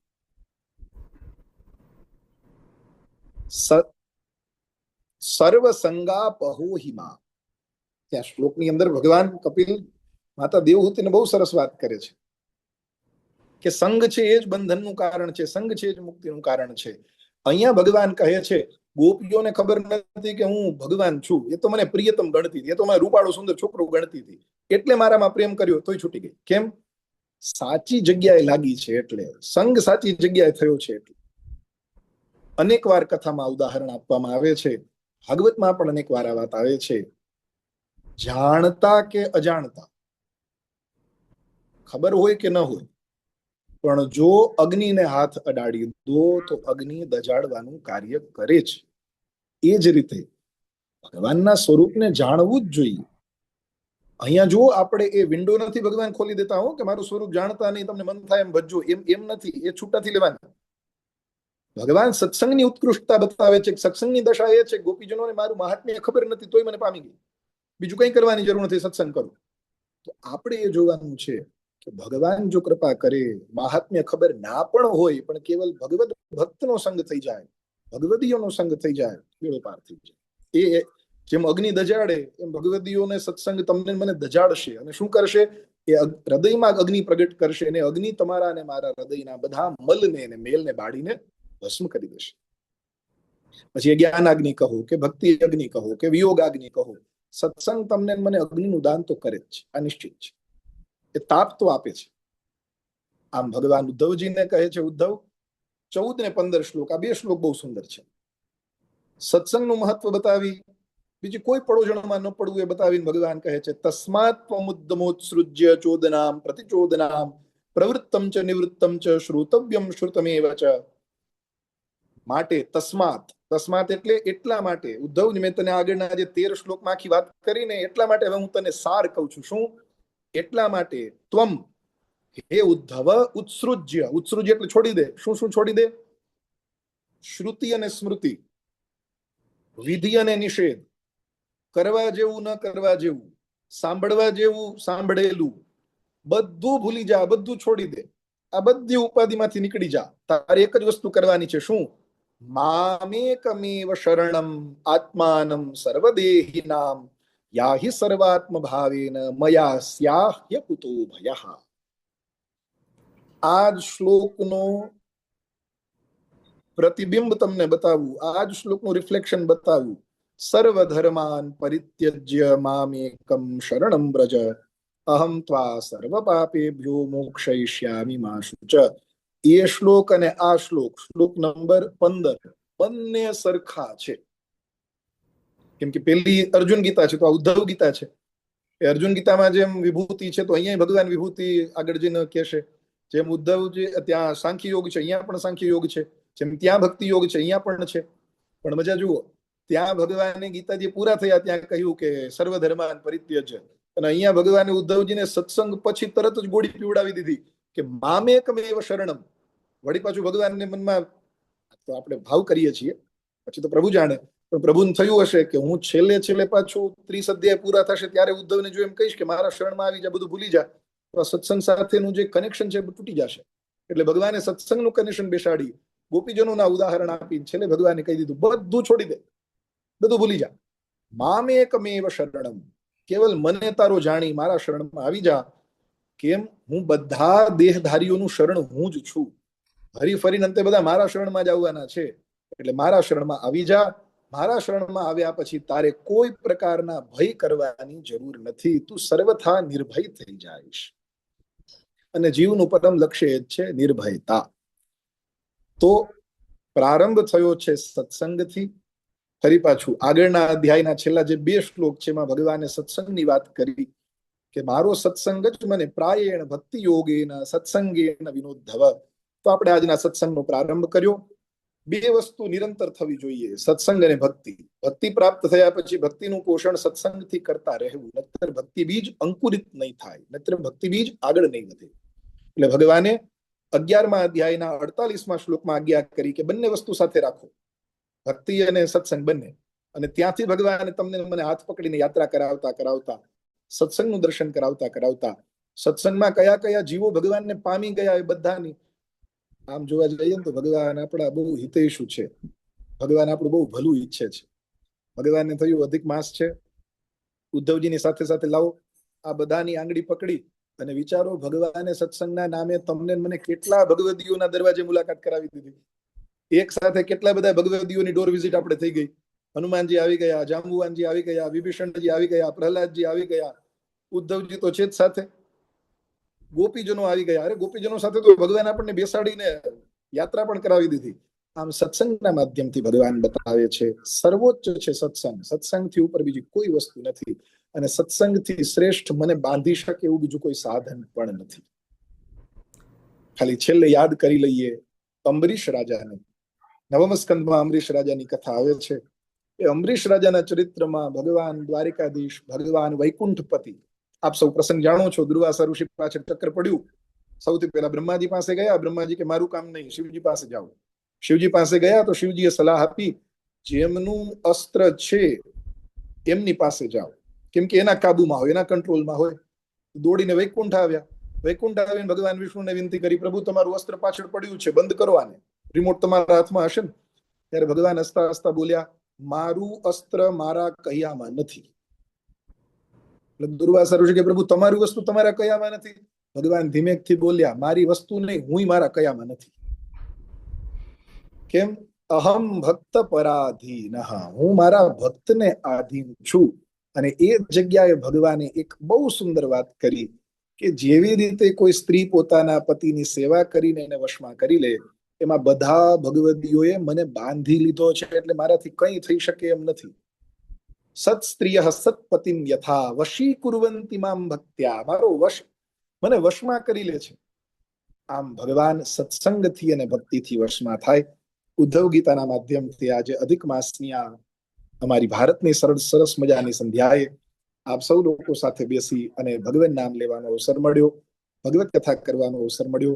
સર્વ સંગા પહોહિમા. ત્યાં શ્લોકની અંદર ભગવાન કપિલ માતા દેવહૂતિને બહુ સરસ વાત કરે છે કે સંગ છે એ જ બંધનનું કારણ છે, સંગ છે એ જ મુક્તિનું કારણ છે. અહીંયા ભગવાન કહે છે ગોપીઓને ખબર નથી કે હું ભગવાન છું, એ તો મને પ્રિયતમ ગણતી હતી, એ તો મને રૂપાળો સુંદર છોકરો ગણતી હતી, એટલે મારામાં પ્રેમ કર્યો તોય છૂટી ગઈ. કેમ? સાચી જગ્યાએ લાગી છે એટલે, સંગ સાચી જગ્યાએ થયો છે એટલે. અનેક વાર કથામાં ઉદાહરણ આપવામાં આવે છે, ભાગવતમાં પણ અનેક વાર આ વાત આવે છે. જાણતા કે અજાણતા, ખબર હોય કે ન હોય, પણ જો અગ્નિને હાથ અડાડી દો તો અગ્નિ દજાડવાનું કાર્ય કરે છે. એ જ રીતે ભગવાનના સ્વરૂપને જાણવું જ જોઈએ. અહીંયા જો આપણે એ વિન્ડો નથી ભગવાન ખોલી દેતા હો કે મારું સ્વરૂપ જાણતા નહીં, તમને મન થાય એમ ભજજો, એમ નથી. એ છૂટાથી લેવાની. ભગવાન સત્સંગની ઉત્કૃષ્ટતા બતાવે છે. સત્સંગની દશા એ છે ગોપીજનોને મારું મહાત્મ્ય ખબર નથી તોય મને પામી ગઈ, બીજું કંઈ કરવાની જરૂર નથી, સત્સંગ કરો. તો આપણે એ જોવાનું છે કે ભગવાન જો કૃપા કરે, મહાત્મ્ય ખબર ના પણ હોય, પણ કેવલ ભગવદ ભક્તનો સંગ થઈ જાય, ભગવદીઓનો સંગ થઈ જાય, બેડો પાર થઈ જાય. એ જેમ અગ્નિ દજાડે એમ ભગવદીઓને સત્સંગ તમને મને દજાડશે. અને શું કરશે? એ હૃદયમાં અગ્નિ પ્રગટ કરશે અને અગ્નિ તમારા અને મારા હૃદયના બધા મલને અને મેલને બાળીને ભસ્મ કરી દેશે. પછી જ્ઞાન અગ્નિ કહો કે ભક્તિ અગ્નિ કહો કે વિયોગ અગ્નિ કહો, સત્સંગ તમને મને અગ્નિનું દાન તો કરે જ છે, આ નિશ્ચિત છે. એ તાપ તો આપે છે. આમ ભગવાન ઉદ્ધવજીને કહે છે, ઉદ્ધવ 14 ને 15 શ્લોક, આ 2 શ્લોક બહુ સુંદર છે. સત્સંગનું મહત્વ બતાવી, બીજી કોઈ પડોજણમાં ન પડવું એ બતાવીને ભગવાન કહે છે, તસ્માત ત્વમુદ્દમોત્સૃજ્ય ચોદનામ પ્રતિચોદનામ પ્રવૃત્તમ ચ નિવૃત્તમ ચ શ્રોતવ્યમ શ્રુતમેવ ચ. માટે તસ્માત, તસ્માત એટલે એટલા માટે. ઉદ્ધવ, મેં તને આગળના જે 13 શ્લોકમાં આખી વાત કરીને એટલા માટે હવે હું તને સાર કહું છું. શું? એટલા માટે ત્વમ, હે ઉદ્ધવ, ઉત્સૃજ્ય, ઉત્સૃજ્ય એટલે છોડી દે. શું શું છોડી દે? શ્રુતિ અને સ્મૃતિ, વિધિ અને નિષેધ, કરવા જેવું ન કરવા જેવું, સાંભળવા જેવું સાંભળેલું, બધું ભૂલી જા, બધું છોડી દે. આ બધી ઉપાધિમાંથી નીકળી જા. તારે એક જ વસ્તુ કરવાની છે. શું? મામેકમેવ શરણમ આત્માનમ સર્વદેહિનામ યાહિ સર્વાત્મ ભાવેન મયા સ્યાહ્ય કુતો ભયઃ. આ જ શ્લોકનો પ્રતિબિંબ તમને બતાવું, આ જ શ્લોકનું રિફ્લેક્શન બતાવું. સર્વધર્માન પરિત્યજ્ય મામેકમ શરણમ વ્રજ અહમ ત્વા સર્વ પાપેભ્યો મોક્ષયિષ્યામિ મા શુચ. એ શ્લોક અને આ શ્લોક, શ્લોક નંબર 15, બંને સરખા છે. કેમ કે પેલી અર્જુન ગીતા છે તો આ ઉદ્ધવ ગીતા છે. એ અર્જુન ગીતામાં જેમ વિભૂતિ છે તો અહીંયા ભગવાન વિભૂતિ આગળ જઈને કહેશે. જેમ ઉદ્ધવજી ત્યાં સાંખ્ય યોગ છે, અહીંયા પણ સાંખ્ય યોગ છે. જેમ ત્યાં ભક્તિ યોગ છે, અહીંયા પણ છે. પણ મજા જુઓ, ત્યાં ભગવાને ગીતાજી પૂરા થયા ત્યાં કહ્યું કે સર્વધર્માન પરિત્યજ્ય, અને અહીંયા ભગવાને ઉદ્ધવજીને સત્સંગ પછી તરત જ ગોળી પીવડાવી દીધી કે મામેકમેવ શરણમ. વળી પાછું ભગવાનને મનમાં તો આપણે ભાવ કરીએ છીએ, પછી તો પ્રભુ જાણે, પણ પ્રભુને થયું હશે કે હું છેલ્લે પાછું 30 અધ્યાય પૂરા થશે ત્યારે ઉદ્ધવને જો એમ કહીશ કે મારા શરણમાં આવી જા, બધું ભૂલી જા, તો આ સત્સંગ સાથેનું જે કનેક્શન છે તૂટી જશે. એટલે ભગવાને સત્સંગનું કનેક્શન બેસાડી ગોપીજનોના ઉદાહરણ આપી છેલ્લે ભગવાને કહી દીધું બધું છોડી દે, બધું ભૂલી જા. મામેકમેવ શરણમ, કેવલ મને તારો જાણી મારા શરણમાં આવી જા. કેમ? હું બધા દેહધારીઓનું શરણ હું જ છું. હરી ફરીને અંતે બધા મારા શરણમાં જ આવવાના છે. એટલે મારા શરણમાં આવી જા. મારા શરણમાં આવ્યા પછી તારે કોઈ પ્રકારના ભય કરવાની જરૂર નથી. તું સર્વથા નિર્ભય થઈ જાઈશ. અને જીવનું પરમ લક્ષ્ય એ જ છે નિર્ભયતા. તો પ્રારંભ થયો છે સત્સંગથી. ફરી પાછું આગળના અધ્યાયના છેલ્લા જે 2 શ્લોક છે એમાં ભગવાને સત્સંગની વાત કરી કે મારો સત્સંગ જ મને પ્રાયેણ ભક્તિ યોગેન સત્સંગેન વિનોદ્ધવ. તો આપણે આજના સત્સંગનો પ્રારંભ કર્યો. 2 વસ્તુ નિરંતર થવી જોઈએ, સત્સંગ અને ભક્તિ. ભક્તિ પ્રાપ્ત થયા પછી ભક્તિનું પોષણ સત્સંગથી કરતા રહેવું, નહીતર ભક્તિ બીજ અંકુરિત નહીં થાય, નહીતર ભક્તિ બીજ આગળ નહીં વધે. એટલે ભગવાને 11મા અધ્યાયના 48મા શ્લોકમાં આજ્ઞા કરી કે બંને વસ્તુ સાથે રાખો, ભક્તિ અને સત્સંગ બંને. અને ત્યાંથી ભગવાને તમને મને હાથ પકડીને યાત્રા કરાવતા સત્સંગનું દર્શન કરાવતા સત્સંગમાં કયા કયા જીવો ભગવાનને પામી ગયા એ બધાની આમ જોવા જઈએ તો ભગવાન આપણા બહુ હિતૈષુ છે. ભગવાન આપણું બહુ ભલું ઈચ્છે છે. ભગવાનને થયું અધિક માસ છે, ઉદ્ધવજીની સાથે સાથે લાવો આ બધાની આંગળી પકડી અને વિચારો, ભગવાને સત્સંગના નામે તમને મને કેટલા ભગવદીઓના દરવાજે મુલાકાત કરાવી દીધી. એક સાથે કેટલા બધા ભગવદીઓની ડોર વિઝિટ આપણે થઈ ગઈ. હનુમાનજી આવી ગયા, જાંબુવાનજી આવી ગયા, વિભીષણજી આવી ગયા, પ્રહલાદજી આવી ગયા, ઉદ્ધવજી તો છે જ સાથે, ગોપીજનો આવી ગયા. અરે ગોપીજનો સાથે તો ભગવાન આપણને બેસાડીને યાત્રા પણ કરાવી દીધી. આમ સત્સંગના માધ્યમથી ભગવાન બતાવે છે સર્વોચ્ચ છે સત્સંગ. સત્સંગથી ઉપર બીજી કોઈ વસ્તુ નથી, અને સત્સંગથી શ્રેષ્ઠ મને બાંધી શકે એવું બીજું કોઈ સાધન પણ નથી. ખાલી છેલ્લે યાદ કરી લઈએ અંબરીશ રાજાને. 9મ સ્કંદમાં અંબરીશ રાજાની કથા આવે છે. એ અંબરીશ રાજાના ચરિત્રમાં ભગવાન દ્વારિકાધીશ, ભગવાન વૈકુંઠપતિ, આપ સૌ પ્રસંગ જાણો છો. દુર્વાસા ઋષિ પાછળ ચક્ર પડ્યું. સૌથી પહેલા બ્રહ્માજી પાસે ગયા. બ્રહ્માજી કે મારું કામ નહીં, શિવજી પાસે જાઓ. શિવજી પાસે ગયા તો શિવજીએ સલાહ આપી જેમનું અસ્ત્ર છે એમની પાસે જાઓ, કેમ કે એના કાબુમાં હોય, એના કંટ્રોલમાં હોય. દોડીને વૈકુંઠ આવ્યા. વૈકુંઠ આવીને ભગવાન વિષ્ણુને વિનંતી કરી, પ્રભુ તમારું અસ્ત્ર પાછળ પડ્યું છે, બંધ કરો આને, રિમોટ તમારા હાથમાં હશે ને. ત્યારે ભગવાન હસતા હસતા બોલ્યા, મારું અસ્ત્ર મારા કૈયામાં નથી. દુર્વાસા ઋષિ કે પ્રભુ તમારી વસ્તુ તમારા કયામાં નથી. ભગવાન ધીમેકથી બોલ્યા, મારી વસ્તુ નહીં, હું મારા કયામાં નથી. કેમ? અહમ ભક્ત પરાધીન, હું મારા ભક્તને આધીન છું. અને એ જગ્યાએ ભગવાને એક બહુ સુંદર વાત કરી કે જેવી રીતે કોઈ સ્ત્રી પોતાના પતિની સેવા કરીને એને વશમાં કરી લે, એમાં બધા ભગવદીઓએ મને બાંધી લીધો છે એટલે મારાથી કંઈ થઈ શકે એમ નથી. સત સ્ત્રીય સતપતિમ યથા વશી કુર્વંતિ મામ ભક્ત્યા, મારો વશ મને વશમાં કરી લે છે. આમ ભગવાન સત્સંગથી અને ભક્તિથી વશમાં થાય. ઉદ્ધવ ગીતાના માધ્યમથી આજે અધિક માસની આ અમારી ભારતની સરસ મજાની સંધ્યાએ આપ સૌ લોકો સાથે બેસી અને ભગવાન નામ લેવાનો અવસર મળ્યો, ભગવત કથા કરવાનો અવસર મળ્યો.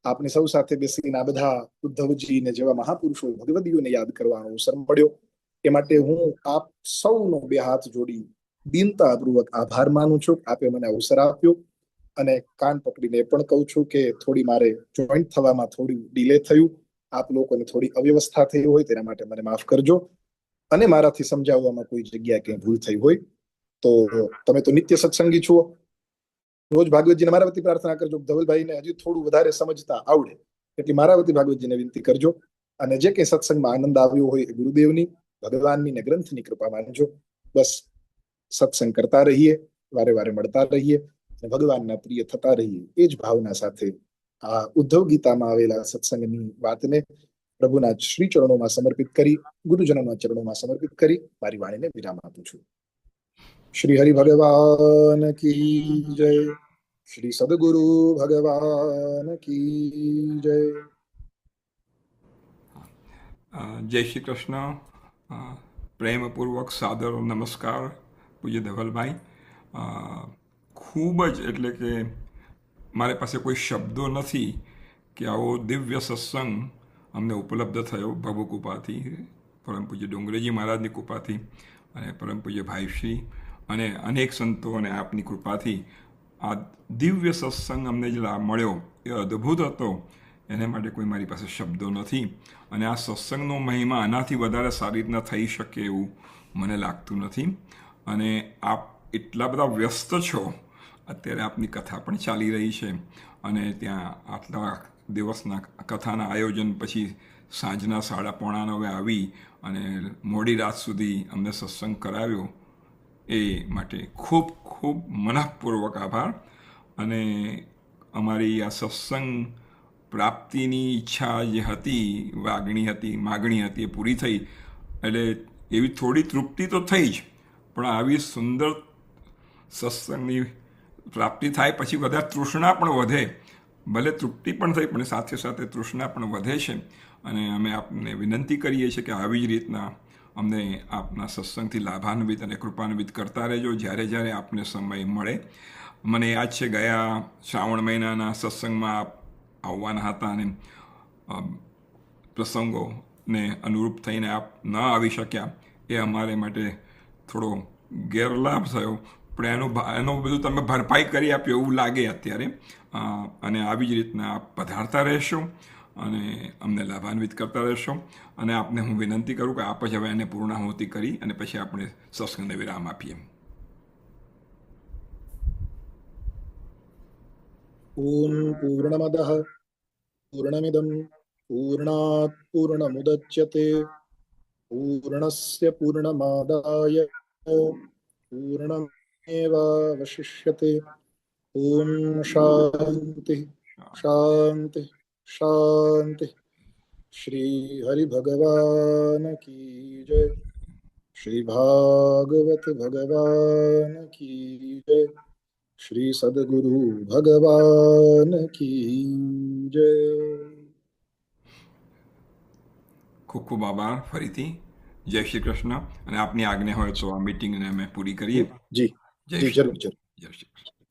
આપની સૌ સાથે બેસીને આ બધા ઉદ્ધવજીને જેવા મહાપુરુષો ભગવદીઓને યાદ કરવાનો અવસર મળ્યો. એ માટે હું આપ સૌનો બે હાથ જોડી દીનતાપૂર્વક આભાર માનું છું. આપે મને અવસર આપ્યો અને કાન પકડીને એ પણ કહું છું કે થોડી મારે જોઈન્ટ થવામાં થોડી ડિલે થયું. આપ લોકોને થોડી અવ્યવસ્થા થઈ હોય તેના માટે મને માફ કરજો, અને મારાથી સમજાવવામાં કોઈ જગ્યાએ કંઈ ભૂલ થઈ હોય તો તમે તો નિત્ય સત્સંગી છો, રોજ ભાગવતજીને મારા વતી પ્રાર્થના કરજો. ધવલભાઈને હજી થોડું વધારે સમજતા આવડે એટલે મારા વતી ભાગવતજીને વિનંતી કરજો. અને જે કંઈ સત્સંગમાં આનંદ આવ્યો હોય એ ગુરુદેવની, ભગવાનની ને ગ્રંથની કૃપા માનજો. બસ સત્સંગ કરતા રહીએ, વારે વારે મળતા રહીએ અને ભગવાનના પ્રિય થતા રહીએ, એ જ ભાવના સાથે આ ઉદ્ધવ ગીતામાં આવેલા સત્સંગની વાતને પ્રભુના શ્રી ચરણોમાં સમર્પિત કરી, ગુરુજનોના ચરણોમાં સમર્પિત કરી મારી વાણીને વિરામ આપું છું. શ્રી હરિ ભગવાન કી જય, શ્રી સદગુરુ ભગવાન કી જય. જય શ્રી કૃષ્ણ. પ્રેમપૂર્વક સાદર નમસ્કાર પૂજ્ય ધવલભાઈ. ખૂબ જ એટલે કે મારી પાસે કોઈ શબ્દો નથી કે આવો દિવ્ય સત્સંગ અમને ઉપલબ્ધ થયો પ્રભુ કૃપાથી, પરમ પૂજ્ય ડુંગરેજી મહારાજની કૃપાથી અને પરમ પૂજ્ય ભાઈશ્રી અને અનેક સંતો અને આપની કૃપાથી આ દિવ્ય સત્સંગ અમને જે લાભ મળ્યો એ અદ્ભુત હતો. એને માટે કોઈ મારી પાસે શબ્દો નથી. અને આ સત્સંગનો મહિમા આનાથી વધારે સારી રીતના થઈ શકે એવું મને લાગતું નથી. અને આપ એટલા બધા વ્યસ્ત છો, અત્યારે આપની કથા પણ ચાલી રહી છે અને ત્યાં આટલા દિવસના કથાના આયોજન પછી સાંજના 8:45 આવી અને મોડી રાત સુધી અમને સત્સંગ કરાવ્યો, એ માટે ખૂબ ખૂબ મનઃપૂર્વક આભાર. અને અમારી આ સત્સંગ પ્રાપ્તિની ઈચ્છા જે હતી, માગણી હતી એ પૂરી થઈ. એટલે એવી થોડી તૃપ્તિ તો થઈ જ, પણ આવી સુંદર સત્સંગની પ્રાપ્તિ થાય પછી વધારે તૃષ્ણા પણ વધે. ભલે તૃપ્તિ પણ થઈ પણ સાથે સાથે તૃષ્ણા પણ વધે છે. અને અમે આપને વિનંતી કરીએ છીએ કે આવી જ રીતના અમને આપના સત્સંગથી લાભાન્વિત અને કૃપાન્વિત કરતા રહેજો જ્યારે જ્યારે આપને સમય મળે. મને યાદ છે ગયા શ્રાવણ મહિનાના સત્સંગમાં આપ આવવાના હતા અને પ્રસંગોને અનુરૂપ થઈને આપ ન આવી શક્યા, એ અમારે માટે થોડો ગેરલાભ થયો. પણ એનું બધું તમે ભરપાઈ કરી આપ્યો એવું લાગે અત્યારે. અને આવી જ રીતના આપ પધારતા રહેશો અને અમને લાભાન્વિત કરતા રહેશો. અને આપને હું વિનંતી કરું કે આપ જ હવે એને પૂર્ણાહુતિ કરી અને પછી આપણે સત્સંગને વિરામ આપીએ. ઓમ પૂર્ણમદઃ પૂર્ણમિદં પૂર્ણાત પૂર્ણમુદચ્યતે પૂર્ણસ્ય પૂર્ણમાદાય પૂર્ણમેવાવશિષ્યતે. ઓમ શાંતિ શાંતિ શાંતિ. શ્રી હરિ ભગવાન કી જય, શ્રી ભાગવત ભગવાન કી જય, શ્રી સદગુરુ ભગવાન કી જય. ખૂબ ખૂબ આભાર ફરીથી. જય શ્રી કૃષ્ણ. અને આપની આજ્ઞા હોય તો આ મિટિંગને અમે પૂરી કરીએ. જી જી જરૂર જરૂર. જય શ્રી કૃષ્ણ.